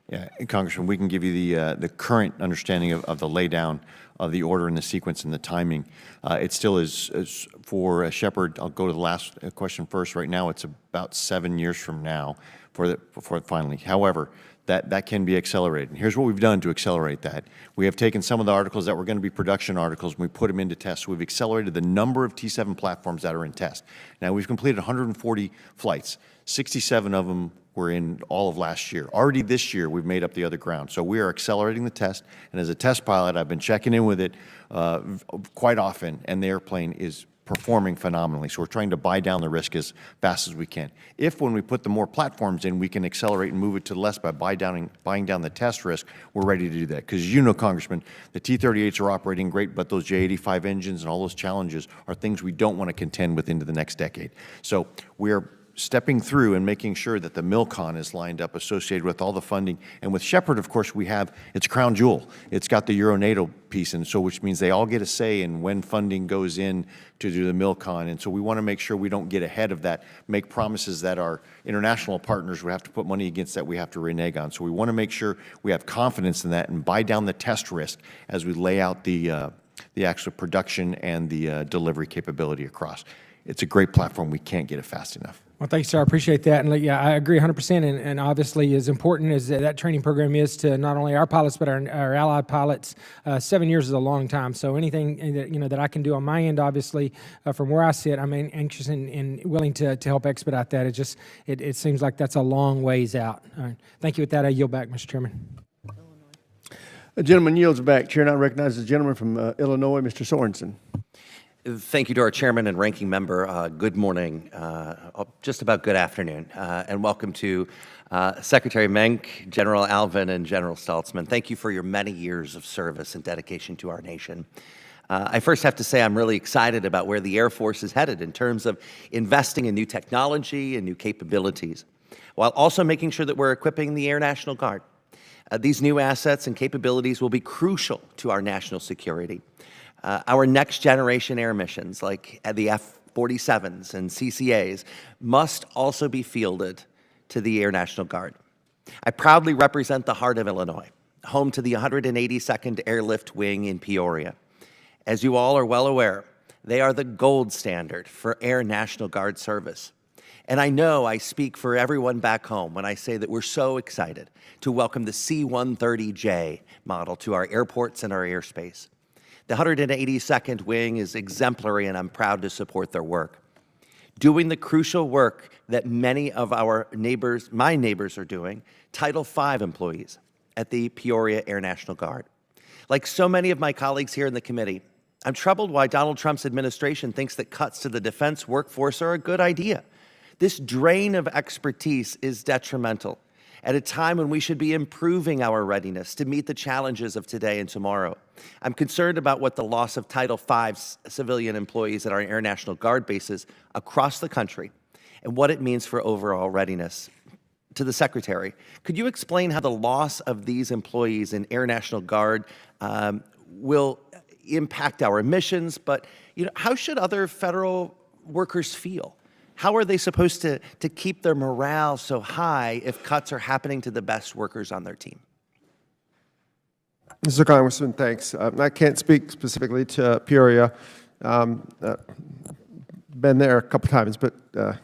Yeah, Congressman, we can give you the current understanding of the laydown of the order and the sequence and the timing. It still is for Sheppard. I'll go to the last question first. Right now, it's about 7 years from now before finally. However, that can be accelerated. And here's what we've done to accelerate that. We have taken some of the articles that were going to be production articles and we put them into tests. So we've accelerated the number of T-7 platforms that are in test. Now, we've completed 140 flights. 67 of them were in all of last year. Already this year, we've made up the other ground. So we are accelerating the test. And as a test pilot, I've been checking in with it quite often, and the airplane is performing phenomenally. So we're trying to buy down the risk as fast as we can. If when we put the more platforms in, we can accelerate and move it to less by buying down the test risk, we're ready to do that. Because you know, Congressman, the T-38s are operating great, but those J-85 engines and all those challenges are things we don't want to contend with into the next decade. So we're stepping through and making sure that the MILCON is lined up associated with all the funding. And with Sheppard, of course, we have its crown jewel. It's got the Euro-NATO piece, and so which means they all get a say in when funding goes in to do the MILCON. And so we want to make sure we don't get ahead of that, make promises that our international partners would have to put money against that we have to renege on. So we want to make sure we have confidence in that and buy down the test risk as we lay out the actual production and the delivery capability across. It's a great platform. We can't get it fast enough. Well, thank you, sir. I appreciate that. And yeah, I agree 100%. And obviously, as important as that training program is to not only our pilots, but our allied pilots, 7 years is a long time. So anything that I can do on my end, obviously, from where I sit, I'm anxious and willing to help expedite that. It seems like that's a long ways out. All right. Thank you. With that, I yield back, Mr. Chairman. The gentleman yields back. Chair now recognizes the gentleman from Illinois, Mr. Sorensen. Thank you to our chairman and ranking member. Good morning, just about good afternoon, and welcome to Secretary Menk, General Alvin, and General Staltzman. Thank you for your many years of service and dedication to our nation. I first have to say I'm really excited about where the Air Force is headed in terms of investing in new technology and new capabilities, while also making sure that we're equipping the Air National Guard. These new assets and capabilities will be crucial to our national security. Our next generation air missions, like the F-47s and CCAs, must also be fielded to the Air National Guard. I proudly represent the heart of Illinois, home to the 182nd Airlift Wing in Peoria. As you all are well aware, they are the gold standard for Air National Guard service. And I know I speak for everyone back home when I say that we're so excited to welcome the C-130J model to our airports and our airspace. The 182nd Wing is exemplary, and I'm proud to support their work. Doing the crucial work that many of our neighbors, my neighbors, are doing, Title V employees at the Peoria Air National Guard. Like so many of my colleagues here in the committee, I'm troubled why Donald Trump's administration thinks that cuts to the defense workforce are a good idea. This drain of expertise is detrimental at a time when we should be improving our readiness to meet the challenges of today and tomorrow. I'm concerned about what the loss of Title V civilian employees at our Air National Guard bases across the country and what it means for overall readiness. To the Secretary, could you explain how the loss of these employees in Air National Guard will impact our missions, but how should other federal workers feel? How are they supposed to keep their morale so high if cuts are happening to the best workers on their team? Mr. Congressman, thanks. I can't speak specifically to Peoria. Been there a couple times, but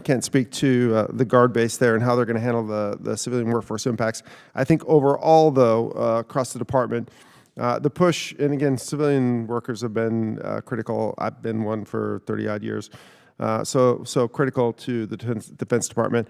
can't speak to the Guard base there and how they're going to handle the civilian workforce impacts. I think overall, though, across the department, the push, and again, civilian workers have been critical. I've been one for 30-odd years. So critical to the Defense Department.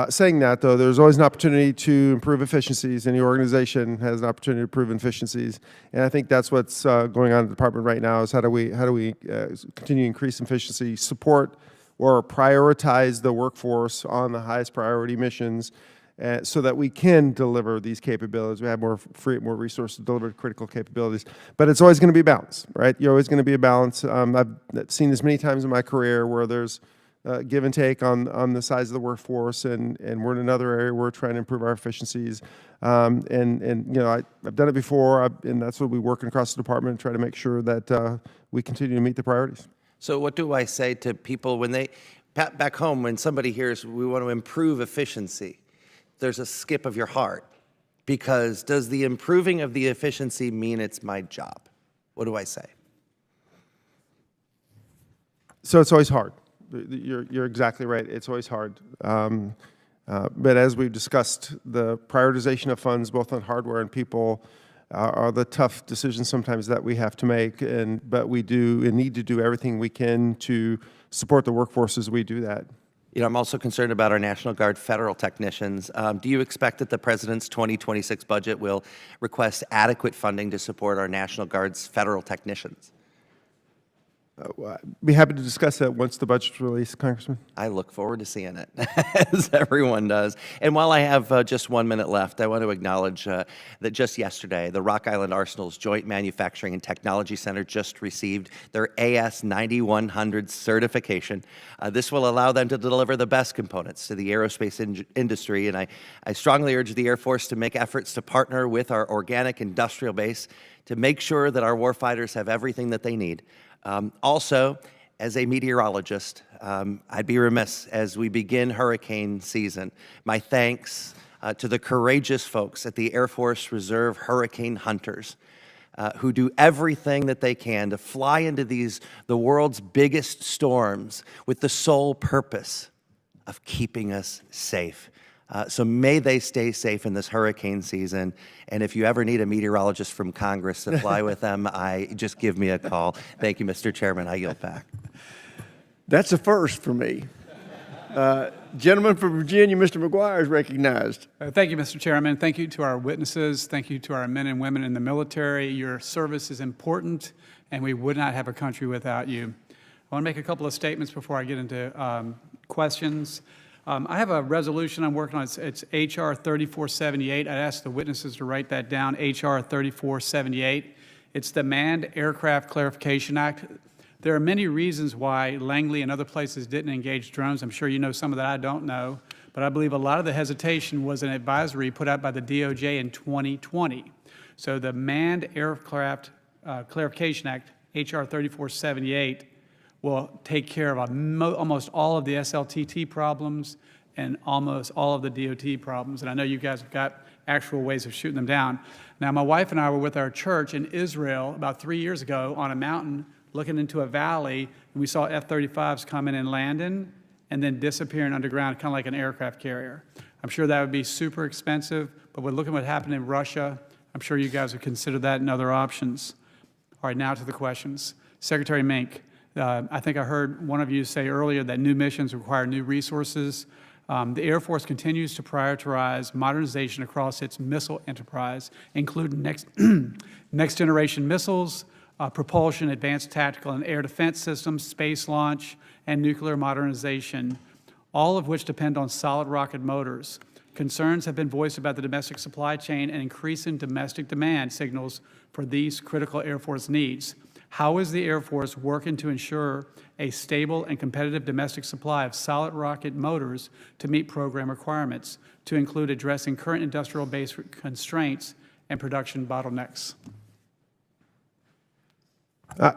Saying that, though, there's always an opportunity to improve efficiencies. Any organization has an opportunity to improve efficiencies, and I think that's what's going on in the department right now. Is how do we continue to increase efficiency, support or prioritize the workforce on the highest priority missions, so that we can deliver these capabilities. We have more resources to deliver critical capabilities. But it's always going to be a balance, right? You're always going to be a balance. I've seen this many times in my career where there's give and take on the size of the workforce, and we're in another area where we're trying to improve our efficiencies. I've done it before, and that's what we're working across the department, try to make sure that we continue to meet the priorities. So what do I say to people when they, back home, when somebody hears we want to improve efficiency? There's a skip of your heart, because does the improving of the efficiency mean it's my job? What do I say? So it's always hard. You're exactly right. It's always hard. But as we've discussed, the prioritization of funds, both on hardware and people, are the tough decisions sometimes that we have to make. But we do and need to do everything we can to support the workforce as we do that. I'm also concerned about our National Guard federal technicians. Do you expect that the President's 2026 budget will request adequate funding to support our National Guard's federal technicians? I'd be happy to discuss that once the budget's released, Congressman. I look forward to seeing it, as everyone does. And while I have just 1 minute left, I want to acknowledge that just yesterday, the Rock Island Arsenal's Joint Manufacturing and Technology Center just received their AS 9100 certification. This will allow them to deliver the best components to the aerospace industry, and I strongly urge the Air Force to make efforts to partner with our organic industrial base to make sure that our warfighters have everything that they need. Also, as a meteorologist, I'd be remiss as we begin hurricane season. My thanks to the courageous folks at the Air Force Reserve Hurricane Hunters who do everything that they can to fly into the world's biggest storms with the sole purpose of keeping us safe. So may they stay safe in this hurricane season. And if you ever need a meteorologist from Congress to fly with them, just give me a call. Thank you, Mr. Chairman. I yield back. That's a first for me. Gentleman from Virginia, Mr. McGuire, is recognized. Thank you, Mr. Chairman. Thank you to our witnesses. Thank you to our men and women in the military. Your service is important, and we would not have a country without you. I want to make a couple of statements before I get into questions. I have a resolution I'm working on. It's H.R. 3478. I asked the witnesses to write that down, H.R. 3478. It's the Manned Aircraft Clarification Act. There are many reasons why Langley and other places didn't engage drones. I'm sure you know some of that I don't know. But I believe a lot of the hesitation was an advisory put out by the DOJ in 2020. So the Manned Aircraft Clarification Act, H.R. 3478, will take care of almost all of the SLTT problems and almost all of the DOT problems. And I know you guys have got actual ways of shooting them down. Now, my wife and I were with our church in Israel about 3 years ago on a mountain looking into a valley, and we saw F-35s coming and landing and then disappearing underground, kind of like an aircraft carrier. I'm sure that would be super expensive, but we're looking at what happened in Russia. I'm sure you guys would consider that and other options. All right, now to the questions. Secretary Mink, I think I heard one of you say earlier that new missions require new resources. The Air Force continues to prioritize modernization across its missile enterprise, including next generation missiles, propulsion, advanced tactical and air defense systems, space launch, and nuclear modernization, all of which depend on solid rocket motors. Concerns have been voiced about the domestic supply chain and increasing domestic demand signals for these critical Air Force needs. How is the Air Force working to ensure a stable and competitive domestic supply of solid rocket motors to meet program requirements, to include addressing current industrial base constraints and production bottlenecks?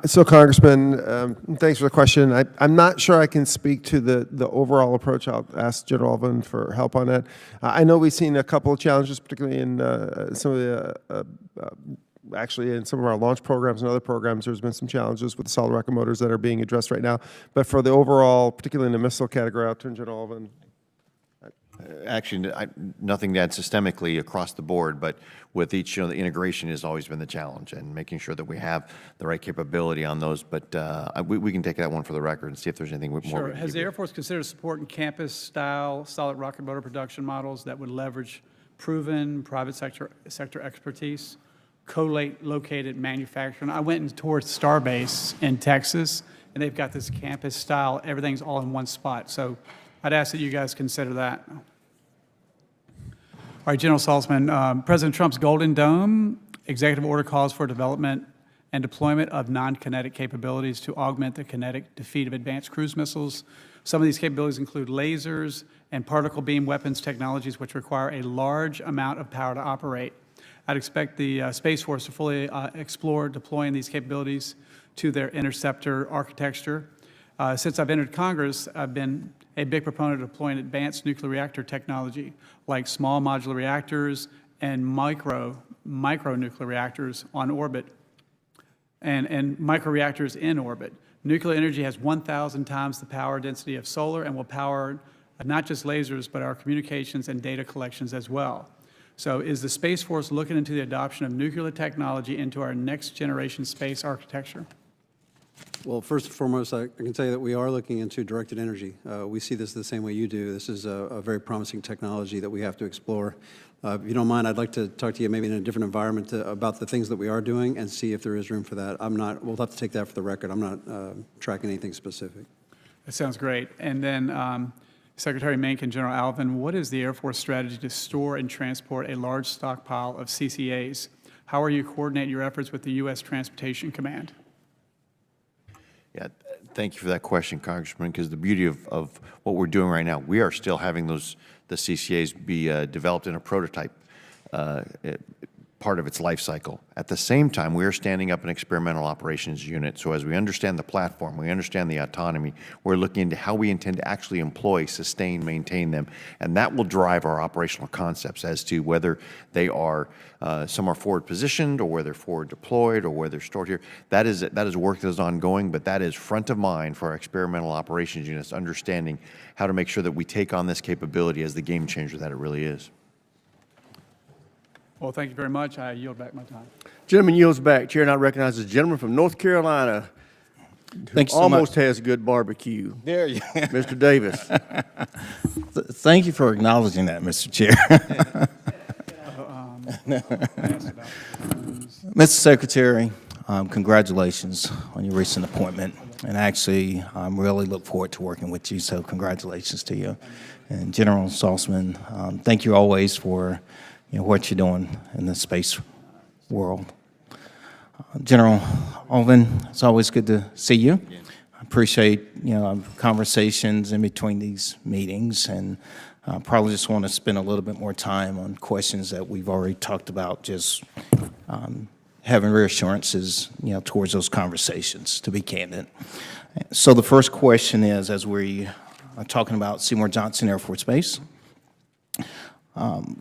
So, Congressman, thanks for the question. I'm not sure I can speak to the overall approach. I'll ask General Alvin for help on that. I know we've seen a couple of challenges, particularly in some of the actually in some of our launch programs and other programs. There's been some challenges with the solid rocket motors that are being addressed right now. But for the overall, particularly in the missile category, I'll turn General Alvin. Actually, nothing to add systemically across the board, but with each, the integration has always been the challenge, and making sure that we have the right capability on those. But we can take that one for the record and see if there's anything more. Sure. Has the Air Force considered supporting campus-style solid rocket motor production models that would leverage proven private sector expertise, co-located manufacturing? I went and toured Starbase in Texas, and they've got this campus-style, everything's all in one spot. So I'd ask that you guys consider that. All right, General Saltzman, President Trump's Golden Dome executive order calls for development and deployment of non-kinetic capabilities to augment the kinetic defeat of advanced cruise missiles. Some of these capabilities include lasers and particle beam weapons technologies, which require a large amount of power to operate. I'd expect the Space Force to fully explore deploying these capabilities to their interceptor architecture. Since I've entered Congress, I've been a big proponent of deploying advanced nuclear reactor technology like small modular reactors and micro nuclear reactors on orbit and micro reactors in orbit. Nuclear energy has 1,000 times the power density of solar and will power not just lasers, but our communications and data collections as well. So is the Space Force looking into the adoption of nuclear technology into our next generation space architecture? Well, first and foremost, I can tell you that we are looking into directed energy. We see this the same way you do. This is a very promising technology that we have to explore. If you don't mind, I'd like to talk to you maybe in a different environment about the things that we are doing and see if there is room for that. We'll have to take that for the record. I'm not tracking anything specific. That sounds great. And then Secretary Mink and General Alvin, what is the Air Force strategy to store and transport a large stockpile of CCAs? How are you coordinating your efforts with the U.S. Transportation Command? Yeah, thank you for that question, Congressman, because the beauty of what we're doing right now, we are still having the CCAs be developed in a prototype part of its life cycle. At the same time, we are standing up an experimental operations unit. So as we understand the platform, we understand the autonomy, we're looking into how we intend to actually employ, sustain, maintain them. And that will drive our operational concepts as to whether they are, some are forward positioned or whether they're forward deployed or where they're stored here. That is work that is ongoing, but that is front of mind for our experimental operations units, understanding how to make sure that we take on this capability as the game changer that it really is. Well, thank you very much. I yield back my time. Gentleman yields back. Chair now recognizes the gentleman from North Carolina. who almost has good barbecue. There you Mr. Davis. Thank you for acknowledging that, Mr. Chair. Mr. Secretary, congratulations on your recent appointment. And actually, I really look forward to working with you, so congratulations to you. And General Saltzman, thank you always for what you're doing in the space world. General Alvin, it's always good to see you. I appreciate conversations in between these meetings, and probably just want to spend a little bit more time on questions that we've already talked about, just having reassurances towards those conversations, to be candid. So the first question is, as we are talking about Seymour Johnson Air Force Base,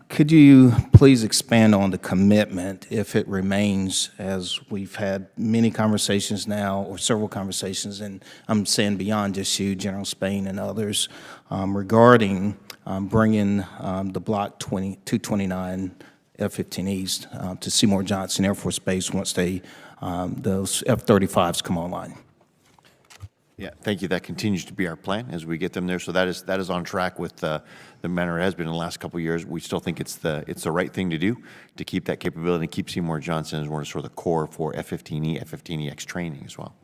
could you please expand on the commitment, if it remains, as we've had many conversations now, or several conversations, and I'm saying beyond just you, General Spain and others, regarding bringing the Block 229 F-15Es to Seymour Johnson Air Force Base once those F-35s come online? Yeah, thank you. That continues to be our plan as we get them there. So that is on track with the manner it has been in the last couple of years. We still think it's the right thing to do to keep that capability and keep Seymour Johnson as one of sort of the core for F-15E, F-15EX training as well.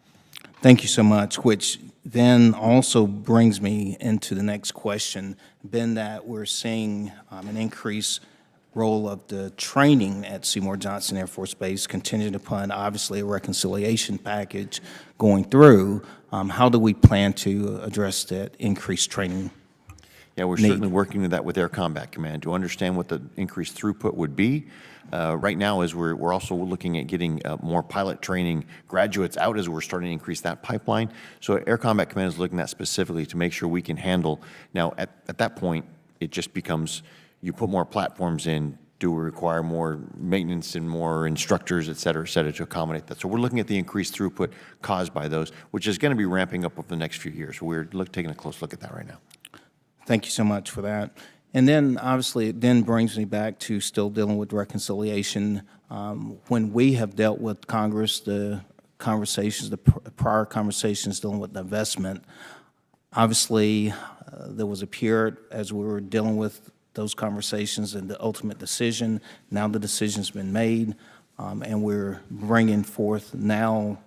Thank you so much, which then also brings me into the next question, being that we're seeing an increased role of the training at Seymour Johnson Air Force Base, contingent upon obviously a reconciliation package going through. How do we plan to address that increased training? Yeah, we're certainly working with that with Air Combat Command to understand what the increased throughput would be. Right now, as we're also looking at getting more pilot training graduates out as we're starting to increase that pipeline. So Air Combat Command is looking at that specifically to make sure we can handle. Now, at that point, it just becomes, you put more platforms in, do we require more maintenance and more instructors, et cetera, to accommodate that? So we're looking at the increased throughput caused by those, which is going to be ramping up over the next few years. We're taking a close look at that right now. Thank you so much for that. And then, obviously, it then brings me back to still dealing with reconciliation. When we have dealt with Congress, the conversations, the prior conversations dealing with divestment, obviously, there was a period as we were dealing with those conversations and the ultimate decision. Now the decision's been made, and we're bringing forth now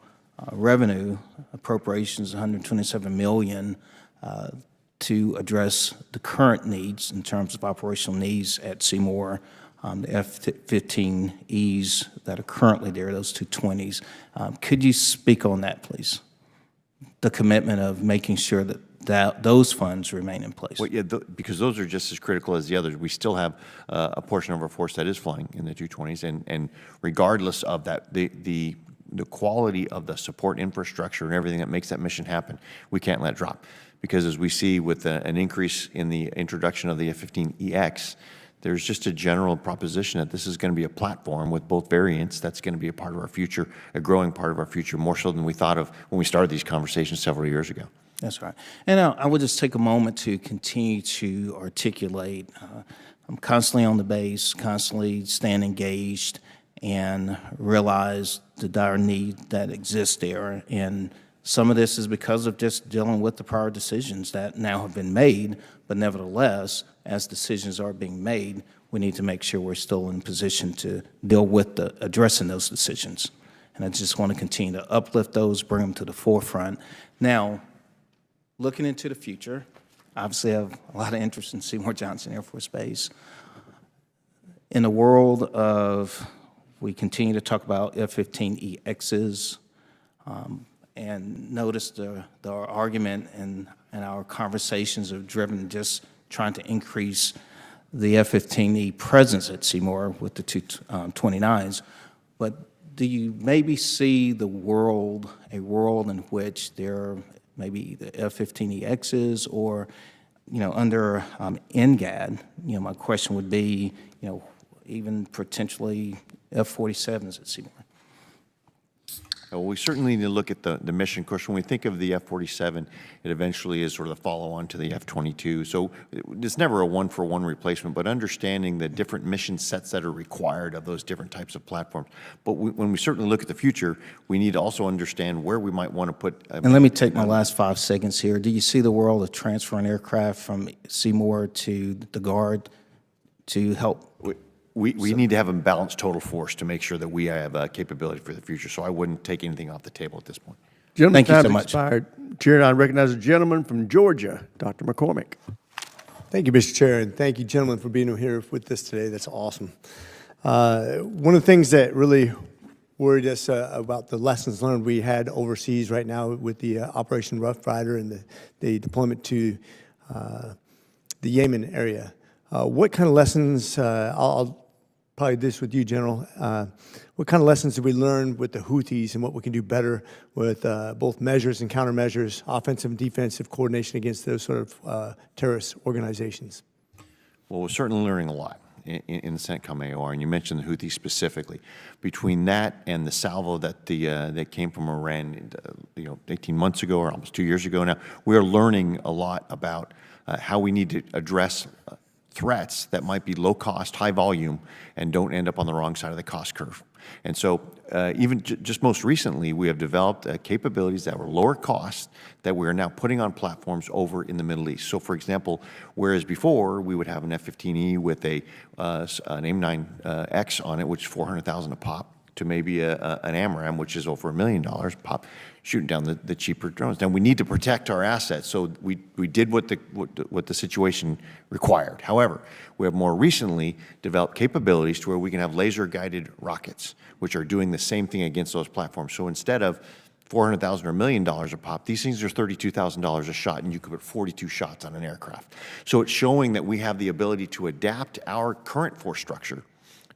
revenue appropriations, $127 million, to address the current needs in terms of operational needs at Seymour, the F-15Es that are currently there, those 220s. Could you speak on that, please? The commitment of making sure that those funds remain in place. Well, yeah, because those are just as critical as the others. We still have a portion of our force that is flying in the 220s, and regardless of that, the quality of the support infrastructure and everything that makes that mission happen, we can't let drop. Because as we see with an increase in the introduction of the F-15EX, there's just a general proposition that this is going to be a platform with both variants that's going to be a part of our future, a growing part of our future, more so than we thought of when we started these conversations several years ago. That's right. And I would just take a moment to continue to articulate. I'm constantly on the base, constantly staying engaged, and realize the dire need that exists there. And some of this is because of just dealing with the prior decisions that now have been made, but nevertheless, as decisions are being made, we need to make sure we're still in position to deal with addressing those decisions. And I just want to continue to uplift those, bring them to the forefront. Now, looking into the future, obviously I have a lot of interest in Seymour Johnson Air Force Base. In the world of, we continue to talk about F-15EXs, and notice the argument and our conversations have driven just trying to increase the F-15E presence at Seymour with the 229s. But do you maybe see a world in which there maybe the F-15EXs or, under NGAD, my question would be, even potentially F-47s at Seymour? Well, we certainly need to look at the mission. Of course, when we think of the F-47, it eventually is sort of the follow-on to the F-22. So it's never a one-for-one replacement, but understanding the different mission sets that are required of those different types of platforms. But when we certainly look at the future, we need to also understand where we might want to put. And let me take my last 5 seconds here. Do you see the world of transferring aircraft from Seymour to the Guard to help? We need to have a balanced total force to make sure that we have capability for the future. So I wouldn't take anything off the table at this point. Gentlemen, Thank you so time's much. expired. Chair, and I recognize a gentleman from Georgia, Dr. McCormick. Thank you, Mr. Chair, and thank you, gentlemen, for being here with us today. That's awesome. One of the things that really worried us about the lessons learned we had overseas right now with the Operation Rough Rider and the deployment to the Yemen area. What kind of lessons, I'll probably this with you, General, what kind of lessons did we learn with the Houthis and what we can do better with both measures and countermeasures, offensive and defensive coordination against those sort of terrorist organizations? Well, we're certainly learning a lot in the CENTCOM AOR, and you mentioned the Houthis specifically. Between that and the salvo that that came from Iran, 18 months ago or almost 2 years ago now, we are learning a lot about how we need to address threats that might be low cost, high volume, and don't end up on the wrong side of the cost curve. And so even just most recently, we have developed capabilities that were lower cost that we are now putting on platforms over in the Middle East. So for example, whereas before we would have an F-15E with an AIM-9X on it, which is $400,000 a pop, to maybe an AMRAAM, which is over $1 million pop, shooting down the cheaper drones. Now, we need to protect our assets, so we did what the situation required. However, we have more recently developed capabilities to where we can have laser-guided rockets, which are doing the same thing against those platforms. So instead of $400,000 or $1 million a pop, these things are $32,000 a shot, and you could put 42 shots on an aircraft. So it's showing that we have the ability to adapt our current force structure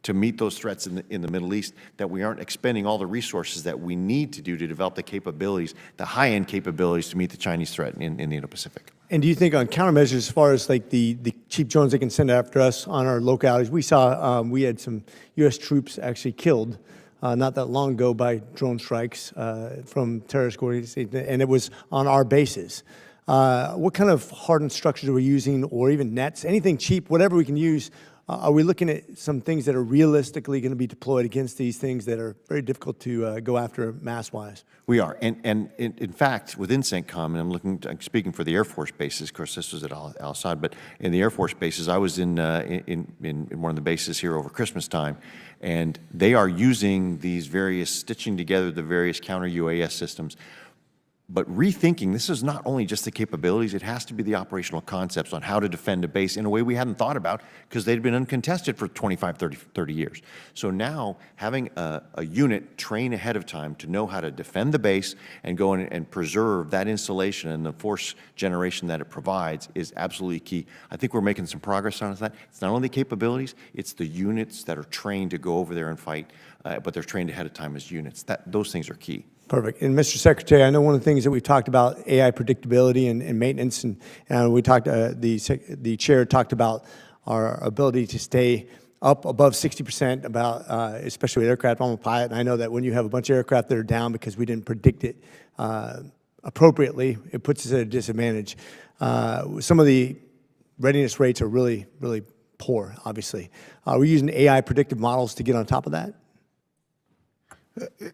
to meet those threats in the Middle East, that we aren't expending all the resources that we need to do to develop the capabilities, the high-end capabilities to meet the Chinese threat in the Indo-Pacific. And do you think on countermeasures, as far as like the cheap drones they can send after us on our localities, we saw we had some U.S. troops actually killed not that long ago by drone strikes from terrorist organizations, and it was on our bases. What kind of hardened structures are we using, or even nets, anything cheap, whatever we can use? Are we looking at some things that are realistically going to be deployed against these things that are very difficult to go after mass-wise? We are. And in fact, within CENTCOM, and I'm speaking for the Air Force bases, of course this was at Al-Assad, but in the Air Force bases, I was in one of the bases here over Christmas time, and they are using these various, stitching together the various counter-UAS systems. But rethinking, this is not only just the capabilities, it has to be the operational concepts on how to defend a base in a way we hadn't thought about because they'd been uncontested for 25, 30 years. So now having a unit train ahead of time to know how to defend the base and go in and preserve that installation and the force generation that it provides is absolutely key. I think we're making some progress on that. It's not only the capabilities, it's the units that are trained to go over there and fight, but they're trained ahead of time as units. Those things are key. Perfect. And Mr. Secretary, I know one of the things that we talked about, AI predictability and maintenance, and we talked, the chair talked about our ability to stay up above 60% about, especially with aircraft on the pilot. And I know that when you have a bunch of aircraft that are down because we didn't predict it appropriately, it puts us at a disadvantage. Some of the readiness rates are really, really poor, obviously. Are we using AI predictive models to get on top of that?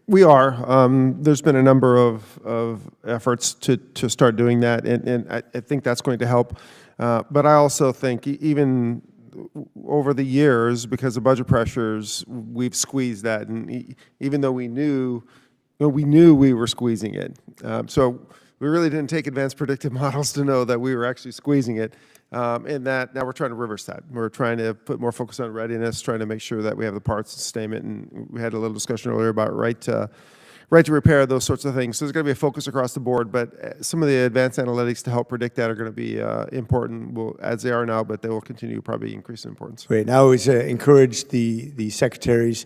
We are. There's been a number of efforts to start doing that, and I think that's going to help. But I also think even over the years, because of budget pressures, we've squeezed that, and even though we knew we were squeezing it. So we really didn't take advanced predictive models to know that we were actually squeezing it. And that now we're trying to reverse that. We're trying to put more focus on readiness, trying to make sure that we have the parts and sustainment. And we had a little discussion earlier about right to repair, those sorts of things. So there's going to be a focus across the board. But some of the advanced analytics to help predict that are going to be important, as they are now, but they will continue to probably increase in importance. Great. And I always encourage the secretaries,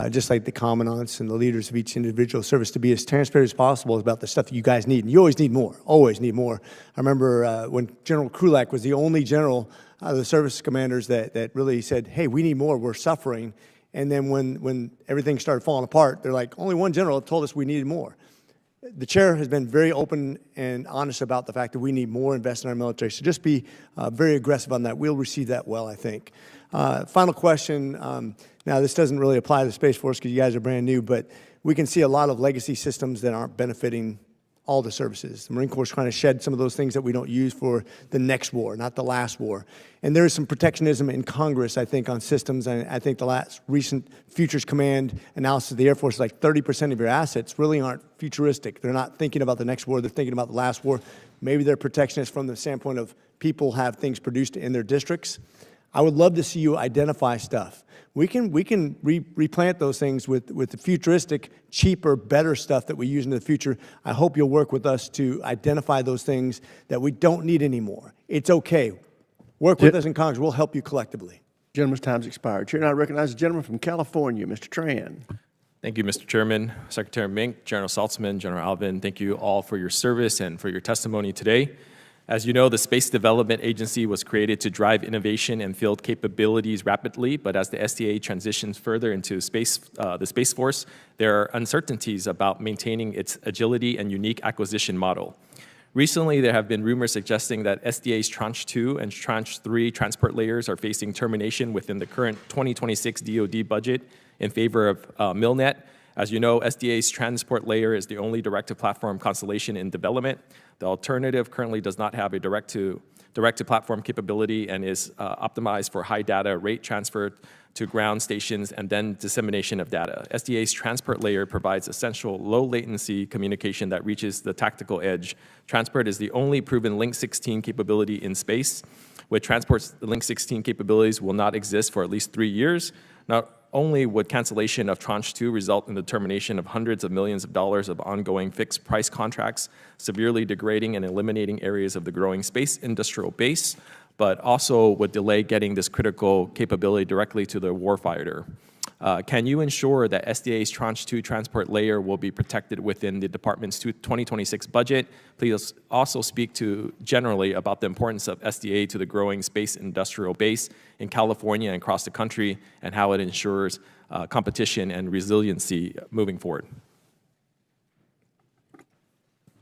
just like the commandants and the leaders of each individual service, to be as transparent as possible about the stuff that you guys need. And you always need more, always need more. I remember when General Krulak was the only general out of the service commanders that really said, hey, we need more, we're suffering. And then when everything started falling apart, they're like, only one general told us we needed more. The chair has been very open and honest about the fact that we need more investment in our military. So just be very aggressive on that. We'll receive that well, I think. Final question. Now, this doesn't really apply to the Space Force because you guys are brand new, but we can see a lot of legacy systems that aren't benefiting all the services. The Marine Corps is trying to shed some of those things that we don't use for the next war, not the last war. And there is some protectionism in Congress, I think, on systems. And I think the last recent Futures Command analysis of the Air Force is like 30% of your assets really aren't futuristic. They're not thinking about the next war. They're thinking about the last war. Maybe they're protectionist from the standpoint of people have things produced in their districts. I would love to see you identify stuff. We can replant those things with the futuristic, cheaper, better stuff that we use in the future. I hope you'll work with us to identify those things that we don't need anymore. It's okay. Work with us in Congress. We'll help you collectively. Gentleman's time's expired. Chair, and I recognize the gentleman from California, Mr. Tran. Thank you, Mr. Chairman, Secretary Mink, General Saltzman, General Alvin. Thank you all for your service and for your testimony today. As you know, the Space Development Agency was created to drive innovation and field capabilities rapidly, but as the SDA transitions further into the Space Force, there are uncertainties about maintaining its agility and unique acquisition model. Recently, there have been rumors suggesting that SDA's Tranche 2 and Tranche 3 transport layers are facing termination within the current 2026 DoD budget in favor of MilNet. As you know, SDA's transport layer is the only direct-to-platform constellation in development. The alternative currently does not have a direct-to-platform capability and is optimized for high data rate transfer to ground stations and then dissemination of data. SDA's transport layer provides essential low-latency communication that reaches the tactical edge. Transport is the only proven Link 16 capability in space. With transport's Link 16 capabilities will not exist for at least 3 years. Not only would cancellation of Tranche 2 result in the termination of hundreds of millions of dollars of ongoing fixed price contracts, severely degrading and eliminating areas of the growing space industrial base, but also would delay getting this critical capability directly to the warfighter. Can you ensure that SDA's Tranche 2 transport layer will be protected within the department's 2026 budget? Please also speak to generally about the importance of SDA to the growing space industrial base in California and across the country and how it ensures competition and resiliency moving forward.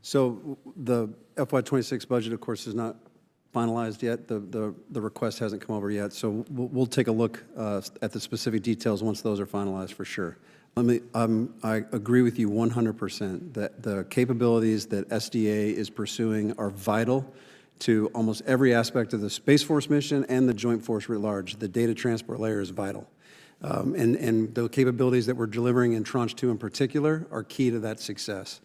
So the FY26 budget, of course, is not finalized yet. The request hasn't come over yet. So we'll take a look at the specific details once those are finalized for sure. I agree with you 100% that the capabilities that SDA is pursuing are vital to almost every aspect of the Space Force mission and the Joint Force writ large. The data transport layer is vital. And the capabilities that we're delivering in Tranche 2 in particular are key to that success.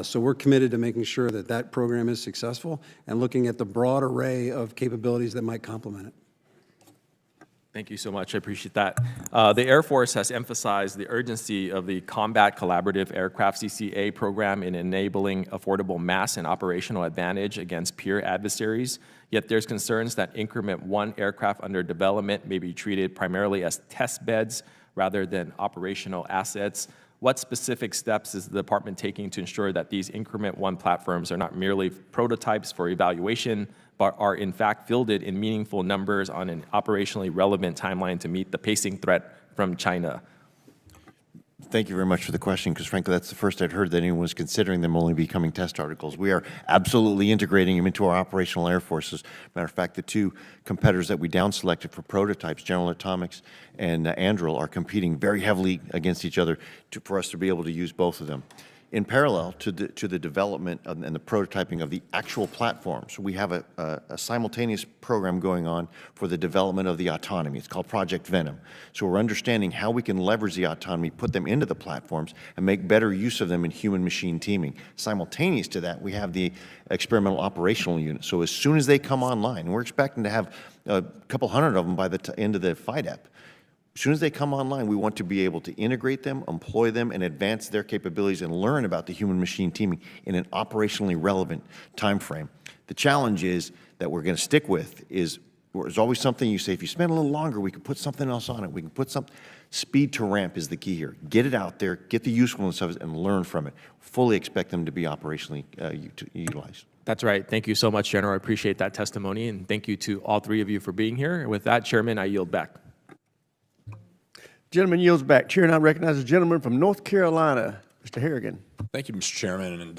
So we're committed to making sure that that program is successful and looking at the broad array of capabilities that might complement it. Thank you so much. I appreciate that. The Air Force has emphasized the urgency of the Combat Collaborative Aircraft CCA program in enabling affordable mass and operational advantage against peer adversaries. Yet there's concerns that Increment 1 aircraft under development may be treated primarily as test beds rather than operational assets. What specific steps is the department taking to ensure that these Increment 1 platforms are not merely prototypes for evaluation, but are in fact fielded in meaningful numbers on an operationally relevant timeline to meet the pacing threat from China? Thank you very much for the question, because frankly, that's the first I'd heard that anyone was considering them only becoming test articles. We are absolutely integrating them into our operational air forces. Matter of fact, the two competitors that we down selected for prototypes, General Atomics and Anduril, are competing very heavily against each other for us to be able to use both of them. In parallel to the development and the prototyping of the actual platforms, we have a simultaneous program going on for the development of the autonomy. It's called Project Venom. So we're understanding how we can leverage the autonomy, put them into the platforms, and make better use of them in human-machine teaming. Simultaneous to that, we have the experimental operational unit. So as soon as they come online, and we're expecting to have a couple hundred of them by the end of the FIDEP, as soon as they come online, we want to be able to integrate them, employ them, and advance their capabilities and learn about the human-machine teaming in an operationally relevant time frame. The challenge is that we're going to stick with is there's always something you say, if you spend a little longer, we can put something else on it. We can put some speed to ramp is the key here. Get it out there, get the usefulness of it, and learn from it. Fully expect them to be operationally utilized. That's right. Thank you so much, General. I appreciate that testimony, and thank you to all three of you for being here. And with that, Chairman, I yield back. Gentleman yields back. Chair now recognizes the gentleman from North Carolina, Mr. Harrigan. Thank you, Mr. Chairman, and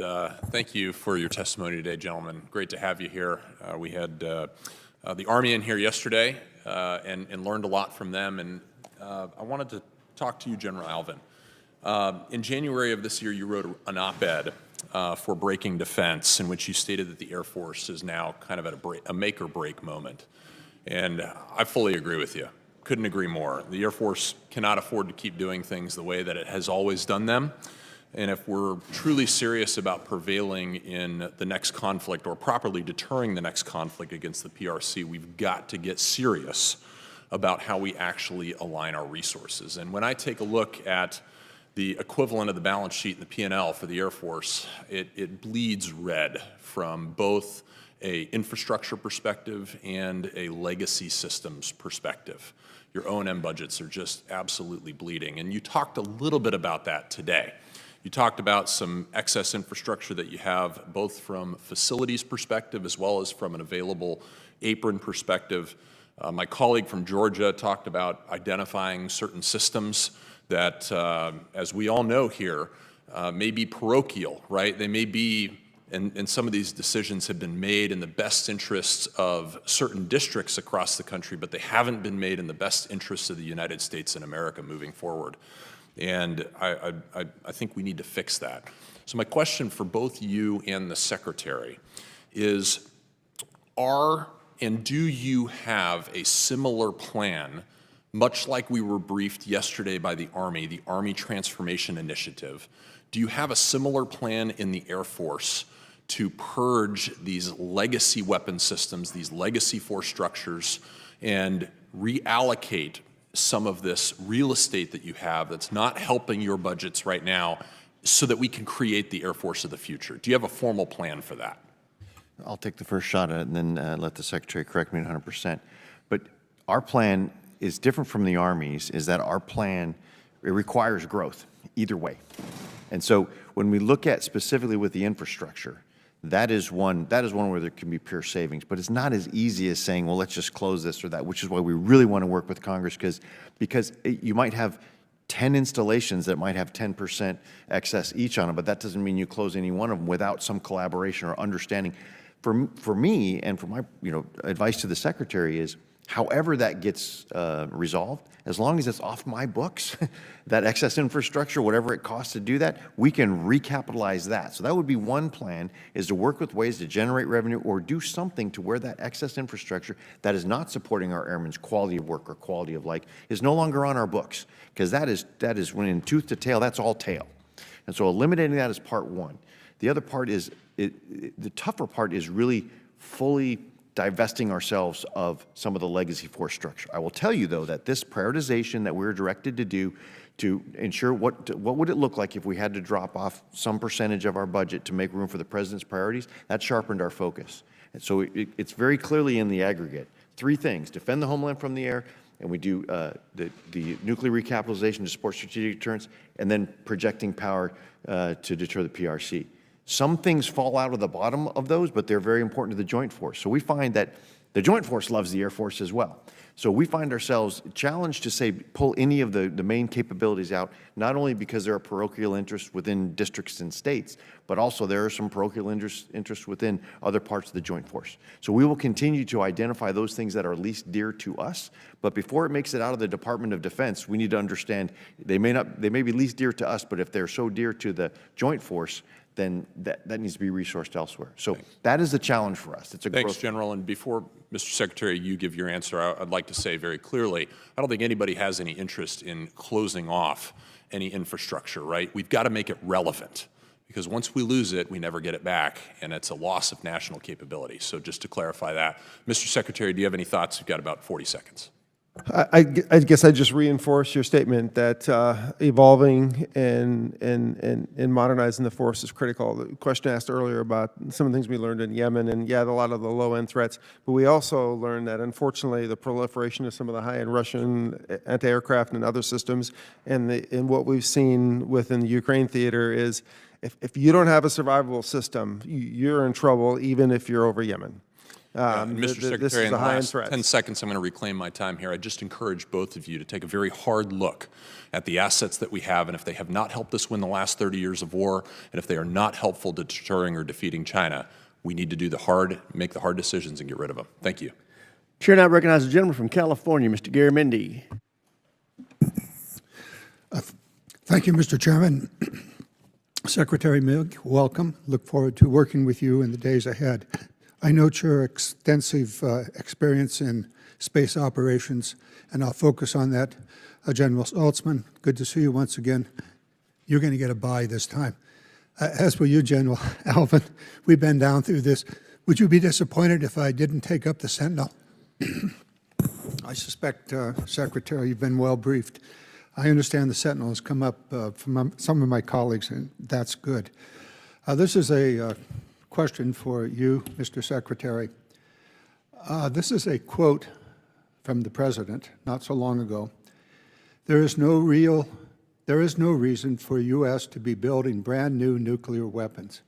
thank you for your testimony today, gentlemen. Great to have you here. We had the Army in here yesterday and learned a lot from them, and I wanted to talk to you, General Alvin. In January of this year, you wrote an op-ed for Breaking Defense in which you stated that the Air Force is now kind of at a make-or-break moment, and I fully agree with you. Couldn't agree more. The Air Force cannot afford to keep doing things the way that it has always done them. And if we're truly serious about prevailing in the next conflict or properly deterring the next conflict against the PRC, we've got to get serious about how we actually align our resources. And when I take a look at the equivalent of the balance sheet and the P&L for the Air Force, it bleeds red from both a infrastructure perspective and a legacy systems perspective. Your O&M budgets are just absolutely bleeding. And you talked a little bit about that today. You talked about some excess infrastructure that you have both from facilities perspective as well as from an available apron perspective. My colleague from Georgia talked about identifying certain systems that, as we all know here, may be parochial, right? They may be, and some of these decisions have been made in the best interests of certain districts across the country, but they haven't been made in the best interests of the United States and America moving forward. And I think we need to fix that. So my question for both you and the Secretary is, do you have a similar plan, much like we were briefed yesterday by the Army Transformation Initiative? Do you have a similar plan in the Air Force to purge these legacy weapon systems, these legacy force structures, and reallocate some of this real estate that you have that's not helping your budgets right now so that we can create the Air Force of the future? Do you have a formal plan for that? I'll take the first shot at it and then let the Secretary correct me 100%. But our plan is different from the Army's, is that our plan, it requires growth either way. And so when we look at specifically with the infrastructure, that is one where there can be pure savings, but it's not as easy as saying, well, let's just close this or that, which is why we really want to work with Congress, because you might have 10 installations that might have 10% excess each on them, but that doesn't mean you close any one of them without some collaboration or understanding. For me, and for my advice to the Secretary is, however that gets resolved, as long as it's off my books, that excess infrastructure, whatever it costs to do that, we can recapitalize that. So that would be one plan, is to work with ways to generate revenue or do something to where that excess infrastructure that is not supporting our airmen's quality of work or quality of life is no longer on our books, because that is when in tooth to tail, that's all tail. And so eliminating that is part one. The other part is, the tougher part is really fully divesting ourselves of some of the legacy force structure. I will tell you, though, that this prioritization that we're directed to do to ensure what would it look like if we had to drop off some percentage of our budget to make room for the President's priorities, that sharpened our focus. And so it's very clearly in the aggregate. Three things: defend the homeland from the air, and we do the nuclear recapitalization to support strategic deterrence, and then projecting power to deter the PRC. Some things fall out of the bottom of those, but they're very important to the Joint Force. So we find that the Joint Force loves the Air Force as well. So we find ourselves challenged to say, pull any of the main capabilities out, not only because there are parochial interests within districts and states, but also there are some parochial interests within other parts of the Joint Force. So we will continue to identify those things that are least dear to us, but before it makes it out of the Department of Defense, we need to understand they may be least dear to us, but if they're so dear to the Joint Force, then that needs to be resourced elsewhere. So that is the challenge for us. It's a Thanks, growth. General. And before, Mr. Secretary, you give your answer, I'd like to say very clearly, I don't think anybody has any interest in closing off any infrastructure, right? We've got to make it relevant, because once we lose it, we never get it back, and it's a loss of national capability. So just to clarify that. Mr. Secretary, do you have any thoughts? You've got about 40 seconds. I guess I just reinforce your statement that evolving and modernizing the force is critical. The question asked earlier about some of the things we learned in Yemen, and a lot of the low-end threats, but we also learned that unfortunately the proliferation of some of the high-end Russian anti-aircraft and other systems, and what we've seen within the Ukraine theater is if you don't have a survivable system, you're in trouble even if you're over Yemen. Mr. Secretary, this is in a the high-end last threat. 10 seconds, I'm going to reclaim my time here. I just encourage both of you to take a very hard look at the assets that we have, and if they have not helped us win the last 30 years of war, and if they are not helpful to deterring or defeating China, we need to make the hard decisions and get rid of them. Thank you. Chair now recognizes the gentleman from California, Mr. Garamendi. Thank you, Mr. Chairman. Secretary Milk, welcome. Look forward to working with you in the days ahead. I note your extensive experience in space operations, and I'll focus on that. General Saltzman, good to see you once again. You're going to get a bye this time. As for you, General Alvin, we've been down through this. Would you be disappointed if I didn't take up the Sentinel? I suspect, Secretary, you've been well briefed. I understand the Sentinel has come up from some of my colleagues, and that's good. This is a question for you, Mr. Secretary. This is a quote from the President not so long ago. There is no reason for U.S. to be building brand new nuclear weapons.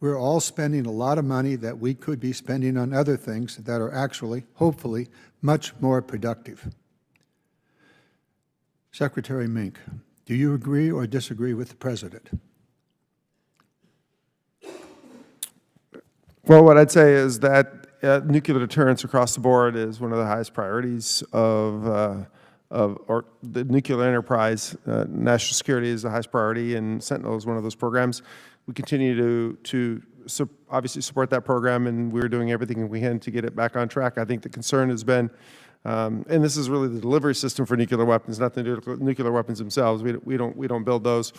We're all spending a lot of money that we could be spending on other things that are actually, hopefully, much more productive. Secretary Mink, do you agree or disagree with the President? Well, what I'd say is that nuclear deterrence across the board is one of the highest priorities of the nuclear enterprise. National security is the highest priority, and Sentinel is one of those programs. We continue to obviously support that program, and we're doing everything we can to get it back on track. I think the concern has been, and this is really the delivery system for nuclear weapons, not the nuclear weapons themselves. We don't build those.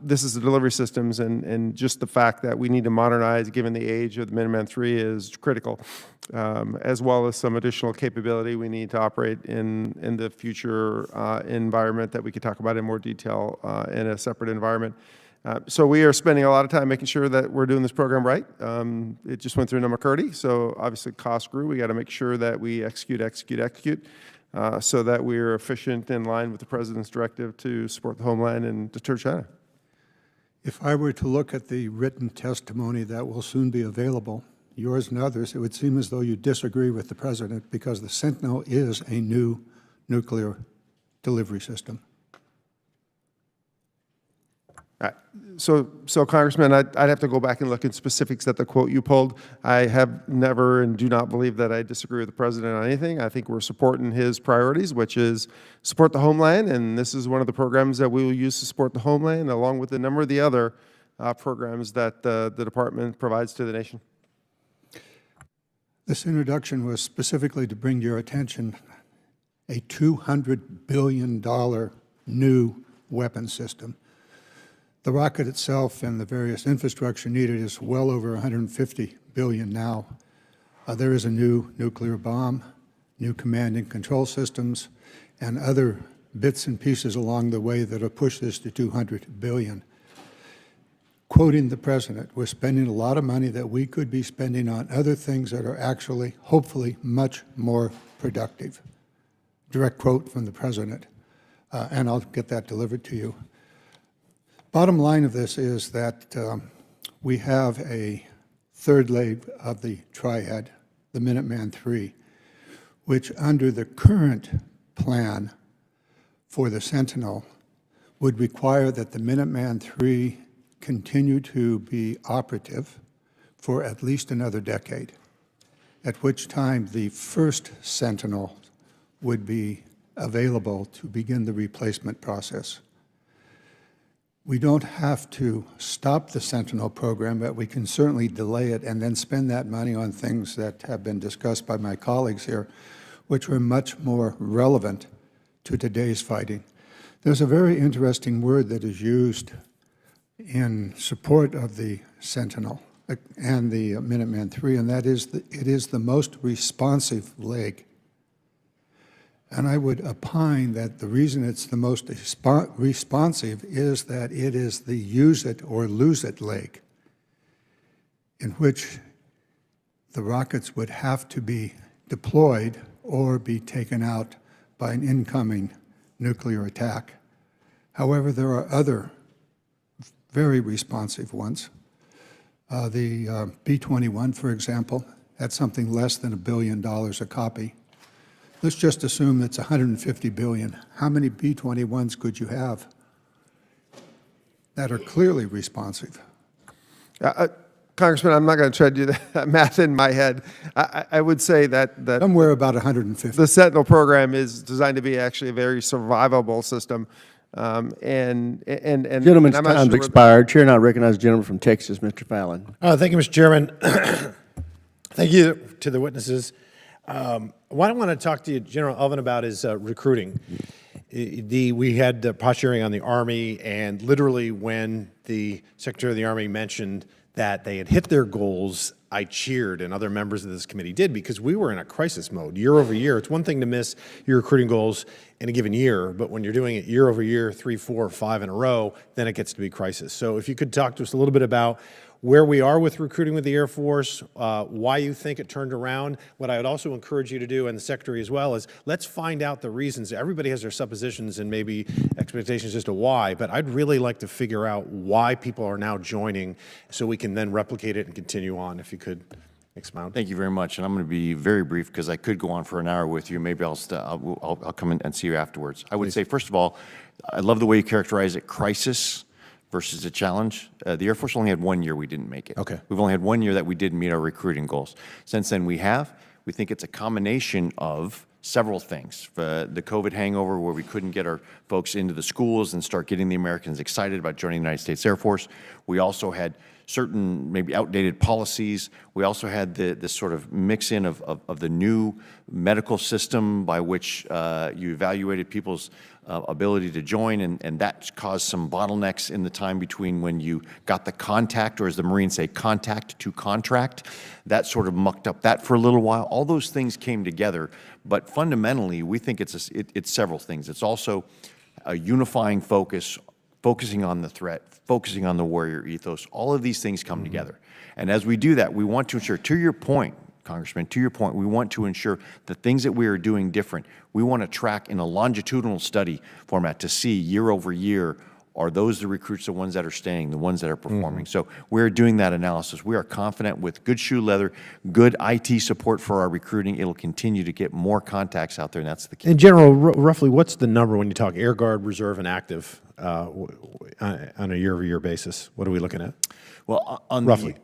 This is the delivery systems, and just the fact that we need to modernize, given the age of the Minuteman III, is critical, as well as some additional capability we need to operate in the future environment that we could talk about in more detail in a separate environment. So we are spending a lot of time making sure that we're doing this program right. It just went through McCurdy, so obviously costs grew. We got to make sure that we execute, so that we're efficient in line with the President's directive to support the homeland and deter China. If I were to look at the written testimony that will soon be available, yours and others, it would seem as though you disagree with the President because the Sentinel is a new nuclear delivery system. So Congressman, I'd have to go back and look at specifics at the quote you pulled. I have never and do not believe that I disagree with the President on anything. I think we're supporting his priorities, which is support the homeland, and this is one of the programs that we will use to support the homeland, along with a number of the other programs that the Department provides to the nation. This introduction was specifically to bring to your attention a $200 billion new weapon system. The rocket itself and the various infrastructure needed is well over $150 billion now. There is a new nuclear bomb, new command and control systems, and other bits and pieces along the way that have pushed this to $200 billion. Quoting the President, we're spending a lot of money that we could be spending on other things that are actually, hopefully, much more productive. Direct quote from the President, and I'll get that delivered to you. Bottom line of this is that we have a third leg of the triad, the Minuteman III, which under the current plan for the Sentinel would require that the Minuteman III continue to be operative for at least another decade, at which time the first Sentinel would be available to begin the replacement process. We don't have to stop the Sentinel program, but we can certainly delay it and then spend that money on things that have been discussed by my colleagues here, which are much more relevant to today's fighting. There's a very interesting word that is used in support of the Sentinel and the Minuteman III, and that is it is the most responsive leg. And I would opine that the reason it's the most responsive is that it is the use it or lose it leg, in which the rockets would have to be deployed or be taken out by an incoming nuclear attack. However, there are other very responsive ones. The B-21, for example, at something less than $1 billion a copy. Let's just assume it's 150 billion. How many B-21s could you have that are clearly responsive? Congressman, I'm not going to try to do that math in my head. I would say that Somewhere about 150. the Sentinel program is designed to be actually a very survivable system. And Gentleman's I'm not time's sure expired. Chair now recognizes the gentleman from Texas, Mr. Fallon. Thank you, Mr. Chairman. Thank you to the witnesses. What I want to talk to you, General Elvin, about is recruiting. We had the posturing on the Army, and literally when the Secretary of the Army mentioned that they had hit their goals, I cheered, and other members of this committee did, because we were in a crisis mode year over year. It's one thing to miss your recruiting goals in a given year, but when you're doing it year over year, 3, 4, 5 in a row, then it gets to be crisis. So if you could talk to us a little bit about where we are with recruiting with the Air Force, why you think it turned around. What I would also encourage you to do, and the Secretary as well, is let's find out the reasons. Everybody has their suppositions and maybe expectations as to why, but I'd really like to figure out why people are now joining so we can then replicate it and continue on, if you could expound. Thank you very much, and I'm going to be very brief because I could go on for an hour with you. Maybe I'll come in and see you afterwards. I would say, first of all, I love the way you characterize it, crisis versus a challenge. The Air Force only had 1 year we didn't make it. Okay. We've only had 1 year that we didn't meet our recruiting goals. Since then we have. We think it's a combination of several things. The COVID hangover where we couldn't get our folks into the schools and start getting the Americans excited about joining the United States Air Force. We also had certain maybe outdated policies. We also had this sort of mix-in of the new medical system by which you evaluated people's ability to join, and that caused some bottlenecks in the time between when you got the contact, or as the Marines say, contact to contract. That sort of mucked up that for a little while. All those things came together, but fundamentally, we think it's several things. It's also a unifying focus, focusing on the threat, focusing on the warrior ethos. All of these things come together. And as we do that, we want to ensure, to your point, Congressman, to your point, we want to ensure the things that we are doing different. We want to track in a longitudinal study format to see year over year, are those the recruits, the ones that are staying, the ones that are performing? So we're doing that analysis. We are confident with good shoe leather, good IT support for our recruiting, it'll continue to get more contacts out there, and that's the key. In general, roughly, what's the number when you talk Air Guard, Reserve, and Active on a year-over-year basis? What are we looking at? Well, roughly.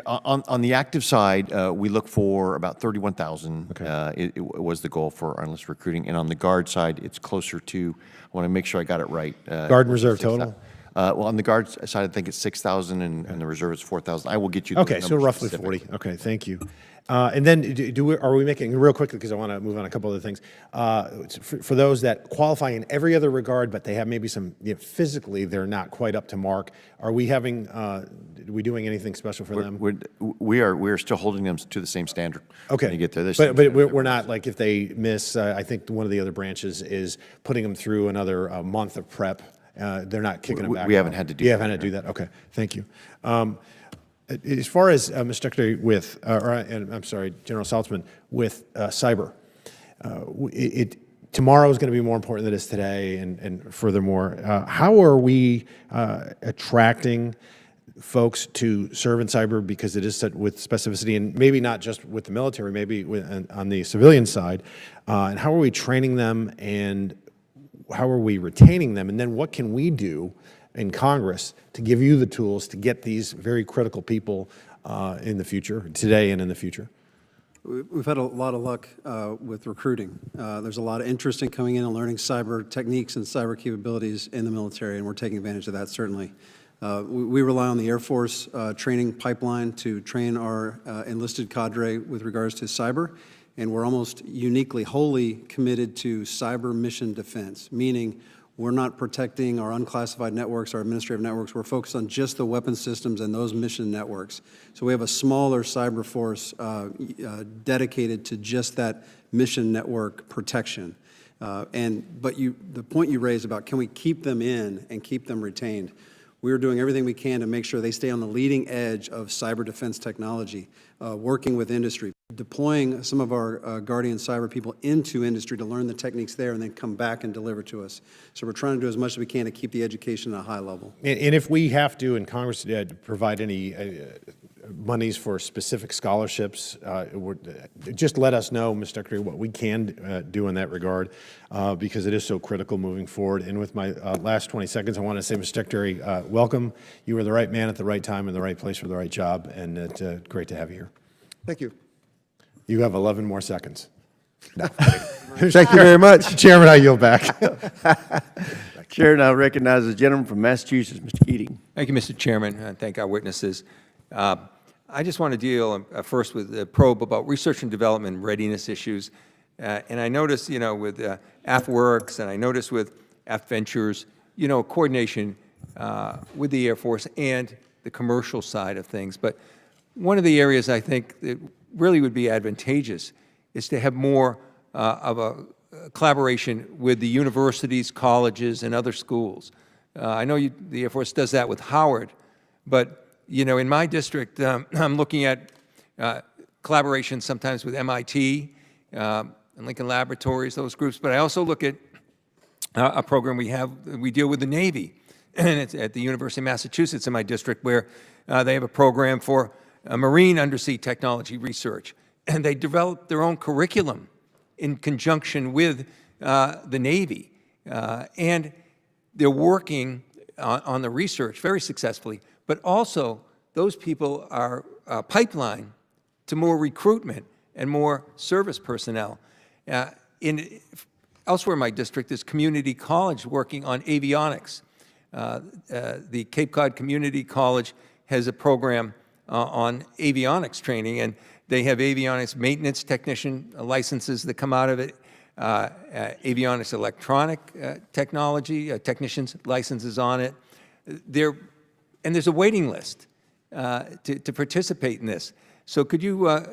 On the active side, we look for about 31,000. Okay. It was the goal for our enlisted recruiting. And on the Guard side, it's closer to, I want to make sure I got it right. Guard and Reserve total? Well, on the Guard side, I think it's 6,000, and the Reserve is 4,000. I will get you the Okay, so numbers roughly specifically. 40. Okay, thank you. And then are we making, real quickly, because I want to move on a couple other things, for those that qualify in every other regard, but they have maybe some, physically, they're not quite up to mark, are we having, are we doing anything special for them? We are still holding them to the same standard. Okay. When you get there. But we're not, like, if they miss, I think one of the other branches is putting them through another month of prep. They're not kicking them back. We haven't had to do that. You that. haven't had to do that? Okay, thank you. As far as, Mr. Secretary, I'm sorry, General Saltzman, with cyber, tomorrow is going to be more important than it is today, and furthermore, how are we attracting folks to serve in cyber, because it is set with specificity, and maybe not just with the military, maybe on the civilian side, and how are we training them, and how are we retaining them, and then what can we do in Congress to give you the tools to get these very critical people in the future, today and in the future? We've had a lot of luck with recruiting. There's a lot of interest in coming in and learning cyber techniques and cyber capabilities in the military, and we're taking advantage of that, certainly. We rely on the Air Force training pipeline to train our enlisted cadre with regards to cyber, and we're almost uniquely, wholly committed to cyber mission defense, meaning we're not protecting our unclassified networks, our administrative networks. We're focused on just the weapon systems and those mission networks. So we have a smaller cyber force dedicated to just that mission network protection. But the point you raised about can we keep them in and keep them retained, we are doing everything we can to make sure they stay on the leading edge of cyber defense technology, working with industry, deploying some of our Guardian cyber people into industry to learn the techniques there and then come back and deliver to us. So we're trying to do as much as we can to keep the education at a high level. And if we have to, in Congress, provide any monies for specific scholarships. Just let us know, Mr. Secretary, what we can do in that regard, because it is so critical moving forward. And with my last 20 seconds, I want to say, Mr. Secretary, welcome. You were the right man at the right time in the right place for the right job, and it's great to have you here. Thank you. You have 11 more seconds. No. Thank you very much. Chairman, I yield back. Chair now recognizes the gentleman from Massachusetts, Mr. Keating. Thank you, Mr. Chairman, and thank our witnesses. I just want to deal first with a probe about research and development readiness issues. And I noticed, with AFWorks, and I noticed with AFVentures, coordination with the Air Force and the commercial side of things. But one of the areas I think that really would be advantageous is to have more of a collaboration with the universities, colleges, and other schools. I know the Air Force does that with Howard, but in my district, I'm looking at collaboration sometimes with MIT and Lincoln Laboratories, those groups. But I also look at a program we deal with the Navy, and it's at the University of Massachusetts in my district, where they have a program for marine undersea technology research, and they develop their own curriculum in conjunction with the Navy. And they're working on the research very successfully, but also those people are a pipeline to more recruitment and more service personnel. Elsewhere in my district, there's community college working on avionics. The Cape Cod Community College has a program on avionics training, and they have avionics maintenance technician licenses that come out of it, avionics electronic technology, technicians licenses on it. And there's a waiting list to participate in this. So could you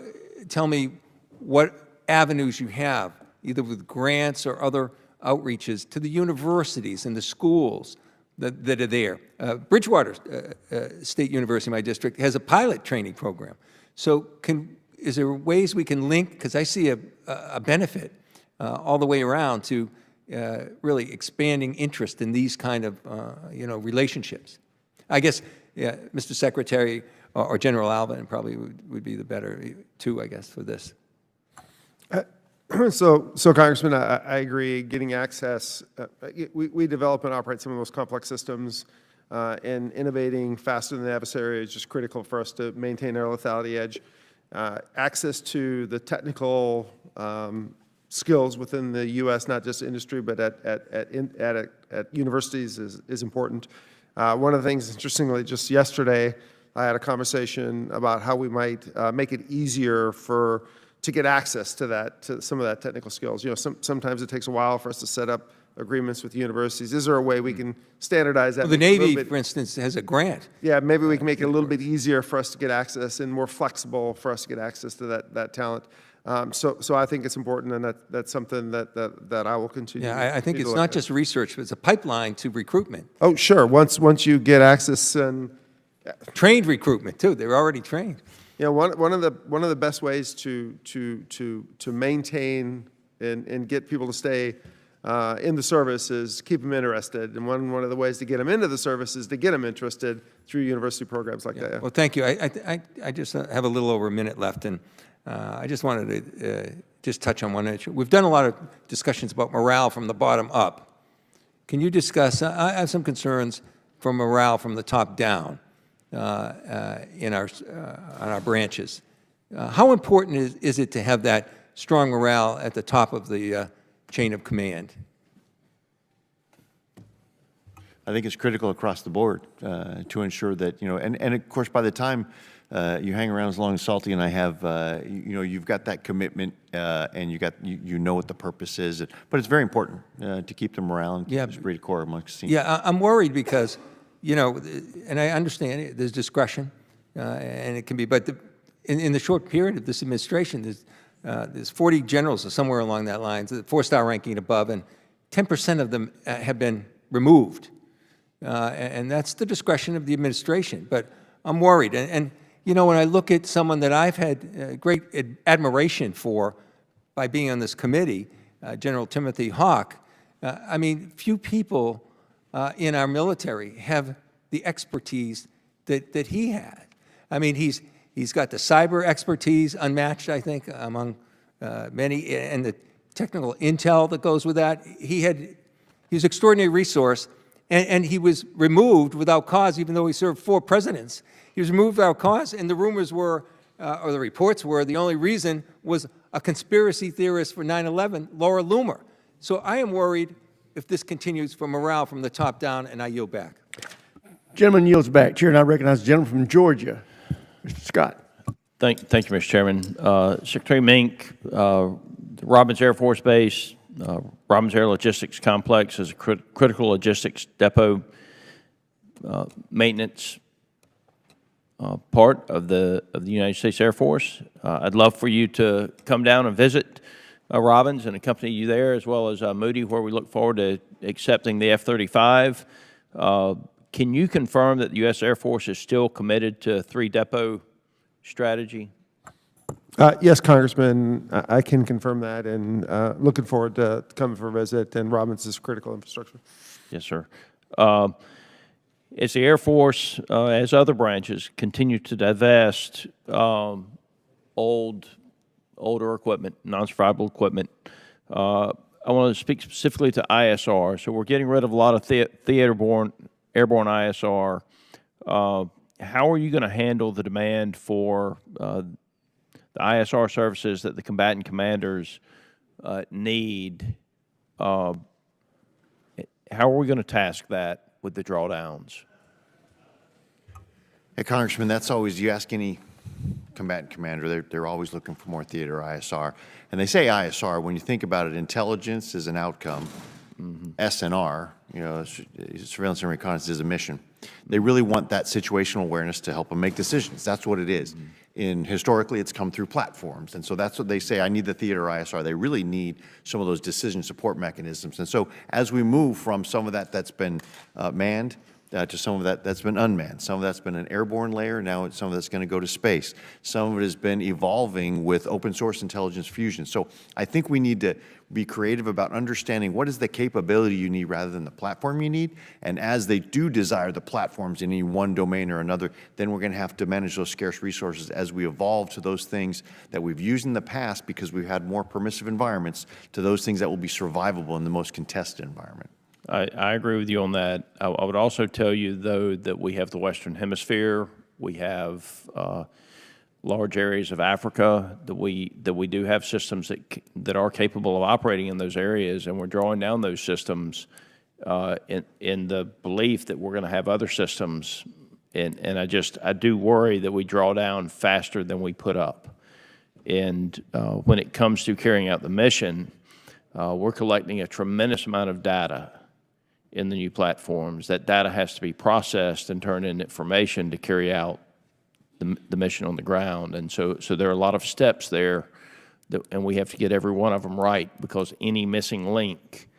tell me what avenues you have, either with grants or other outreaches to the universities and the schools that are there? Bridgewater State University, my district, has a pilot training program. So is there ways we can link, because I see a benefit all the way around to really expanding interest in these kind of relationships? I guess, Mr. Secretary or General Alvin probably would be the better two, I guess, for this. So Congressman, I agree. Getting access, we develop and operate some of the most complex systems, and innovating faster than the adversary is just critical for us to maintain our lethality edge. Access to the technical skills within the U.S., not just industry, but at universities is important. One of the things, interestingly, just yesterday, I had a conversation about how we might make it easier to get access to some of that technical skills. Sometimes it takes a while for us to set up agreements with universities. Is there a way we can standardize that? Well, the Navy, for instance, has a grant. Yeah, maybe we can make it a little bit easier for us to get access and more flexible for us to get access to that talent. So I think it's important, and that's something that I will continue. Yeah, I think it's not just research, but it's a pipeline to recruitment. Oh, sure. Once you get access and trained recruitment too. They're already trained. One of the best ways to maintain and get people to stay in the service is keep them interested. And one of the ways to get them into the service is to get them interested through university programs like that. Well, thank you. I just have a little over a minute left, and I just wanted to just touch on one issue. We've done a lot of discussions about morale from the bottom up. Can you discuss, I have some concerns from morale from the top down on our branches. How important is it to have that strong morale at the top of the chain of command? I think it's critical across the board to ensure that, and of course, by the time you hang around as long as Salty and I have, you've got that commitment and you know what the purpose is. But it's very important to keep the morale and keep the esprit de corps amongst the team. Yeah, I'm worried because, and I understand it, there's discretion, and it can be, but in the short period of this administration, there's 40 generals or somewhere along that line, the 4-star ranking above, and 10% of them have been removed. And that's the discretion of the administration. But I'm worried. And when I look at someone that I've had great admiration for by being on this committee, General Timothy Hawk, few people in our military have the expertise that he had. He's He's got the cyber expertise unmatched, I think, among many, and the technical intel that goes with that. He's an extraordinary resource, and he was removed without cause, even though he served 4 presidents. He was removed without cause, and the rumors were, or the reports were, the only reason was a conspiracy theorist for 9/11, Laura Loomer. So I am worried if this continues for morale from the top down, and I yield back. Gentleman yields back. Chair, and I recognize the gentleman from Georgia, Mr. Scott. Thank you, Mr. Chairman. Secretary Mink, Robbins Air Force Base, Robbins Air Logistics Complex is a critical logistics depot maintenance part of the United States Air Force. I'd love for you to come down and visit Robbins and accompany you there, as well as Moody, where we look forward to accepting the F-35. Can you confirm that the U.S. Air Force is still committed to a 3-depot strategy? Yes, Congressman, I can confirm that, and looking forward to coming for a visit, and Robbins is critical infrastructure. Yes, sir. As the Air Force, as other branches, continue to divest older equipment, non-survivable equipment, I want to speak specifically to ISR. So we're getting rid of a lot of airborne ISR. How are you going to handle the demand for the ISR services that the combatant commanders need? How are we going to task that with the drawdowns? Hey, Congressman, that's always, you ask any combatant commander, they're always looking for more theater ISR. And they say ISR, when you think about it, intelligence is an outcome, SNR, you know, surveillance and reconnaissance is a mission. They really want that situational awareness to help them make decisions. That's what it is. Historically, it's come through platforms. And so that's what they say, I need the theater ISR. They really need some of those decision support mechanisms. And so as we move from some of that that's been manned to some of that that's been unmanned, some of that's been an airborne layer, now some of that's going to go to space. Some of it has been evolving with open source intelligence fusion. So I think we need to be creative about understanding what is the capability you need rather than the platform you need. And as they do desire the platforms in any one domain or another, then we're going to have to manage those scarce resources as we evolve to those things that we've used in the past because we've had more permissive environments to those things that will be survivable in the most contested environment. I agree with you on that. I would also tell you, though, that we have the Western Hemisphere. We have large areas of Africa that we do have systems that are capable of operating in those areas, and we're drawing down those systems in the belief that we're going to have other systems. And I do worry that we draw down faster than we put up. And when it comes to carrying out the mission, we're collecting a tremendous amount of data in the new platforms. That data has to be processed and turned into information to carry out the mission on the ground. And so there are a lot of steps there, and we have to get every one of them right, because any missing link,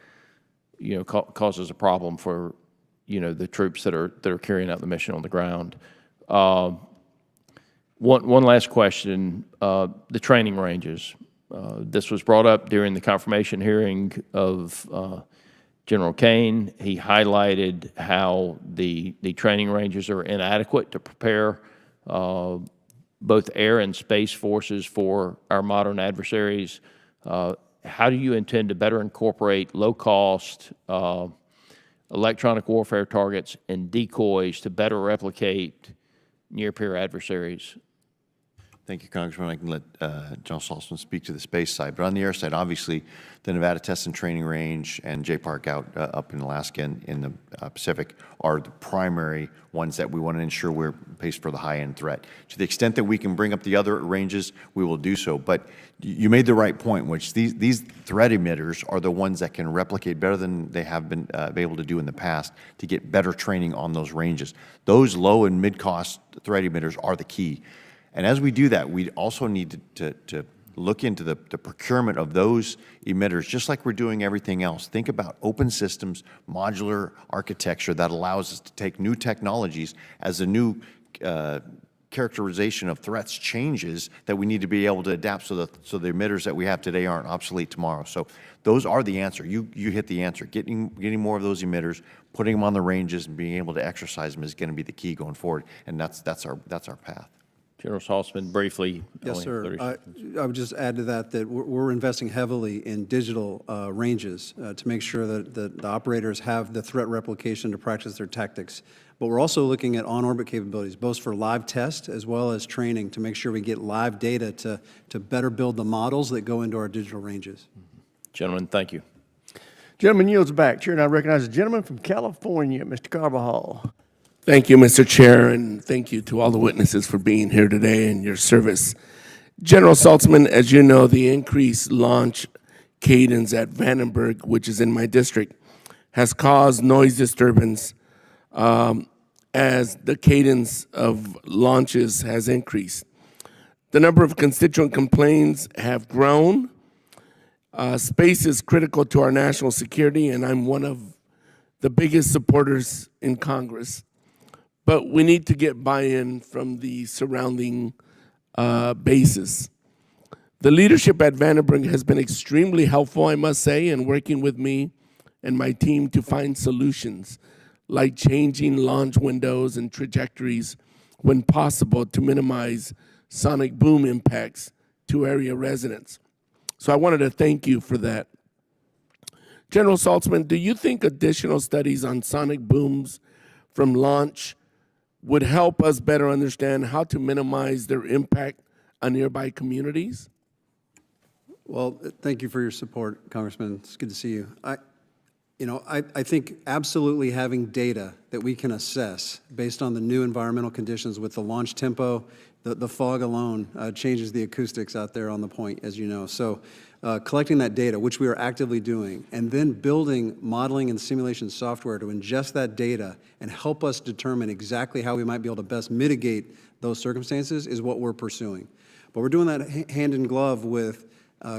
you know, causes a problem for, you know, the troops that are carrying out the mission on the ground. One last question, the training ranges. This was brought up during the confirmation hearing of General Kane. He highlighted how the training ranges are inadequate to prepare both air and space forces for our modern adversaries. How do you intend to better incorporate low-cost electronic warfare targets and decoys to better replicate near-peer adversaries? Thank you, Congressman. I can let General Saltzman speak to the space side. But on the air side, obviously, the Nevada Test and Training Range and J-Park out up in Alaska and in the Pacific are the primary ones that we want to ensure we're paced for the high-end threat. To the extent that we can bring up the other ranges, we will do so. But you made the right point, which these threat emitters are the ones that can replicate better than they have been able to do in the past to get better training on those ranges. Those low and mid-cost threat emitters are the key. And as we do that, we also need to look into the procurement of those emitters, just like we're doing everything else. Think about open systems, modular architecture that allows us to take new technologies as a new characterization of threats changes, that we need to be able to adapt so the emitters that we have today aren't obsolete tomorrow. So those are the answer. You hit the answer. Getting more of those emitters, putting them on the ranges, and being able to exercise them is going to be the key going forward. And that's our path. General Saltzman, briefly. Yes, only sir. 30 seconds. I would just add to that that we're investing heavily in digital ranges to make sure that the operators have the threat replication to practice their tactics. But we're also looking at on-orbit capabilities, both for live test as well as training, to make sure we get live data to better build the models that go into our digital ranges. Gentlemen, thank you. Gentleman yields back. Chair, and I recognize the gentleman from California, Mr. Carbajal. Thank you, Mr. Chair, and thank you to all the witnesses for being here today and your service. General Saltzman, as you know, the increased launch cadence at Vandenberg, which is in my district, has caused noise disturbance as the cadence of launches has increased. The number of constituent complaints have grown. Space is critical to our national security, and I'm one of the biggest supporters in Congress. But we need to get buy-in from the surrounding bases. The leadership at Vandenberg has been extremely helpful, I must say, in working with me and my team to find solutions, like changing launch windows and trajectories when possible to minimize sonic boom impacts to area residents. So I wanted to thank you for that. General Saltzman, do you think additional studies on sonic booms from launch would help us better understand how to minimize their impact on nearby communities? Well, thank you for your support, Congressman. It's good to see you. I think absolutely having data that we can assess based on the new environmental conditions with the launch tempo, the fog alone changes the acoustics out there on the point, as you know. So collecting that data, which we are actively doing, and then building modeling and simulation software to ingest that data and help us determine exactly how we might be able to best mitigate those circumstances is what we're pursuing. But we're doing that hand in glove with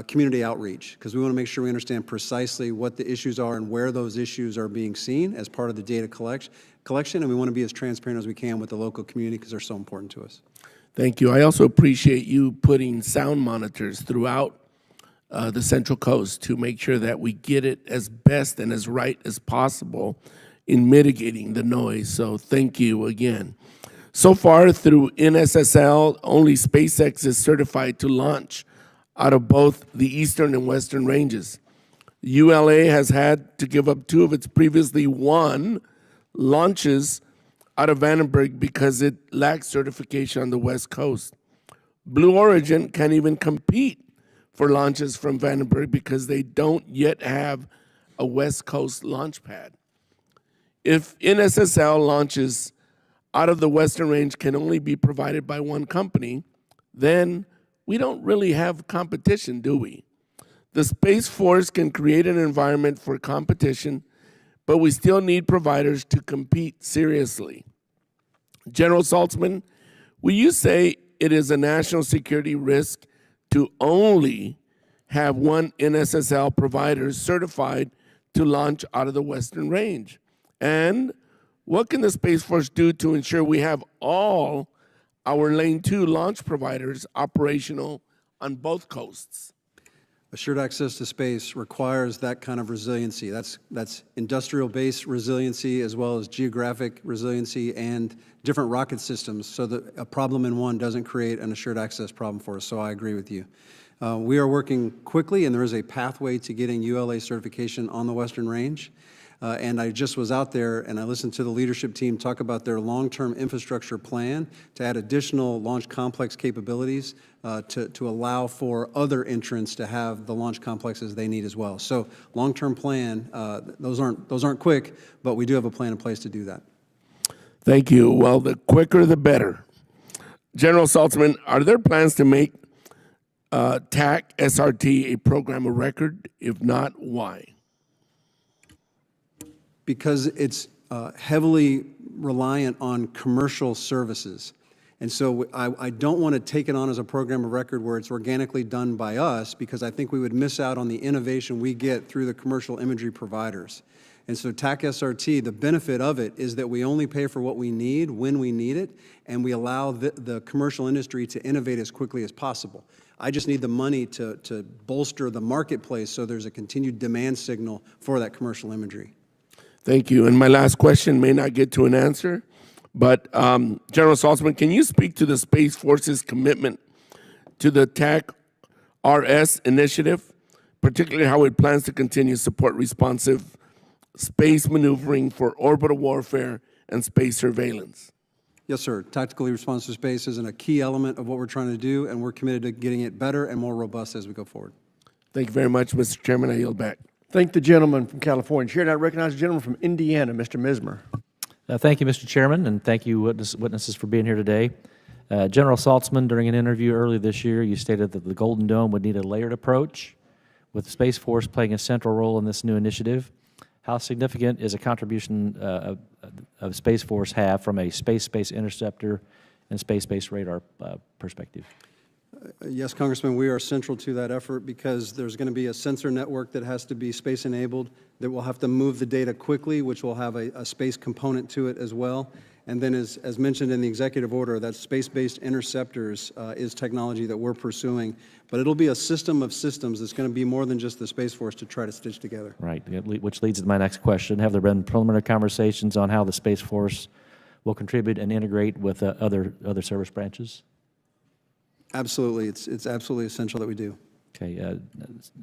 community outreach, because we want to make sure we understand precisely what the issues are and where those issues are being seen as part of the data collection, and we want to be as transparent as we can with the local community because they're so important to us. Thank you. I also appreciate you putting sound monitors throughout the Central Coast to make sure that we get it as best and as right as possible in mitigating the noise. So thank you again. So far through NSSL, only SpaceX is certified to launch out of both the eastern and western ranges. ULA has had to give up 2 of its previously won launches out of Vandenberg because it lacks certification on the West Coast. Blue Origin can't even compete for launches from Vandenberg because they don't yet have a West Coast launch pad. If NSSL launches out of the Western Range can only be provided by one company, then we don't really have competition, do we? The Space Force can create an environment for competition, but we still need providers to compete seriously. General Saltzman, will you say it is a national security risk to only have one NSSL provider certified to launch out of the Western Range? And what can the Space Force do to ensure we have all our Lane 2 launch providers operational on both coasts? Assured access to space requires that kind of resiliency. That's industrial-based resiliency as well as geographic resiliency and different rocket systems so that a problem in one doesn't create an assured access problem for us. So I agree with you. We are working quickly, and there is a pathway to getting ULA certification on the Western Range. And I just was out there and I listened to the leadership team talk about their long-term infrastructure plan to add additional launch complex capabilities to allow for other entrants to have the launch complexes they need as well. So long-term plan, those aren't quick, but we do have a plan in place to do that. Thank you. Well, the quicker the better. General Saltzman, are there plans to make TAC SRT a program of record? If not, why? Because it's heavily reliant on commercial services. And so I don't want to take it on as a program of record where it's organically done by us, because I think we would miss out on the innovation we get through the commercial imagery providers. And so TAC SRT, the benefit of it is that we only pay for what we need when we need it, and we allow the commercial industry to innovate as quickly as possible. I just need the money to bolster the marketplace so there's a continued demand signal for that commercial imagery. Thank you. And my last question may not get to an answer, But General Saltzman, can you speak to the Space Force's commitment to the TAC-RS initiative, particularly how it plans to continue to support responsive space maneuvering for orbital warfare and space surveillance? Yes, sir. Tactically responsive space is a key element of what we're trying to do, and we're committed to getting it better and more robust as we go forward. Thank you very much, Mr. Chairman. I yield back. Thank the gentleman from California. Chair, now recognize the gentleman from Indiana, Mr. Mismer. Thank you, Mr. Chairman, and thank you, witnesses, for being here today. General Saltzman, during an interview earlier this year, you stated that the Golden Dome would need a layered approach, with the Space Force playing a central role in this new initiative. How significant is a contribution of Space Force have from a space-based interceptor and space-based radar perspective? Yes, Congressman, we are central to that effort because there's going to be a sensor network that has to be space-enabled that will have to move the data quickly, which will have a space component to it as well. And then as mentioned in the executive order, that space-based interceptors is technology that we're pursuing. But it'll be a system of systems that's going to be more than just the Space Force to try to stitch together. Right, which leads to my next question. Have there been preliminary conversations on how the Space Force will contribute and integrate with other service branches? Absolutely. It's absolutely essential that we do. Okay.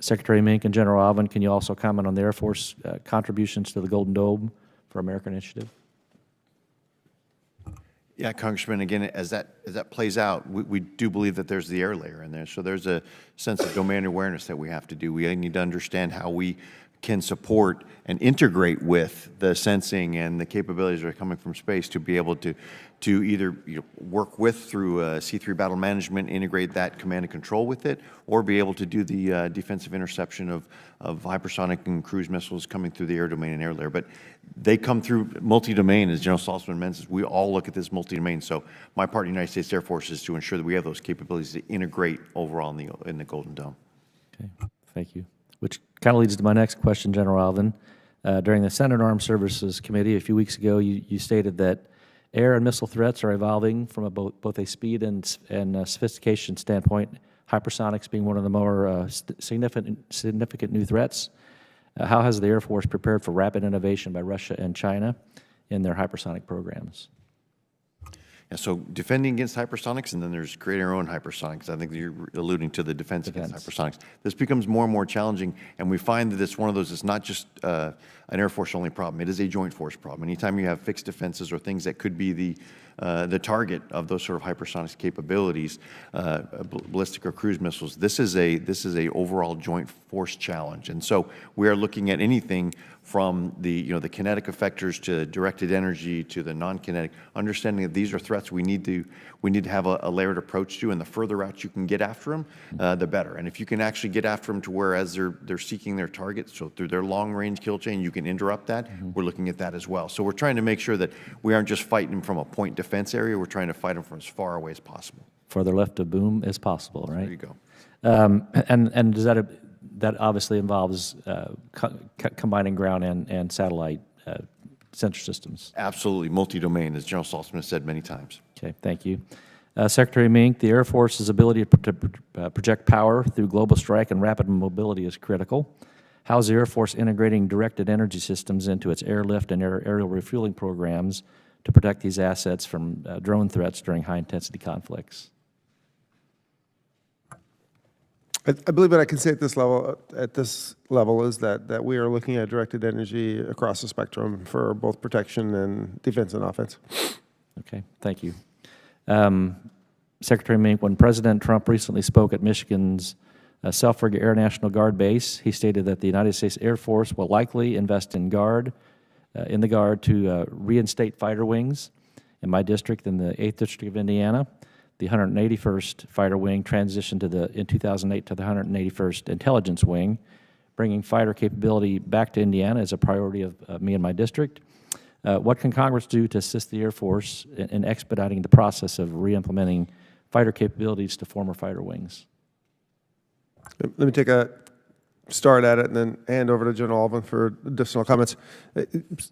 Secretary Mink and General Alvin, can you also comment on the Air Force contributions to the Golden Dome for America Initiative? Yeah, Congressman, again, as that plays out, we do believe that there's the air layer in there. So there's a sense of domain awareness that we have to do. We need to understand how we can support and integrate with the sensing and the capabilities that are coming from space to be able to either work with through C3 battle management, integrate that command and control with it, or be able to do the defensive interception of hypersonic and cruise missiles coming through the air domain and air layer. But they come through multi-domain, as General Saltzman mentions. We all look at this multi-domain. So my part of the United States Air Force is to ensure that we have those capabilities to integrate overall in the Golden Dome. Okay, thank you. Which kind of leads to my next question, General Alvin. During the Senate Armed Services Committee a few weeks ago, you stated that air and missile threats are evolving from both a speed and sophistication standpoint, hypersonics being one of the more significant new threats. How has the Air Force prepared for rapid innovation by Russia and China in their hypersonic programs? Yeah, so defending against hypersonics, and then there's creating our own hypersonics. I think you're alluding to the defense against hypersonics. This becomes more and more challenging, and we find that it's one of those, it's not just an Air Force-only problem. It is a joint force problem. Anytime you have fixed defenses or things that could be the target of those sort of hypersonics capabilities, ballistic or cruise missiles, this is a overall joint force challenge. And so we are looking at anything from the kinetic effectors to directed energy to the non-kinetic, understanding that these are threats we need to have a layered approach to, and the further out you can get after them, the better. And if you can actually get after them to where as they're seeking their target, so through their long-range kill chain, you can interrupt that, we're looking at that as well. So we're trying to make sure that we aren't just fighting them from a point defense area, we're trying to fight them from as far away as possible. Further left of boom as possible, right? There you go. And does that obviously involves combining ground and satellite sensor systems? Absolutely, multi-domain, as General Saltzman has said many times. Okay, thank you. Secretary Mink, the Air Force's ability to project power through global strike and rapid mobility is critical. How is the Air Force integrating directed energy systems into its airlift and aerial refueling programs to protect these assets from drone threats during high-intensity conflicts? I believe what I can say at this level is that we are looking at directed energy across the spectrum for both protection and defense and offense. Okay, thank you. Secretary Mink, when President Trump recently spoke at Michigan's Selfridge Air National Guard Base, he stated that the United States Air Force will likely invest in the Guard to reinstate fighter wings. In my district, in the 8th District of Indiana, the 181st Fighter Wing transitioned in 2008 to the 181st Intelligence Wing. Bringing fighter capability back to Indiana is a priority of me and my district. What can Congress do to assist the Air Force in expediting the process of re-implementing fighter capabilities to former fighter wings? Let me take a start at it and then hand over to General Alvin for additional comments.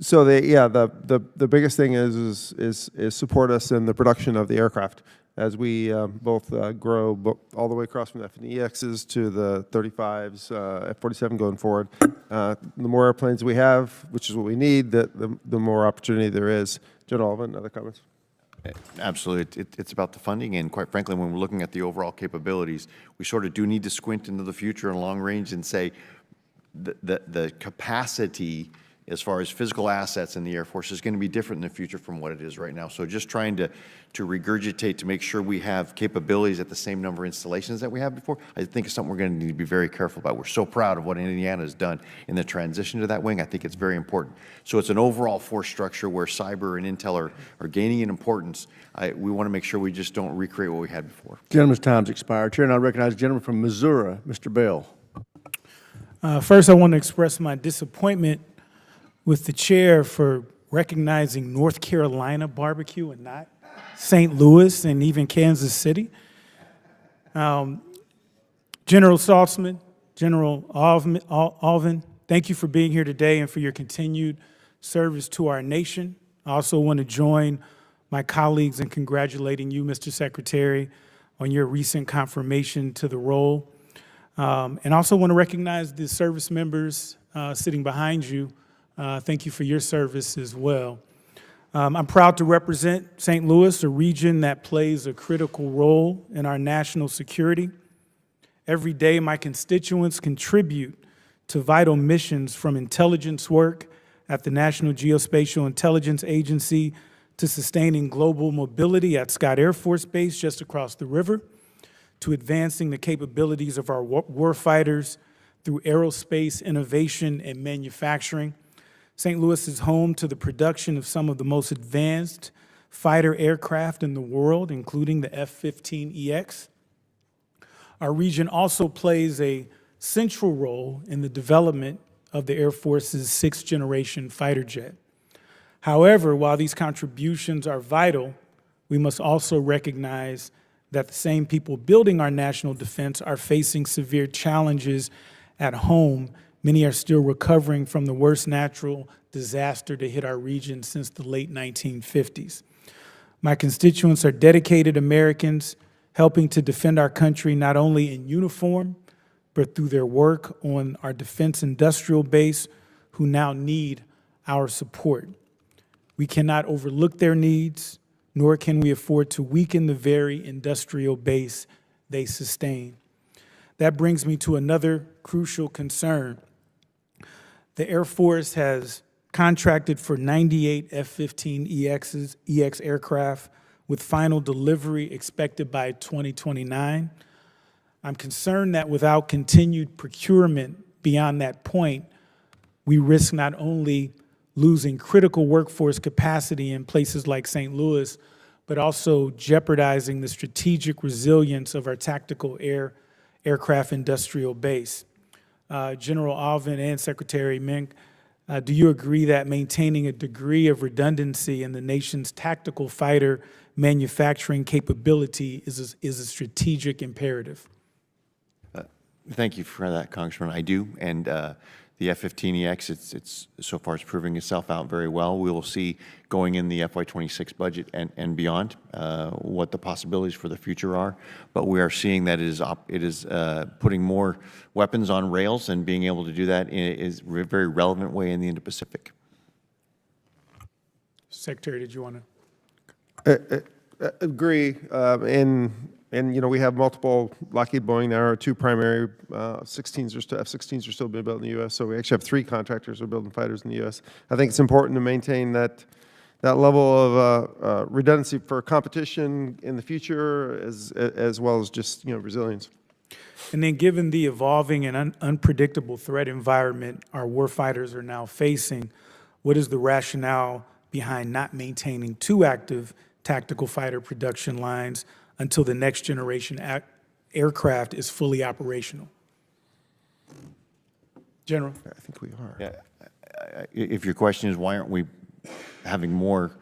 So the biggest thing is support us in the production of the aircraft. as we both grow all the way across from the F&EXs to the 35s, F-47 going forward. The more airplanes we have, which is what we need, the more opportunity there is. General Alvin, other comments? Absolutely. It's about the funding, and quite frankly, when we're looking at the overall capabilities, we sort of do need to squint into the future and long range and say the capacity as far as physical assets in the Air Force is going to be different in the future from what it is right now. So just trying to regurgitate to make sure we have capabilities at the same number of installations that we have before, I think is something we're going to need to be very careful about. We're so proud of what Indiana has done in the transition to that wing. I think it's very important. So it's an overall force structure where cyber and intel are gaining in importance. We want to make sure we just don't recreate what we had before. Gentleman's time's expired. Chair, and I recognize the gentleman from Missouri, Mr. Bell. First, I want to express my disappointment with the chair for recognizing North Carolina barbecue and not St. Louis and even Kansas City. General Saltzman, General Alvin, thank you for being here today and for your continued service to our nation. I also want to join my colleagues in congratulating you, Mr. Secretary, on your recent confirmation to the role. And I also want to recognize the service members sitting behind you. Thank you for your service as well. I'm proud to represent St. Louis, a region that plays a critical role in our national security. Every day, my constituents contribute to vital missions from intelligence work at the National Geospatial Intelligence Agency to sustaining global mobility at Scott Air Force Base just across the river, to advancing the capabilities of our warfighters through aerospace innovation and manufacturing. St. Louis is home to the production of some of the most advanced fighter aircraft in the world, including the F-15EX. Our region also plays a central role in the development of the Air Force's sixth-generation fighter jet. However, while these contributions are vital, we must also recognize that the same people building our national defense are facing severe challenges at home. Many are still recovering from the worst natural disaster to hit our region since the late 1950s. My constituents are dedicated Americans helping to defend our country not only in uniform, but through their work on our defense industrial base, who now need our support. We cannot overlook their needs, nor can we afford to weaken the very industrial base they sustain. That brings me to another crucial concern. The Air Force has contracted for 98 F-15EX aircraft with final delivery expected by 2029. I'm concerned that without continued procurement beyond that point, we risk not only losing critical workforce capacity in places like St. Louis, but also jeopardizing the strategic resilience of our tactical aircraft industrial base. General Alvin and Secretary Mink, do you agree that maintaining a degree of redundancy in the nation's tactical fighter manufacturing capability is a strategic imperative? Thank you for that, Congressman. I do, and the F-15EX, it's so far it's proving itself out very well. We will see going in the FY26 budget and beyond what the possibilities for the future are. But we are seeing that it is putting more weapons on rails, and being able to do that is a very relevant way in the Indo-Pacific. Secretary, did you want to? Agree. And you know, we have multiple Lockheed Boeing. There are two primary F-16s are still being built in the U.S. So we actually have three contractors who are building fighters in the U.S. I think it's important to maintain that level of redundancy for competition in the future, as well as just resilience. And then, given the evolving and unpredictable threat environment our warfighters are now facing, what is the rationale behind not maintaining two active tactical fighter production lines until the next generation aircraft is fully operational? General? I think we are. Yeah. If your question is why aren't we having more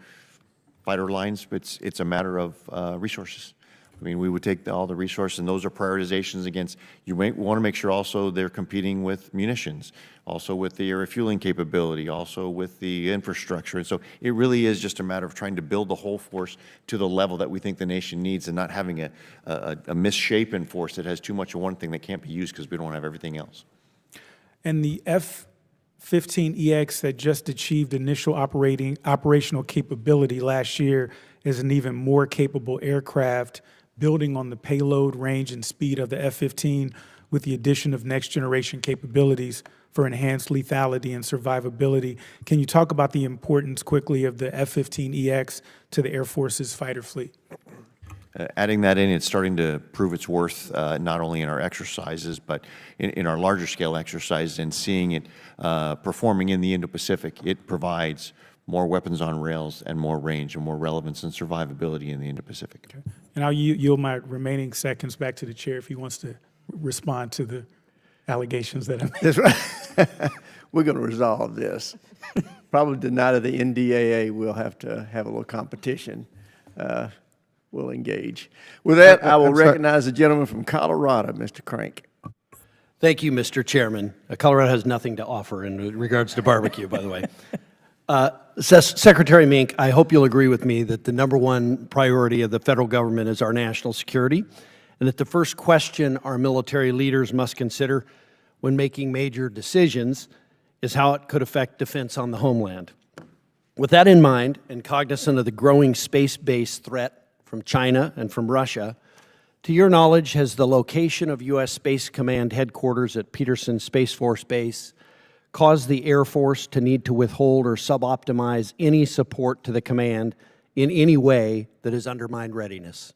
fighter lines, it's a matter of resources. I mean, we would take all the resources, and those are prioritizations against, you want to make sure also they're competing with munitions, also with the refueling capability, also with the infrastructure. And so it really is just a matter of trying to build the whole force to the level that we think the nation needs, and not having a misshapen force that has too much of one thing that can't be used because we don't have everything else. And the F-15EX that just achieved initial operational capability last year is an even more capable aircraft, building on the payload, range, and speed of the F-15 with the addition of next-generation capabilities for enhanced lethality and survivability. Can you talk about the importance quickly of the F-15EX to the Air Force's fighter fleet? Adding that in, it's starting to prove its worth, not only in our exercises, but in our larger scale exercises, and seeing it performing in the Indo-Pacific. It provides more weapons on rails and more range and more relevance and survivability in the Indo-Pacific. Okay. And I'll yield my remaining seconds back to the chair if he wants to respond to the allegations that I made. We're going to resolve this. Probably the night of the NDAA, we'll have to have a little competition. We'll engage. With that, I will recognize the gentleman from Colorado, Mr. Crank. Thank you, Mr. Chairman. Colorado has nothing to offer in regards to barbecue, by the way. Secretary Mink, I hope you'll agree with me that the #1 priority of the federal government is our national security, and that the first question our military leaders must consider when making major decisions is how it could affect defense on the homeland. With that in mind, and cognizant of the growing space-based threat from China and from Russia, to your knowledge, has the location of U.S. Space Command headquarters at Peterson Space Force Base caused the Air Force to need to withhold or suboptimize any support to the command in any way that has undermined readiness?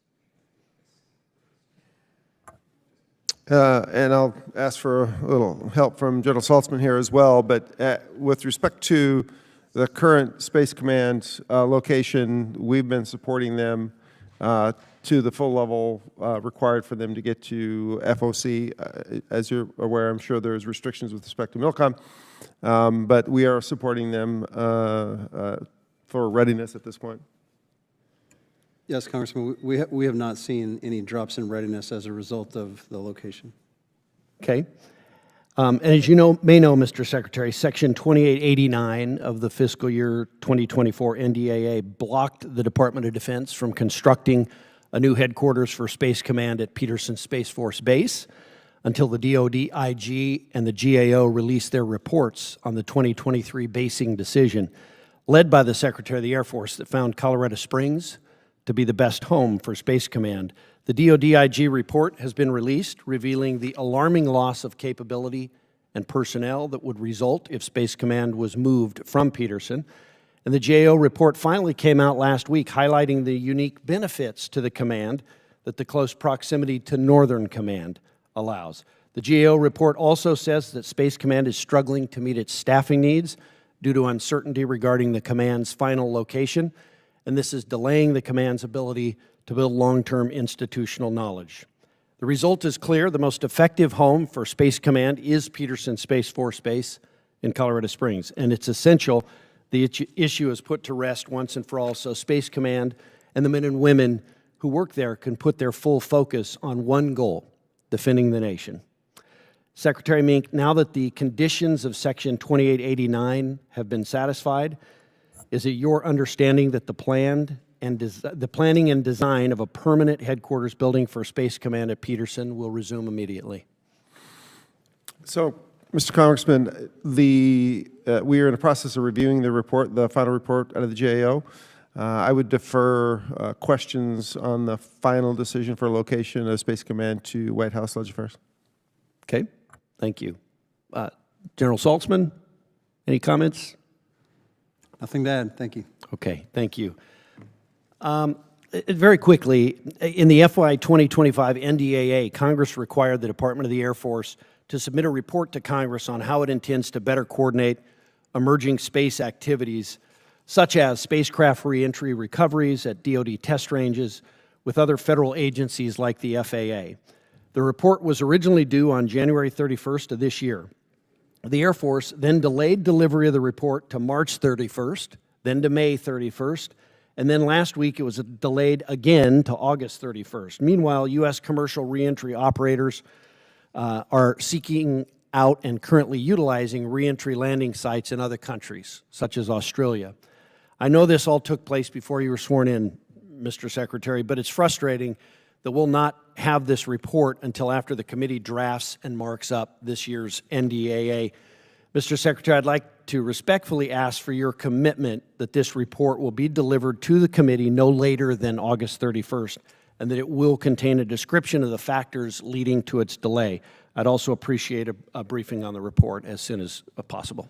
And I'll ask for a little help from General Saltzman here as well, but with respect to the current Space Command location, we've been supporting them to the full level required for them to get to FOC. As you're aware, I'm sure there's restrictions with respect to MILCOM, but we are supporting them for readiness at this point. Yes, Congressman, we have not seen any drops in readiness as a result of the location. Okay. And as you may know, Mr. Secretary, Section 2889 of the fiscal year 2024 NDAA blocked the Department of Defense from constructing a new headquarters for Space Command at Peterson Space Force Base until the DoD IG and the GAO released their reports on the 2023 basing decision, led by the Secretary of the Air Force, that found Colorado Springs to be the best home for Space Command. The DoD IG report has been released, revealing the alarming loss of capability and personnel that would result if Space Command was moved from Peterson. And the GAO report finally came out last week, highlighting the unique benefits to the command that the close proximity to Northern Command allows. The GAO report also says that Space Command is struggling to meet its staffing needs due to uncertainty regarding the command's final location, and this is delaying the command's ability to build long-term institutional knowledge. The result is clear. The most effective home for Space Command is Peterson Space Force Base in Colorado Springs, and it's essential the issue is put to rest once and for all, so Space Command and the men and women who work there can put their full focus on one goal: defending the nation. Secretary Mink, now that the conditions of Section 2889 have been satisfied, is it your understanding that the planning and design of a permanent headquarters building for Space Command at Peterson will resume immediately? So, Mr. Congressman, we are in the process of reviewing the report, the final report out of the GAO. I would defer questions on the final decision for location of Space Command to White House Legislative Affairs. Okay, thank you. General Saltzman, any comments? Nothing to add, thank you. Okay, thank you. Very quickly, in the FY 2025 NDAA, Congress required the Department of the Air Force to submit a report to Congress on how it intends to better coordinate emerging space activities, such as spacecraft reentry recoveries at DoD test ranges with other federal agencies like the FAA. The report was originally due on January 31st of this year. The Air Force then delayed delivery of the report to March 31st, then to May 31st, And then last week, it was delayed again to August 31st. Meanwhile, U.S. commercial reentry operators are seeking out and currently utilizing reentry landing sites in other countries, such as Australia. I know this all took place before you were sworn in, Mr. Secretary, but it's frustrating that we'll not have this report until after the committee drafts and marks up this year's NDAA. Mr. Secretary, I'd like to respectfully ask for your commitment that this report will be delivered to the committee no later than August 31st, and that it will contain a description of the factors leading to its delay. I'd also appreciate a briefing on the report as soon as possible.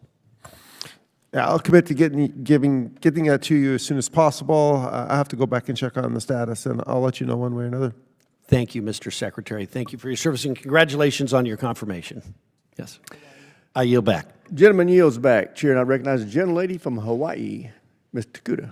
Yeah, I'll commit to getting that to you as soon as possible. I have to go back and check on the status, and I'll let you know one way or another. Thank you, Mr. Secretary. Thank you for your service, and congratulations on your confirmation. Yes. I yield back. Gentleman yields back. Chair, and I recognize the gentlelady from Hawaii, Ms. Takuda.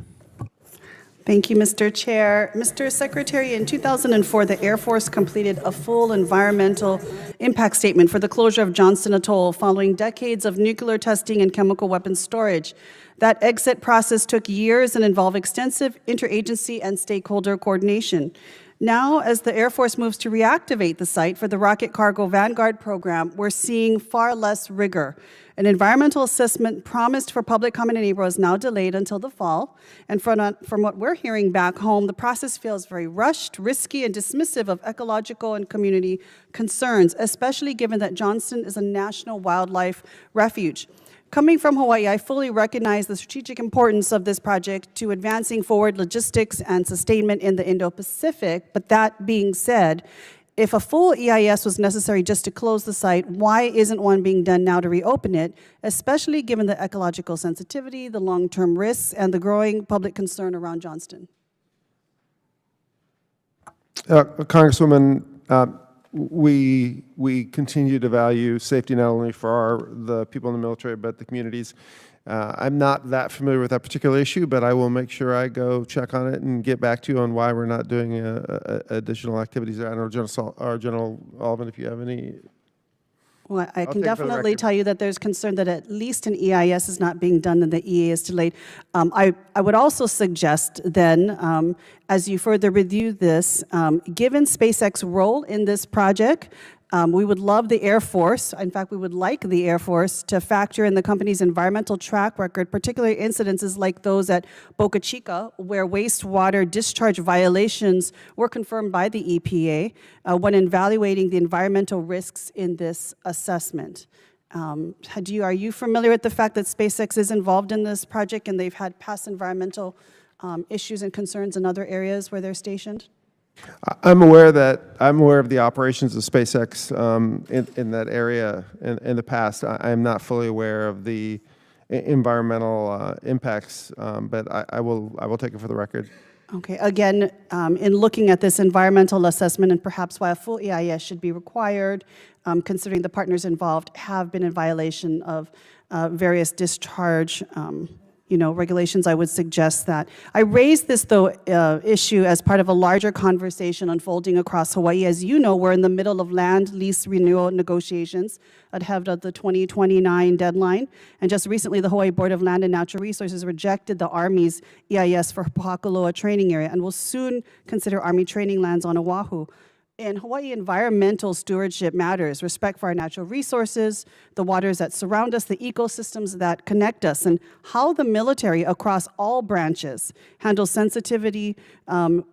Thank you, Mr. Chair. Mr. Secretary, in 2004, the Air Force completed a full environmental impact statement for the closure of Johnston Atoll following decades of nuclear testing and chemical weapons storage. That exit process took years and involved extensive interagency and stakeholder coordination. Now, as the Air Force moves to reactivate the site for the Rocket Cargo Vanguard program, we're seeing far less rigor. An environmental assessment promised for public comment in April is now delayed until the fall. And from what we're hearing back home, the process feels very rushed, risky, and dismissive of ecological and community concerns, especially given that Johnston is a national wildlife refuge. Coming from Hawaii, I fully recognize the strategic importance of this project to advancing forward logistics and sustainment in the Indo-Pacific, but that being said, if a full EIS was necessary just to close the site, why isn't one being done now to reopen it, especially given the ecological sensitivity, the long-term risks, and the growing public concern around Johnston? Congresswoman, we continue to value safety not only for the people in the military, but the communities. I'm not that familiar with that particular issue, but I will make sure I go check on it and get back to you on why we're not doing additional activities there. I don't know, General Alvin, if you have any. Well, I can definitely tell you that there's concern that at least an EIS is not being done and the EA is delayed. I would also suggest then, as you further review this, given SpaceX's role in this project, we would love the Air Force, in fact, we would like the Air Force to factor in the company's environmental track record, particularly incidences like those at Boca Chica, where wastewater discharge violations were confirmed by the EPA when evaluating the environmental risks in this assessment. Are you familiar with the fact that SpaceX is involved in this project and they've had past environmental issues and concerns in other areas where they're stationed? I'm aware of the operations of SpaceX in that area in the past. I am not fully aware of the environmental impacts, but I will take it for the record. Okay. Again, in looking at this environmental assessment and perhaps why a full EIS should be required, considering the partners involved have been in violation of various discharge regulations, I would suggest that. I raised this, though, issue as part of a larger conversation unfolding across Hawaii. As you know, we're in the middle of land lease renewal negotiations ahead of the 2029 deadline. And just recently, the Hawaii Board of Land and Natural Resources rejected the Army's EIS for Pakuloa training area and will soon consider Army training lands on Oahu. In Hawaii, environmental stewardship matters. Respect for our natural resources, the waters that surround us, the ecosystems that connect us, and how the military across all branches handles sensitivity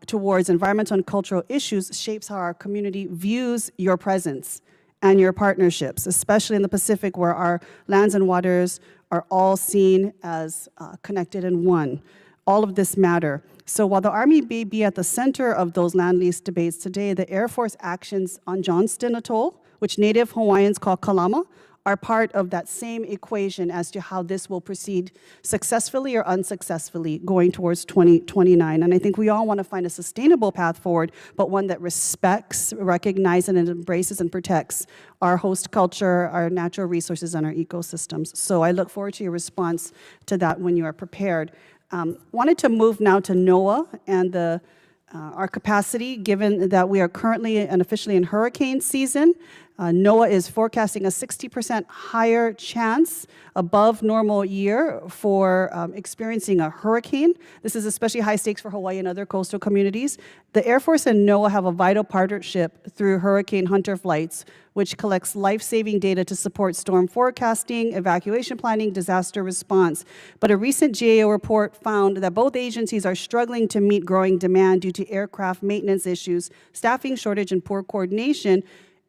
towards environmental and cultural issues shapes how our community views your presence and your partnerships, especially in the Pacific where our lands and waters are all seen as connected and one. All of this matter. So while the Army may be at the center of those land lease debates today, the Air Force actions on Johnston Atoll, which Native Hawaiians call Kalama, are part of that same equation as to how this will proceed successfully or unsuccessfully going towards 2029. And I think we all want to find a sustainable path forward, but one that respects, recognizes, and embraces and protects our host culture, our natural resources, and our ecosystems. So I look forward to your response to that when you are prepared. Wanted to move now to NOAA and our capacity, given that we are currently and officially in hurricane season. NOAA is forecasting a 60% higher chance above normal year for experiencing a hurricane. This is especially high stakes for Hawaii and other coastal communities. The Air Force and NOAA have a vital partnership through Hurricane Hunter flights, which collects life-saving data to support storm forecasting, evacuation planning, disaster response. But a recent GAO report found that both agencies are struggling to meet growing demand due to aircraft maintenance issues, staffing shortage, and poor coordination.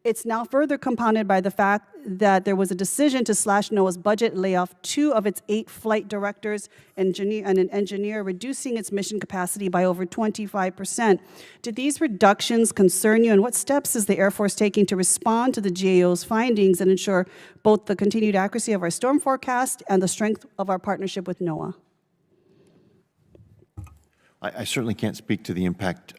It's now further compounded by the fact that there was a decision to slash NOAA's budget, lay off 2 of its 8 flight directors and an engineer, reducing its mission capacity by over 25%. Did these reductions concern you, and what steps is the Air Force taking to respond to the GAO's findings and ensure both the continued accuracy of our storm forecast and the strength of our partnership with NOAA? I certainly can't speak to the impact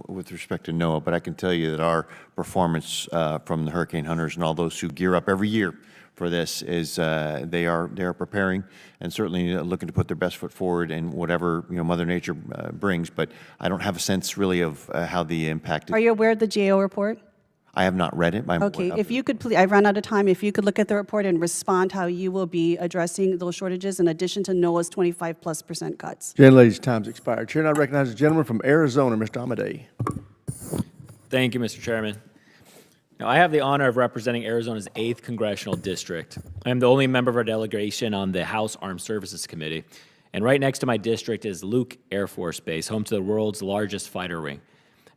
with respect to NOAA, but I can tell you that our performance from the Hurricane Hunters and all those who gear up every year for this is they are preparing and certainly looking to put their best foot forward in whatever Mother Nature brings. But I don't have a sense really of how the impact. Are you aware of the GAO report? I have not read it. Okay, if you could please, I've run out of time. If you could look at the report and respond how you will be addressing those shortages in addition to NOAA's 25+% cuts. Gentlelady's time's expired. Chair now recognizes the gentleman from Arizona, Mr. Amadei. Thank you, Mr. Chairman. Now, I have the honor of representing Arizona's 8th Congressional District. I am the only member of our delegation on the House Armed Services Committee. And right next to my district is Luke Air Force Base, home to the world's largest fighter wing.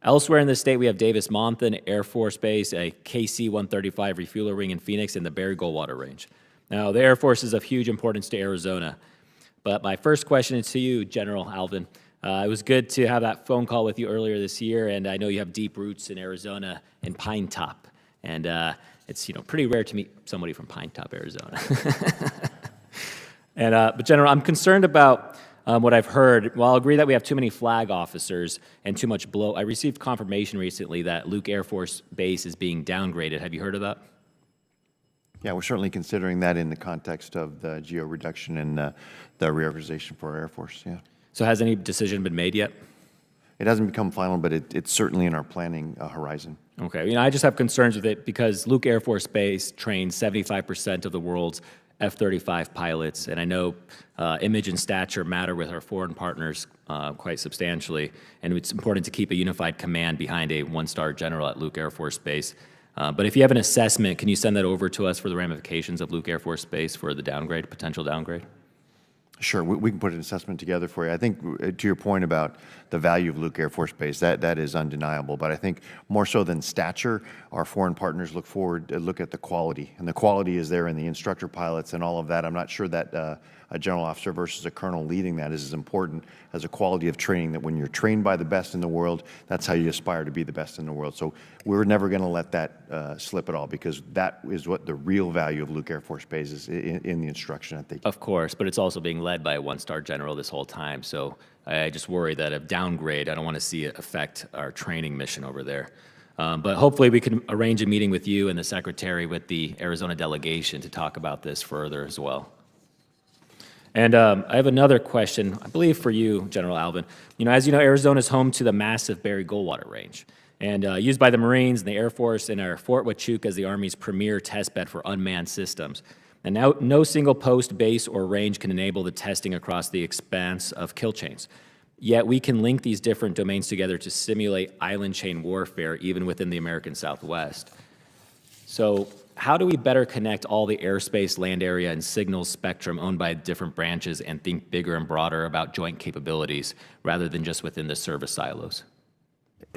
Elsewhere in the state, we have Davis-Monthan Air Force Base, a KC-135 refueler wing in Phoenix, and the Barry Goldwater Range. Now, the Air Force is of huge importance to Arizona. But my first question is to you, General Alvin. It was good to have that phone call with you earlier this year, and I know you have deep roots in Arizona and Pine Top. And it's pretty rare to meet somebody from Pine Top, Arizona. But General, I'm concerned about what I've heard. While I agree that we have too many flag officers and too much blow, I received confirmation recently that Luke Air Force Base is being downgraded. Have you heard of that? Yeah, we're certainly considering that in the context of the geo reduction and the reorganization for our Air Force, yeah. So has any decision been made yet? It hasn't become final, but it's certainly in our planning horizon. Okay, I just have concerns with it because Luke Air Force Base trains 75% of the world's F-35 pilots, and I know image and stature matter with our foreign partners quite substantially, and it's important to keep a unified command behind a one-star general at Luke Air Force Base. But if you have an assessment, can you send that over to us for the ramifications of Luke Air Force Base for the downgrade, potential downgrade? Sure, we can put an assessment together for you. I think to your point about the value of Luke Air Force Base, that is undeniable. But I think more so than stature, our foreign partners look at the quality, and the quality is there in the instructor pilots and all of that. I'm not sure that a general officer versus a colonel leading that is as important as a quality of training, that when you're trained by the best in the world, that's how you aspire to be the best in the world. So we're never going to let that slip at all, because that is what the real value of Luke Air Force Base is in the instruction, I think. Of course, but it's also being led by a one-star general this whole time. So I just worry that a downgrade, I don't want to see it affect our training mission over there. But hopefully we can arrange a meeting with you and the Secretary with the Arizona delegation to talk about this further as well. And I have another question, I believe for you, General Alvin. As you know, Arizona is home to the massive Barry Goldwater Range, and used by the Marines and the Air Force, and our Fort Huachuca as the Army's premier test bed for unmanned systems. And now, no single post, base, or range can enable the testing across the expanse of kill chains. Yet we can link these different domains together to simulate island chain warfare, even within the American Southwest. So how do we better connect all the airspace, land area, and signal spectrum owned by different branches and think bigger and broader about joint capabilities rather than just within the service silos?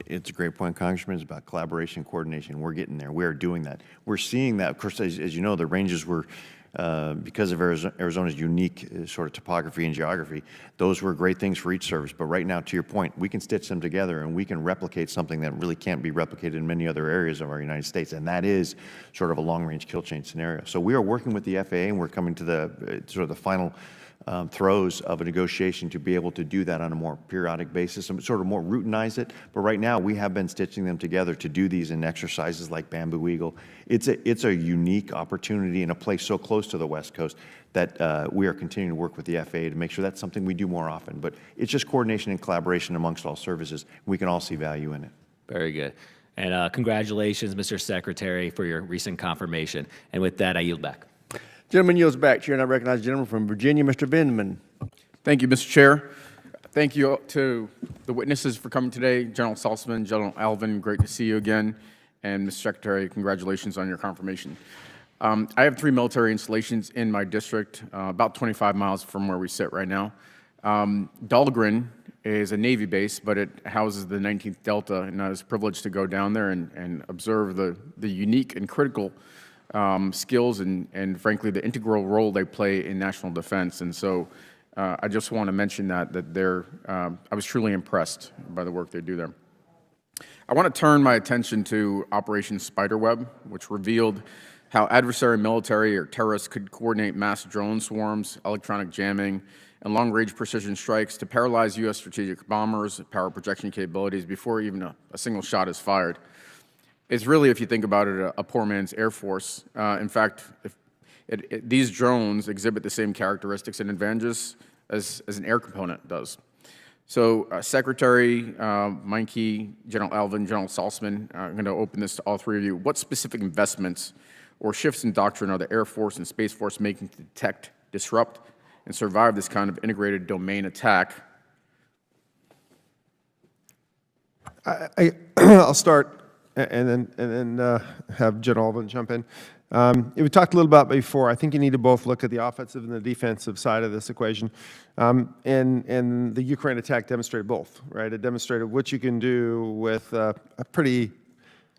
It's a great point, Congressman. It's about collaboration, coordination. We're getting there. We're doing that. We're seeing that. Of course, as you know, the ranges were, because of Arizona's unique sort of topography and geography, those were great things for each service. But right now, to your point, we can stitch them together and we can replicate something that really can't be replicated in many other areas of our United States, and that is sort of a long-range kill chain scenario. So we are working with the FAA, and we're coming to the sort of the final throes of a negotiation to be able to do that on a more periodic basis and sort of more routinize it. But right now, we have been stitching them together to do these in exercises like Bamboo Eagle. It's a unique opportunity in a place so close to the West Coast that we are continuing to work with the FAA to make sure that's something we do more often. But it's just coordination and collaboration amongst all services. We can all see value in it. Very good. And congratulations, Mr. Secretary, for your recent confirmation. And with that, I yield back. Gentleman yields back. Chair, and I recognize the gentleman from Virginia, Mr. Vindman. Thank you, Mr. Chair. Thank you to the witnesses for coming today. General Saltzman, General Alvin, great to see you again. And Mr. Secretary, congratulations on your confirmation. I have 3 military installations in my district, about 25 miles from where we sit right now. Dahlgren is a Navy base, but it houses the 19th Delta, and I was privileged to go down there and observe the unique and critical skills and frankly, the integral role they play in national defense. And so I just want to mention that they're, I was truly impressed by the work they do there. I want to turn my attention to Operation Spiderweb, which revealed how adversary military or terrorists could coordinate mass drone swarms, electronic jamming, and long-range precision strikes to paralyze U.S. strategic bombers, power projection capabilities before even a single shot is fired. It's really, if you think about it, a poor man's Air Force. In fact, these drones exhibit the same characteristics and advantages as an air component does. So Secretary Meinke, General Alvin, General Saltzman, I'm going to open this to all 3 of you. What specific investments or shifts in doctrine are the Air Force and Space Force making to detect, disrupt, and survive this kind of integrated domain attack? I'll start and then have General Alvin jump in. We talked a little about before. I think you need to both look at the offensive and the defensive side of this equation. And the Ukraine attack demonstrated both, right? It demonstrated what you can do with a pretty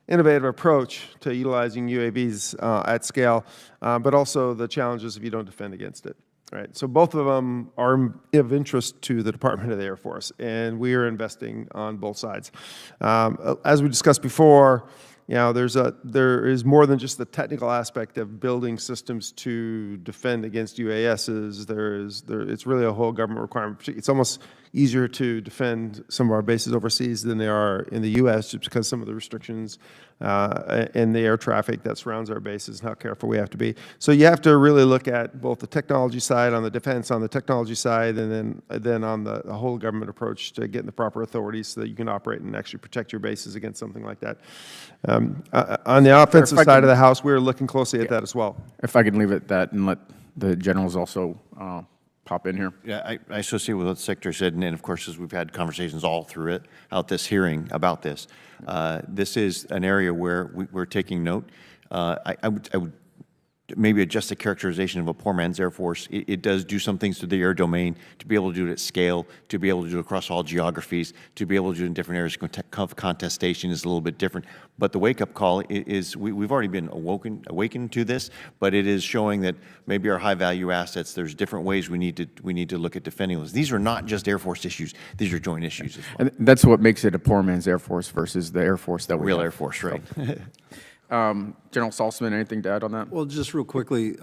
innovative approach to utilizing UAVs at scale, but also the challenges if you don't defend against it. Right, so both of them are of interest to the Department of the Air Force, and we are investing on both sides. As we discussed before, you know, there is more than just the technical aspect of building systems to defend against UASs. It's really a whole government requirement. It's almost easier to defend some of our bases overseas than they are in the U.S. just because some of the restrictions and the air traffic that surrounds our bases and how careful we have to be. So you have to really look at both the technology side on the defense, on the technology side, and then on the whole government approach to getting the proper authorities so that you can operate and actually protect your bases against something like that. On the offensive side of the house, we're looking closely at that as well. If I could leave it at that and let the generals also pop in here. Yeah, I associate with what the Secretary said, and of course, as we've had conversations all through this hearing about this, this is an area where we're taking note. I would maybe adjust the characterization of a poor man's Air Force. It does do some things to the air domain, to be able to do it at scale, to be able to do it across all geographies, to be able to do it in different areas. Contestation is a little bit different. But the wake-up call is we've already been awakened to this, but it is showing that maybe our high-value assets, there's different ways we need to look at defending those. These are not just Air Force issues. These are joint issues as well. And that's what makes it a poor man's Air Force versus the Air Force that we Real have. Air Force, right. General Saltzman, anything to add on that? Well, just real quickly,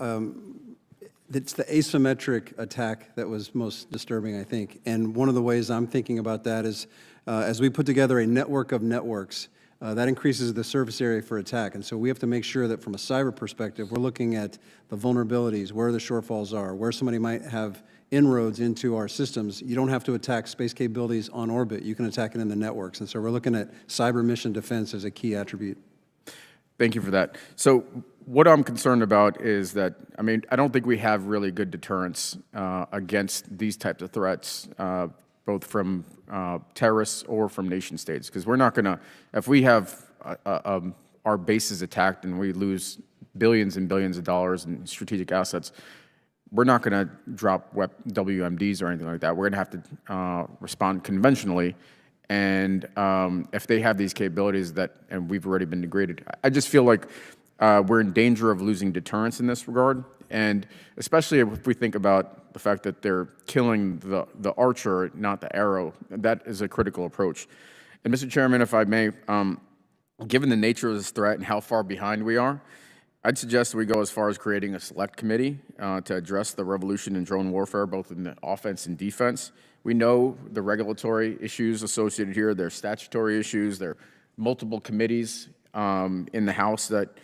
it's the asymmetric attack that was most disturbing, I think. And one of the ways I'm thinking about that is as we put together a network of networks, that increases the surface area for attack. And so we have to make sure that from a cyber perspective, we're looking at the vulnerabilities, where the shortfalls are, where somebody might have inroads into our systems. You don't have to attack space capabilities on orbit. You can attack it in the networks. And so we're looking at cyber mission defense as a key attribute. Thank you for that. So what I'm concerned about is that, I mean, I don't think we have really good deterrence against these types of threats, both from terrorists or from nation states, because we're not going to, if we have our bases attacked and we lose billions and billions of dollars in strategic assets, we're not going to drop WMDs or anything like that. We're going to have to respond conventionally. And if they have these capabilities and we've already been degraded, I just feel like we're in danger of losing deterrence in this regard. And especially if we think about the fact that they're killing the archer, not the arrow, that is a critical approach. And Mr. Chairman, if I may, given the nature of this threat and how far behind we are, I'd suggest we go as far as creating a select committee to address the revolution in drone warfare, both in the offense and defense. We know the regulatory issues associated here. There are statutory issues. There are multiple committees in the House that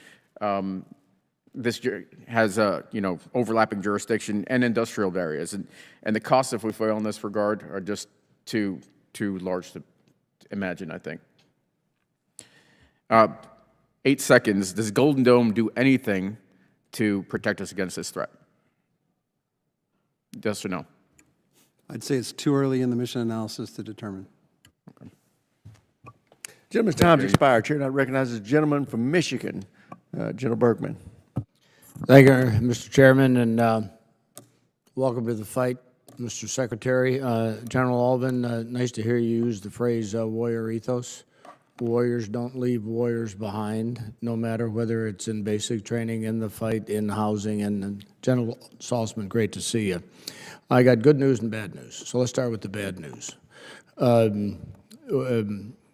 this has overlapping jurisdiction and industrial areas. And the costs, if we fail in this regard, are just too large to imagine, I think. 8 seconds. Does Golden Dome do anything to protect us against this threat? Yes or no? I'd say it's too early in the mission analysis to determine. Gentleman's time's expired. Chair now recognizes the gentleman from Michigan, General Bergman. Thank you, Mr. Chairman, and welcome to the fight, Mr. Secretary. General Alvin, nice to hear you use the phrase warrior ethos. Warriors don't leave warriors behind, no matter whether it's in basic training, in the fight, in housing. And General Saltzman, great to see you. I got good news and bad news. So let's start with the bad news.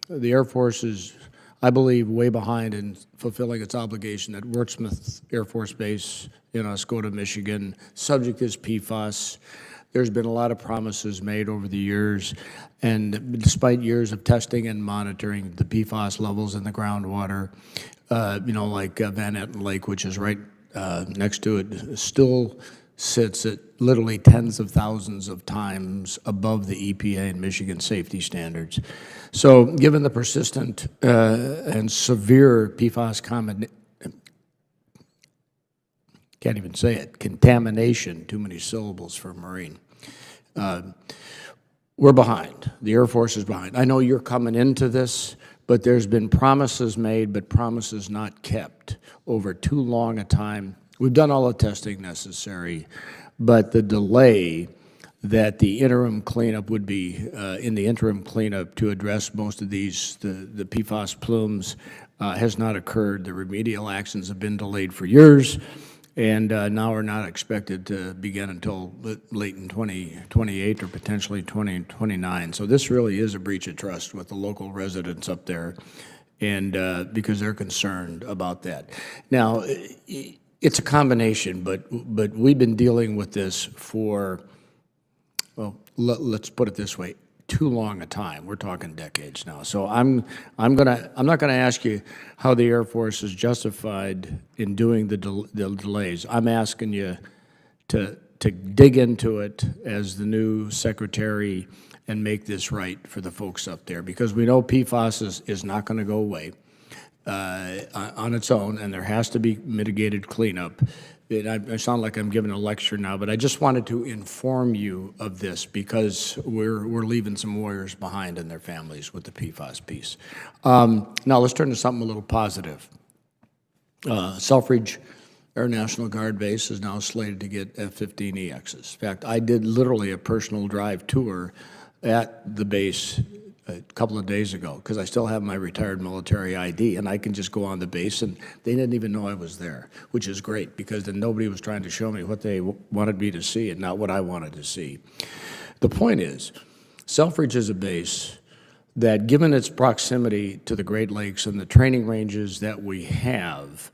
The Air Force is, I believe, way behind in fulfilling its obligation at Wurtsmith Air Force Base in Oscoda, Michigan. Subject is PFAS. There's been a lot of promises made over the years, and despite years of testing and monitoring the PFAS levels in the groundwater, like Van Etten Lake, which is right next to it, still sits at literally tens of thousands of times above the EPA and Michigan safety standards. So given the persistent and severe PFAS contamination, too many syllables for Marine, we're behind. The Air Force is behind. I know you're coming into this, but there's been promises made, but promises not kept over too long a time. We've done all the testing necessary, but the delay that the interim cleanup would be, in the interim cleanup to address most of these, the PFAS plumes, has not occurred. The remedial actions have been delayed for years, and now are not expected to begin until late in 2028 or potentially 2029. So this really is a breach of trust with the local residents up there, and because they're concerned about that. Now, it's a combination, but we've been dealing with this for, well, let's put it this way, too long a time. We're talking decades now. So I'm not gonna ask you how the Air Force is justified in doing the delays. I'm asking you to dig into it as the new secretary and make this right for the folks up there, because we know PFAS is not going to go away on its own, and there has to be mitigated cleanup. I sound like I'm giving a lecture now, but I just wanted to inform you of this because we're leaving some warriors behind and their families with the PFAS piece. Now let's turn to something a little positive. Selfridge Air National Guard Base is now slated to get F-15EXs. In fact, I did literally a personal drive tour at the base a couple of days ago because I still have my retired military ID, and I can just go on the base, and they didn't even know I was there, which is great because then nobody was trying to show me what they wanted me to see and not what I wanted to see. The point is, Selfridge is a base that, given its proximity to the Great Lakes and the training ranges that we have,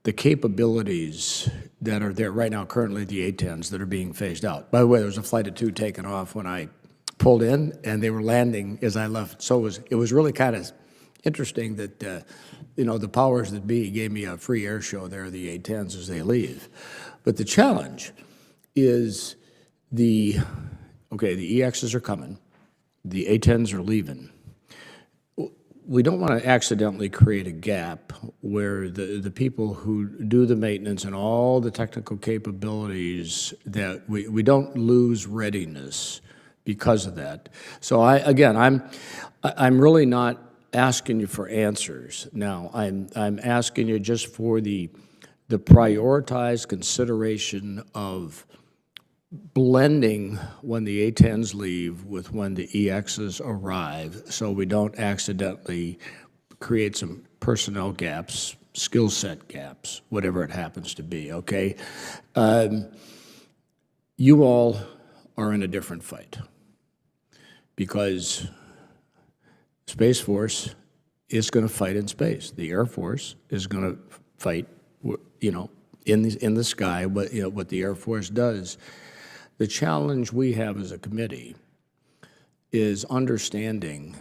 the capabilities that are there right now, currently the A-10s that are being phased out. By the way, there was a flight of 2 taken off when I pulled in, and they were landing as I left. So it was really kind of interesting that, the powers that be gave me a free air show there, the A-10s, as they leave. But the challenge is the EXs are coming, the A-10s are leaving. We don't want to accidentally create a gap where the people who do the maintenance and all the technical capabilities, that we don't lose readiness because of that. So I'm really not asking you for answers now. I'm asking you just for the prioritized consideration of blending when the A-10s leave with when the EXs arrive, so we don't accidentally create some personnel gaps, skill set gaps, whatever it happens to be, okay? You all are in a different fight, because Space Force is going to fight in space. The Air Force is going to fight, in the sky, what the Air Force does. The challenge we have as a committee is understanding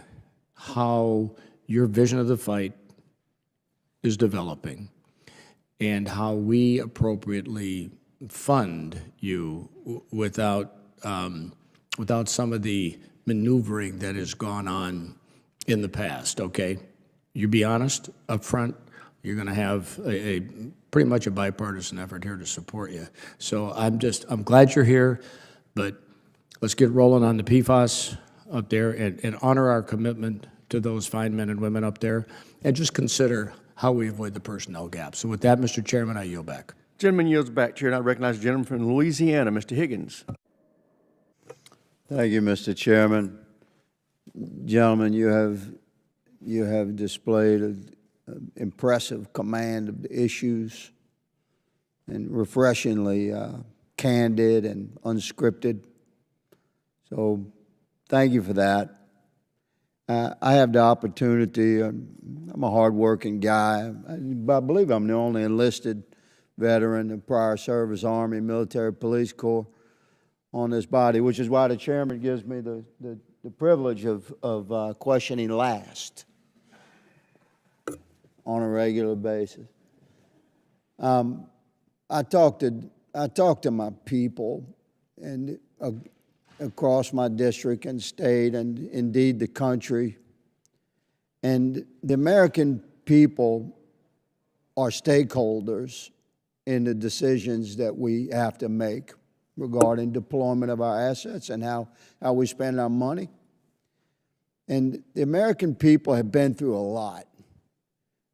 how your vision of the fight is developing and how we appropriately fund you without some of the maneuvering that has gone on in the past, okay? you be honest up front, you're going to have a pretty much a bipartisan effort here to support you. So I'm glad you're here, but let's get rolling on the PFAS up there and honor our commitment to those fine men and women up there, and just consider how we avoid the personnel gap. So with that, Mr. Chairman, I yield back. Gentleman yields back. Chair, and I recognize the gentleman from Louisiana, Mr. Higgins. Thank you, Mr. Chairman. Gentlemen, you have displayed an impressive command of the issues and refreshingly candid and unscripted. So thank you for that. I have the opportunity, I'm a hardworking guy. I believe I'm the only enlisted veteran of prior service, Army, military, police corps on this body, which is why the chairman gives me the privilege of questioning last on a regular basis. I talk to my people and across my district and state and indeed the country, and the American people are stakeholders in the decisions that we have to make regarding deployment of our assets and how we spend our money. And the American people have been through a lot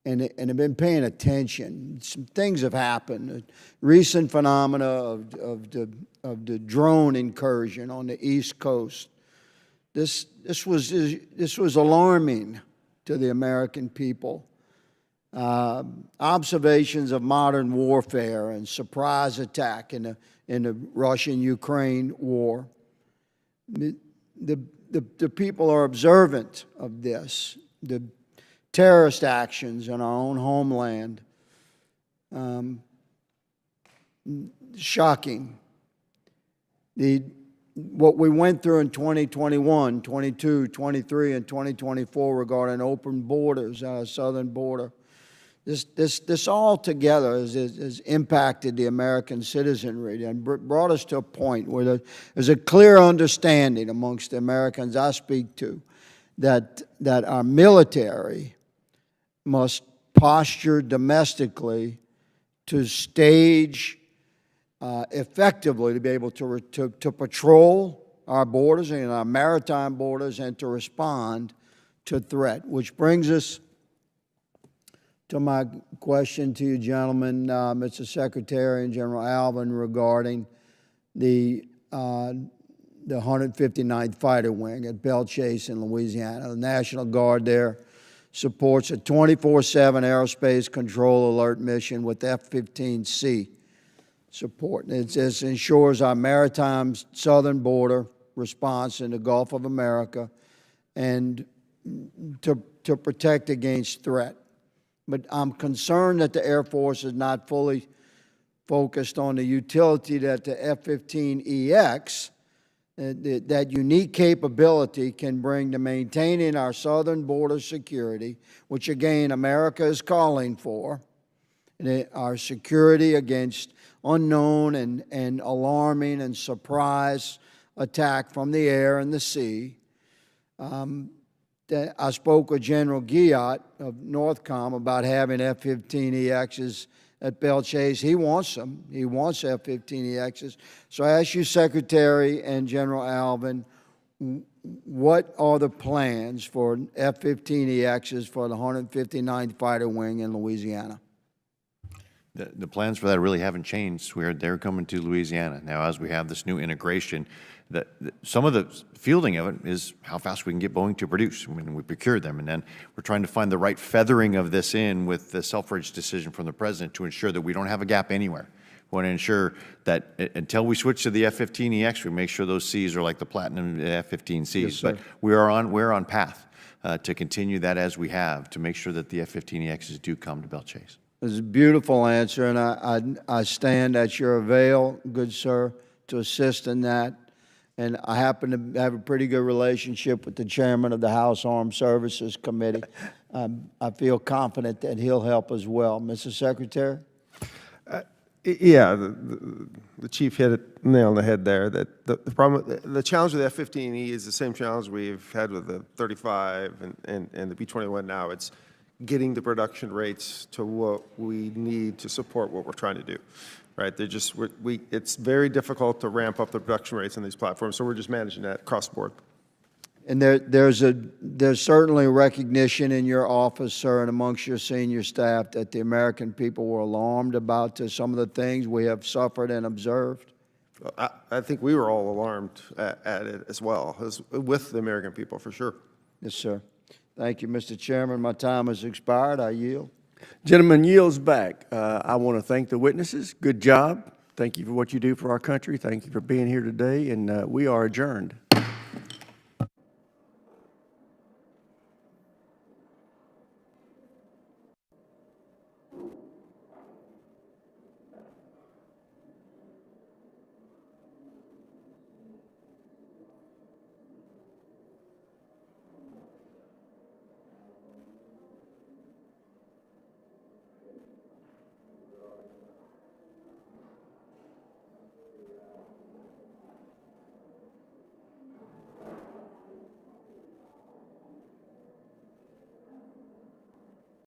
and have been paying attention. Some things have happened. A recent phenomena of the drone incursion on the East Coast. This was alarming to the American people. Observations of modern warfare and surprise attack in the Russian-Ukraine war. The people are observant of this. The terrorist actions in our own homeland. Shocking. What we went through in 2021, 22, 23, and 2024 regarding open borders, our southern border, this all together has impacted the American citizenry and brought us to a point where there's a clear understanding amongst the Americans I speak to that our military must posture domestically to stage effectively to be able to patrol our borders and our maritime borders and to respond to threat, which brings us to my question to you, gentlemen, Mr. Secretary and General Alvin, regarding the 159th Fighter Wing at Belle Chase in Louisiana. The National Guard there supports a 24/7 aerospace control alert mission with F-15C support. It ensures our maritime southern border response in the Gulf of America and to protect against threat. But I'm concerned that the Air Force is not fully focused on the utility that the F-15EX, that unique capability, can bring to maintaining our southern border security, which again America is calling for, our security against unknown and alarming and surprise attack from the air and the sea. I spoke with General Guillotte of NORTHCOM about having F-15EXs at Belle Chase. He wants them. He wants F-15EXs. So I ask you, Secretary and General Alvin, what are the plans for F-15EXs for the 159th Fighter Wing in Louisiana? The plans for that really haven't changed. They're coming to Louisiana. Now, as we have this new integration, some of the fielding of it is how fast we can get Boeing to produce. I mean, we procured them, and then we're trying to find the right feathering of this in with the Selfridge decision from the President to ensure that we don't have a gap anywhere. We want to ensure that until we switch to the F-15EX, we make sure those Cs are like the platinum F-15Cs. Yes, sir. But we're on path to continue that as we have to make sure that the F-15EXs do come to Belle Chase. It's a beautiful answer, and I stand at your avail, good sir, to assist in that. And I happen to have a pretty good relationship with the chairman of the House Armed Services Committee. I feel confident that he'll help as well. Mr. Secretary? Yeah, the chief hit it nail on the head there. That the challenge with F-15E is the same challenge we've had with the 35 and the B-21 now. It's getting the production rates to what we need to support what we're trying to do, right? They're just, it's very difficult to ramp up the production rates on these platforms, so we're just managing that across the board. And there's certainly recognition in your office, sir, and amongst your senior staff that the American people were alarmed about some of the things we have suffered and observed. I think we were all alarmed at it as well, with the American people, for sure. Yes, sir. Thank you, Mr. Chairman. My time has expired. I yield. Gentleman yields back. I want to thank the witnesses. Good job. Thank you for what you do for our country. Thank you for being here today, and we are adjourned.